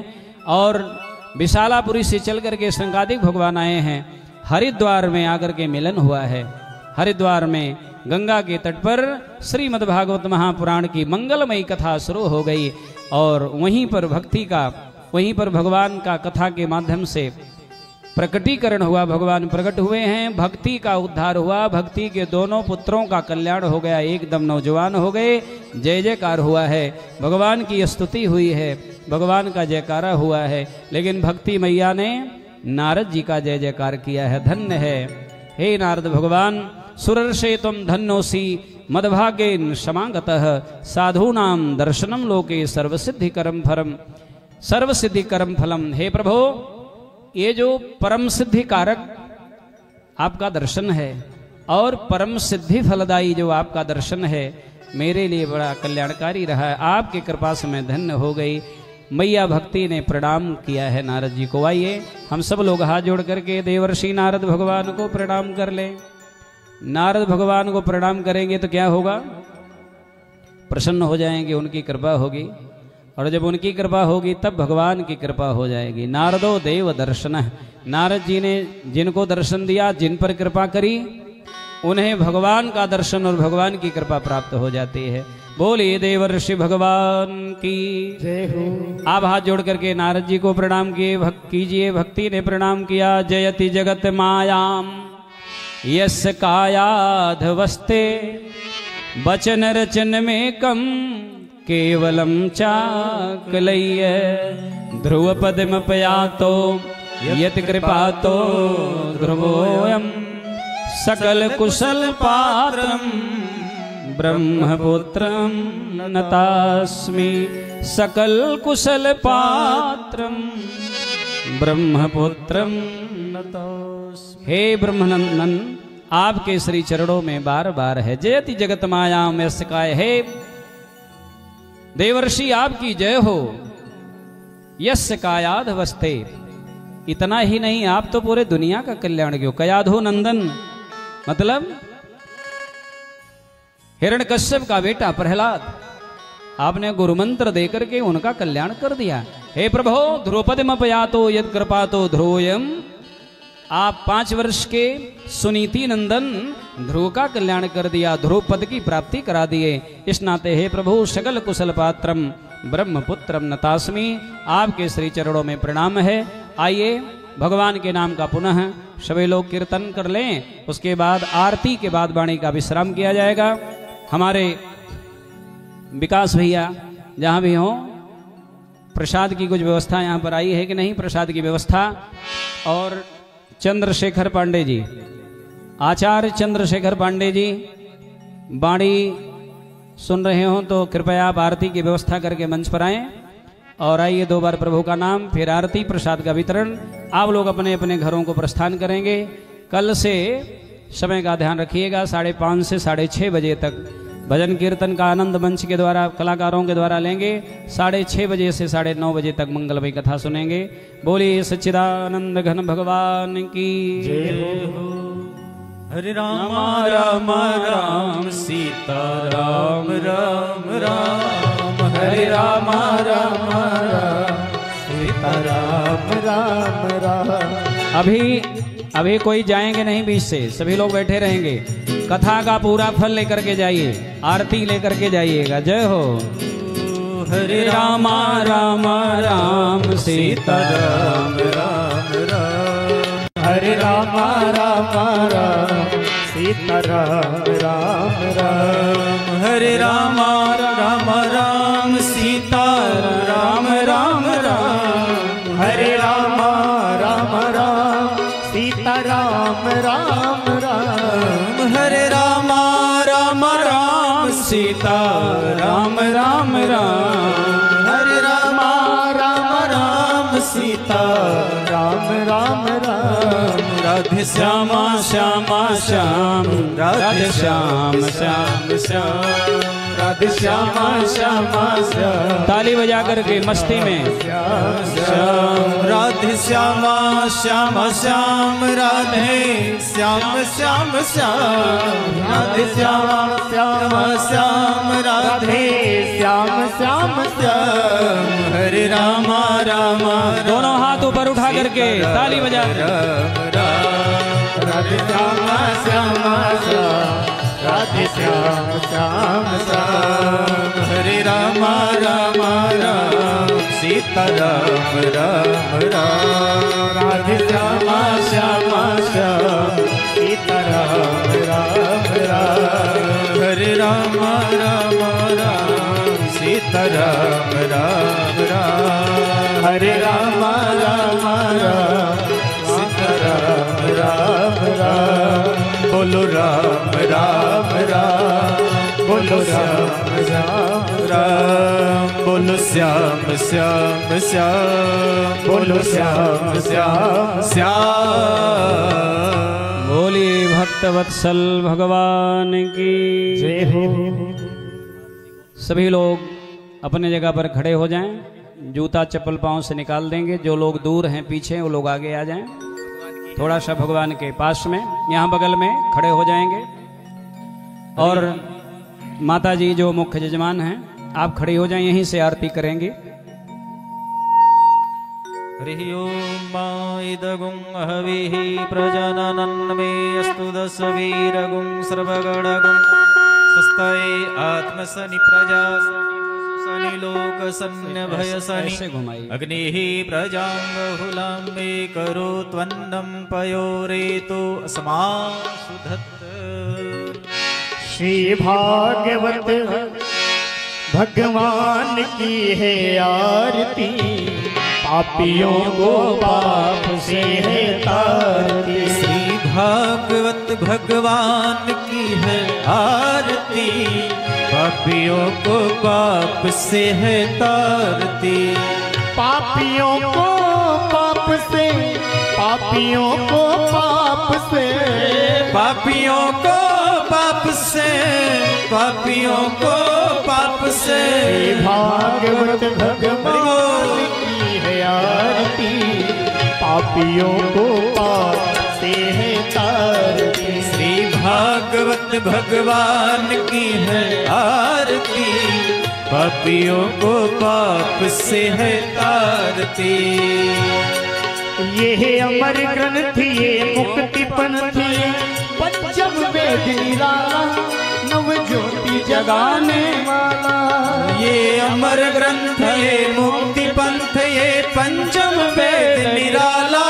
और विशालापुरी से चल करके सनकादिक भगवान आए हैं। हरिद्वार में आकर के मिलन हुआ है। हरिद्वार में गंगा के तट पर श्रीमद् भागवत महापुराण की मंगलमयी कथा शुरू हो गई। और वहीं पर भक्ति का, वहीं पर भगवान का कथा के माध्यम से प्रकटीकरण हुआ, भगवान प्रकट हुए हैं, भक्ति का उद्धार हुआ, भक्ति के दोनों पुत्रों का कल्याण हो गया, एकदम नौजवान हो गए, जय जयकार हुआ है, भगवान की स्तुति हुई है, भगवान का जयकारा हुआ है। लेकिन भक्ति मैया ने नारद जी का जय जयकार किया है, धन्य है हे नारद भगवान, सुरर्षे तुम धन्योसी मदभागेन समागतः साधूनाम दर्शनम लोके सर्वसिद्धिकरम फलम, सर्वसिद्धिकरम फलम। हे प्रभु, ये जो परम सिद्धि कारक आपका दर्शन है और परम सिद्धि फलदायी जो आपका दर्शन है, मेरे लिए बड़ा कल्याणकारी रहा है, आपकी कृपा से मैं धन्य हो गई। मैया भक्ति ने प्रणाम किया है नारद जी को। आइए हम सब लोग हाथ जोड़ करके देवर्षि नारद भगवान को प्रणाम कर लें। नारद भगवान को प्रणाम करेंगे तो क्या होगा? प्रसन्न हो जाएंगे, उनकी कृपा होगी, और जब उनकी कृपा होगी तब भगवान की कृपा हो जाएगी। नारदो देव दर्शन, नारद जी ने जिनको दर्शन दिया, जिन पर कृपा करी, उन्हें भगवान का दर्शन और भगवान की कृपा प्राप्त हो जाती है। बोलिए देवर्षि भगवान की जय हो। आप हाथ जोड़ करके नारद जी को प्रणाम कीजिए। भक्ति ने प्रणाम किया। जयति जगत मायाम यस कायाधवस्ते वचन रचन में कम केवलम चाकलय्य ध्रुव पद्म पयातो यत कृपातो ध्रुवोयम सकल कुशल पात्रम ब्रह्मपुत्रम नतास्मि, सकल कुशल पात्रम ब्रह्मपुत्रम नतास्मि। हे ब्रह्मनंदन, आपके श्री चरणों में बार बार है जयति जगत मायाम यस्य काय। हे देवर्षि आपकी जय हो। यस्य कायाधवस्ते, इतना ही नहीं, आप तो पूरे दुनिया का कल्याण क्यों। कयाधो नंदन मतलब हिरण्यकश्यप का बेटा प्रहलाद, आपने गुरु मंत्र देकर के उनका कल्याण कर दिया। हे प्रभो ध्रुवपदमपयातो यद कृपातो ध्रुवयम, आप 5 वर्ष के सुनीति नंदन ध्रुव का कल्याण कर दिया, ध्रुव पद की प्राप्ति करा दिए। इस नाते हे प्रभु सकल कुशल पात्रम ब्रह्मपुत्रम नतास्मि, आपके श्री चरणों में प्रणाम है। आइए भगवान के नाम का पुनः सभी लोग कीर्तन कर लें। उसके बाद आरती के बाद वाणी का विश्राम किया जाएगा। हमारे विकास भैया जहाँ भी हों, प्रसाद की कुछ व्यवस्था यहाँ पर आई है कि नहीं, प्रसाद की व्यवस्था। और चंद्रशेखर पांडे जी, आचार्य चंद्रशेखर पांडे जी वाणी सुन रहे हो तो कृपया आप आरती की व्यवस्था करके मंच पर आएं। और आइए 2 बार प्रभु का नाम, फिर आरती, प्रसाद का वितरण। आप लोग अपने अपने घरों को प्रस्थान करेंगे। कल से समय का ध्यान रखिएगा, 5:30 से 6:30 बजे तक भजन कीर्तन का आनंद मंच के द्वारा कलाकारों के द्वारा लेंगे। 6:30 बजे से 9:30 बजे तक मंगलमयी कथा सुनेंगे। बोलिए सच्चिदानंद घन भगवान की जय हो। हरे राम राम राम सीता राम राम राम, हरे राम राम राम सीता राम राम राम। अभी कोई जाएंगे नहीं बीच से, सभी लोग बैठे रहेंगे। कथा का पूरा फल लेकर के जाइए, आरती लेकर के जाइएगा। जय हो। हरे राम राम राम सीता राम राम राम, हरे राम राम राम सीता राम राम राम, हरे राम राम राम सीता राम राम राम, हरे राम राम राम सीता राम राम राम, हरे राम राम राम सीता राम राम राम, हरे राम राम राम सीता राम राम राम। राधे श्यामा श्यामा श्याम, राधे श्याम श्याम श्याम, राधे श्यामा श्यामा श्याम। ताली बजा करके मस्ती में श्याम, राधे श्यामा श्याम श्याम, राधे श्याम श्याम श्याम, राधे श्यामा श्याम श्याम, राधे श्याम श्याम श्याम, हरे राम राम। दोनों हाथ ऊपर उठा करके ताली बजा। राम राम, राधे श्याम श्याम श्याम, राधे श्याम श्याम श्याम। हरे राम राम राम सीता राम राम राम। राधे श्याम श्याम श्याम सीता राम राम राम। हरे राम राम राम सीता राम राम राम। हरे राम राम राम सीता राम राम राम। बोलो राम राम राम बोलो श्याम श्याम राम। बोलो श्याम श्याम श्याम बोलो श्याम श्याम श्याम। बोलिए भक्तवत्सल भगवान की जय हो। सभी लोग अपने जगह पर खड़े हो जाएं। जूता चप्पल पांव से निकाल देंगे। जो लोग दूर हैं पीछे वो लोग आगे आ जाएं। थोड़ा सा भगवान के पास में यहाँ बगल में खड़े हो जाएंगे। और माता जी जो मुख्य यजमान हैं आप खड़े हो जाएं, यहीं से आरती करेंगे। हरि ओम इदगुं हविः प्रजननं मे अस्तु दशवीरगुं सर्वगणगुं स्वस्ताये आत्मसनि प्रजा सनि लोक सन्य भय सनि ऐसे घुमाइए। अग्निः प्रजां बहुलां मे करोत्वन्नं पयोरेतो अस्मासु धत्त। श्री भागवत भगवान की है आरती, पापियों को पाप से है तारती। श्री भागवत भगवान की है आरती, पापियों को पाप से है तारती। पापियों को पाप से, पापियों को पाप से, पापियों को पाप से, पापियों को पाप से। भागवत भगवान की है आरती, पापियों को पाप से है तारती। श्री भागवत भगवान की है आरती, पापियों को पाप से है तारती। ये है अमर ग्रंथ, ये मुक्ति पंथ, पंचम वेद निराला, नव ज्योति जगाने वाला। ये अमर ग्रंथ, ये मुक्ति पंथ, ये पंचम वेद निराला,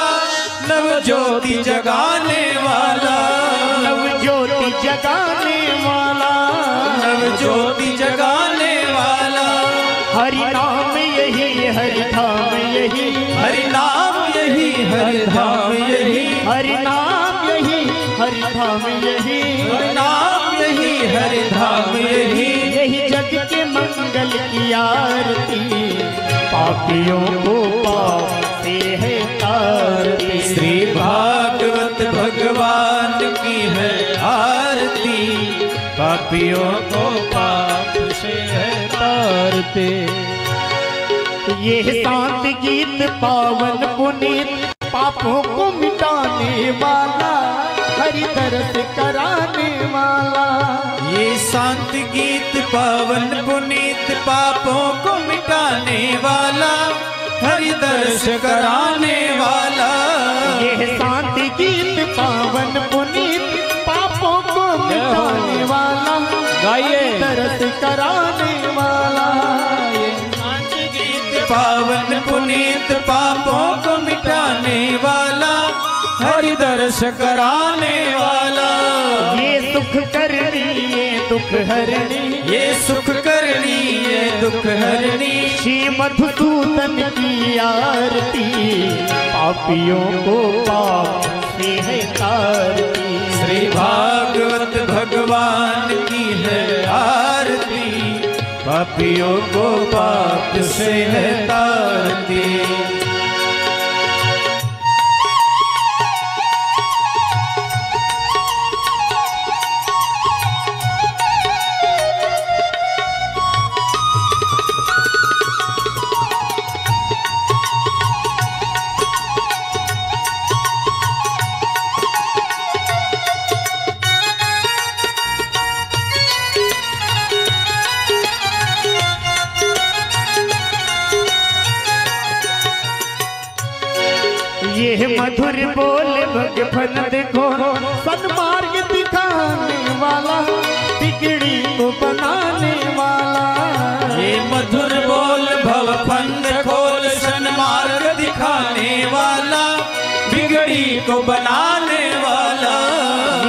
नव ज्योति जगाने वाला। नव ज्योति जगाने वाला, नव ज्योति जगाने वाला। हरि नाम यही, हरि धाम यही, हरि नाम यही, हरि धाम यही, हरि नाम यही, हरि धाम यही, हरि नाम यही, हरि धाम यही। यही जग के मंगल की आरती, पापियों को पाप से है तारती। श्री भागवत भगवान की है आरती, पापियों को पाप से है तारते। ये शांत गीत पावन पुनीत, पापों को मिटाने वाला, हरि दर्श कराने वाला। ये शांत गीत पावन पुनीत, पापों को मिटाने वाला, हरि दर्श कराने वाला। ये शांत गीत पावन पुनीत, पापों को मिटाने वाला, गाइए। दर्श कराने वाला। पावन पुनीत, पापों को मिटाने वाला, हरि दर्श कराने वाला। ये सुख करनी, ये दुख हरणी, ये सुख करनी, ये दुख हरणी। श्री मधुसूदन की आरती, पापियों को पाप से है तारती। श्री भागवत भगवान की है आरती, पापियों को पाप से है तारती। ये मधुर बोल भगवान देखो, सन्मार्ग दिखाने वाला, बिगड़ी को बनाने वाला। ये मधुर बोल भव फंद खोल, सन्मार्ग दिखाने वाला, बिगड़ी को बनाने वाला।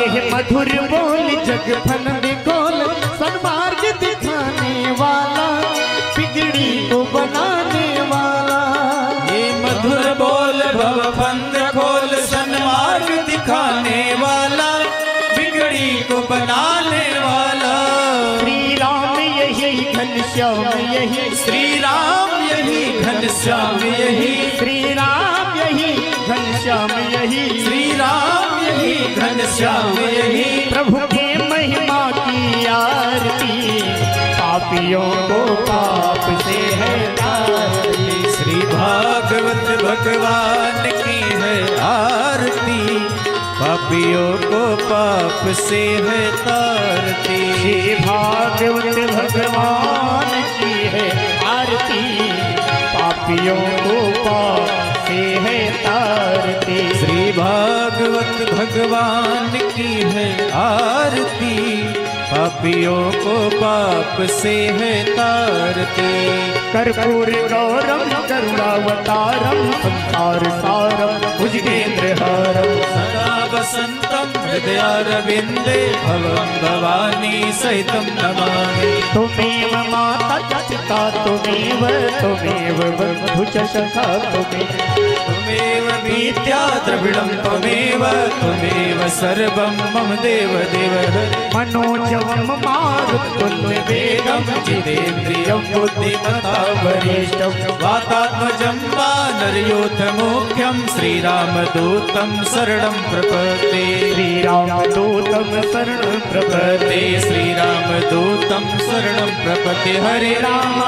ये मधुर बोल जग फंद खोल, सन्मार्ग दिखाने वाला, बिगड़ी को बनाने वाला। ये मधुर बोल भव फंद खोल, सन्मार्ग दिखाने वाला, बिगड़ी को बनाने वाला। श्री राम यही घनश्याम यही, श्री राम यही घनश्याम यही, श्री राम यही घनश्याम यही, श्री राम यही घनश्याम यही। प्रभु के महिमा की आरती, पापियों को पाप से है तारती। श्री भागवत भगवान की है आरती, पापियों को पाप से है तारती। श्री भागवत भगवान की है आरती, पापियों को पाप से है तारती। श्री भागवत भगवान की है आरती, पापियों को पाप से है तारती। कर्पूर गौरम करुणावतारम, संसार सारम भुजगेंद्रहारम। सदा वसंतम हृदयारविंदे, भवं भवानी सहितं नमामि। त्वमेव माता पिता त्वमेव, त्वमेव बन्धु च सखा त्वमेव विद्या द्रविणं त्वमेव, त्वमेव सर्वं मम देव देव। मनोजवम मारुतुल्यवेगं, जितेन्द्रियं बुद्धिमतां वरिष्ठं, वातात्मजं वानरयूथमुख्यं, श्रीरामदूतं शरणं प्रपद्ये। श्रीरामदूतं शरणं प्रपद्ये, श्रीरामदूतं शरणं प्रपद्ये। हरे राम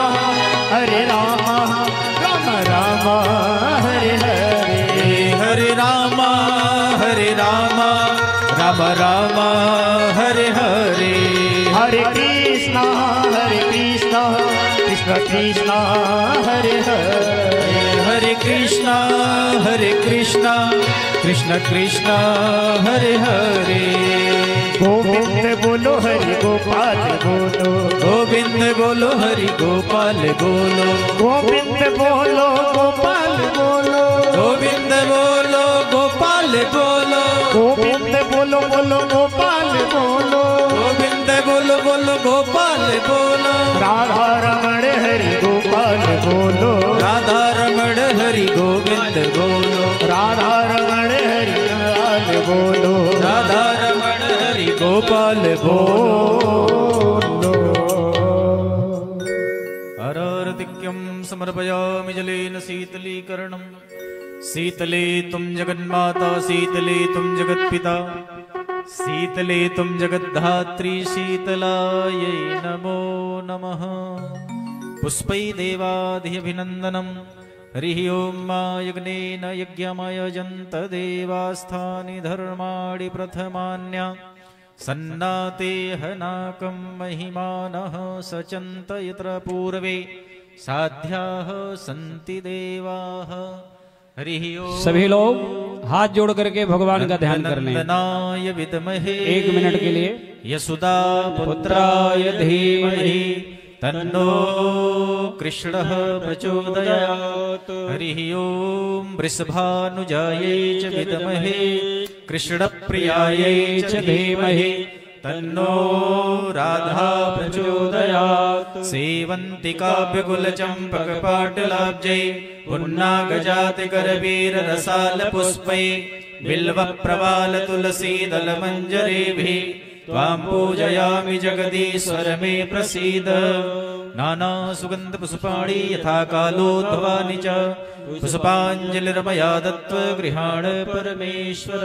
हरे राम, राम राम हरे हरे, हरे राम हरे राम, राम राम हरे हरे। हरे कृष्णा कृष्ण कृष्ण हरे हरे, हरे कृष्णा कृष्ण कृष्ण हरे हरे। गोविंद बोलो हरि गोपाल बोलो, गोविंद बोलो हरि गोपाल बोलो, गोविंद बोलो गोपाल बोलो, गोविंद बोलो गोपाल बोलो, गोविंद बोलो बोलो गोपाल बोलो, गोविंद बोलो बोलो गोपाल बोलो। राधा रमण हरि गोपाल बोलो, राधा रमण हरि गोविंद बोलो, राधा रमण हरि गोपाल बोलो, राधा रमण हरि गोपाल बोलो। हरारतिक्यं समर्पयामि जलेन शीतलीकरणम्। शीतले तुम जगन्माता, शीतले तुम जगत्पिता, शीतले तुम जगद्धात्री, शीतलायै नमो नमः। पुष्पै देवाधिअभिनन्दनम्। हरिः ओं मा यज्ञेन यज्ञमयजन्त देवास्थानि धर्माणि प्रथमान्या, सन्नाते हनाकं महिमानः सचन्त यत्र पूर्वे साध्याः सन्ति देवाः। हरिः ओं। सभी लोग हाथ जोड़ करके भगवान का ध्यान कर लें। नंदनाय विद्महे, 1 मिनट के लिए। यशोदा पुत्राय धीमहि, तन्नो कृष्णः प्रचोदयात्। हरिः ओं। वृषभानुजायै च विद्महे, कृष्णप्रियायै च धीमहि, तन्नो राधा प्रचोदयात्। सेवन्ति काव्यकुलचम्पकपाटलाब्जै, पुन्नागजातिकरवीररसालपुष्पै, बिल्वप्रवालतुलसीदलमञ्जरीभिः, त्वां पूजयामि जगदीश्वर मे प्रसीद। नानासुगन्धपुष्पाणि यथा कालोद्भवानि च, पुष्पाञ्जलिर्मया दत्त्वा गृहाण परमेश्वर।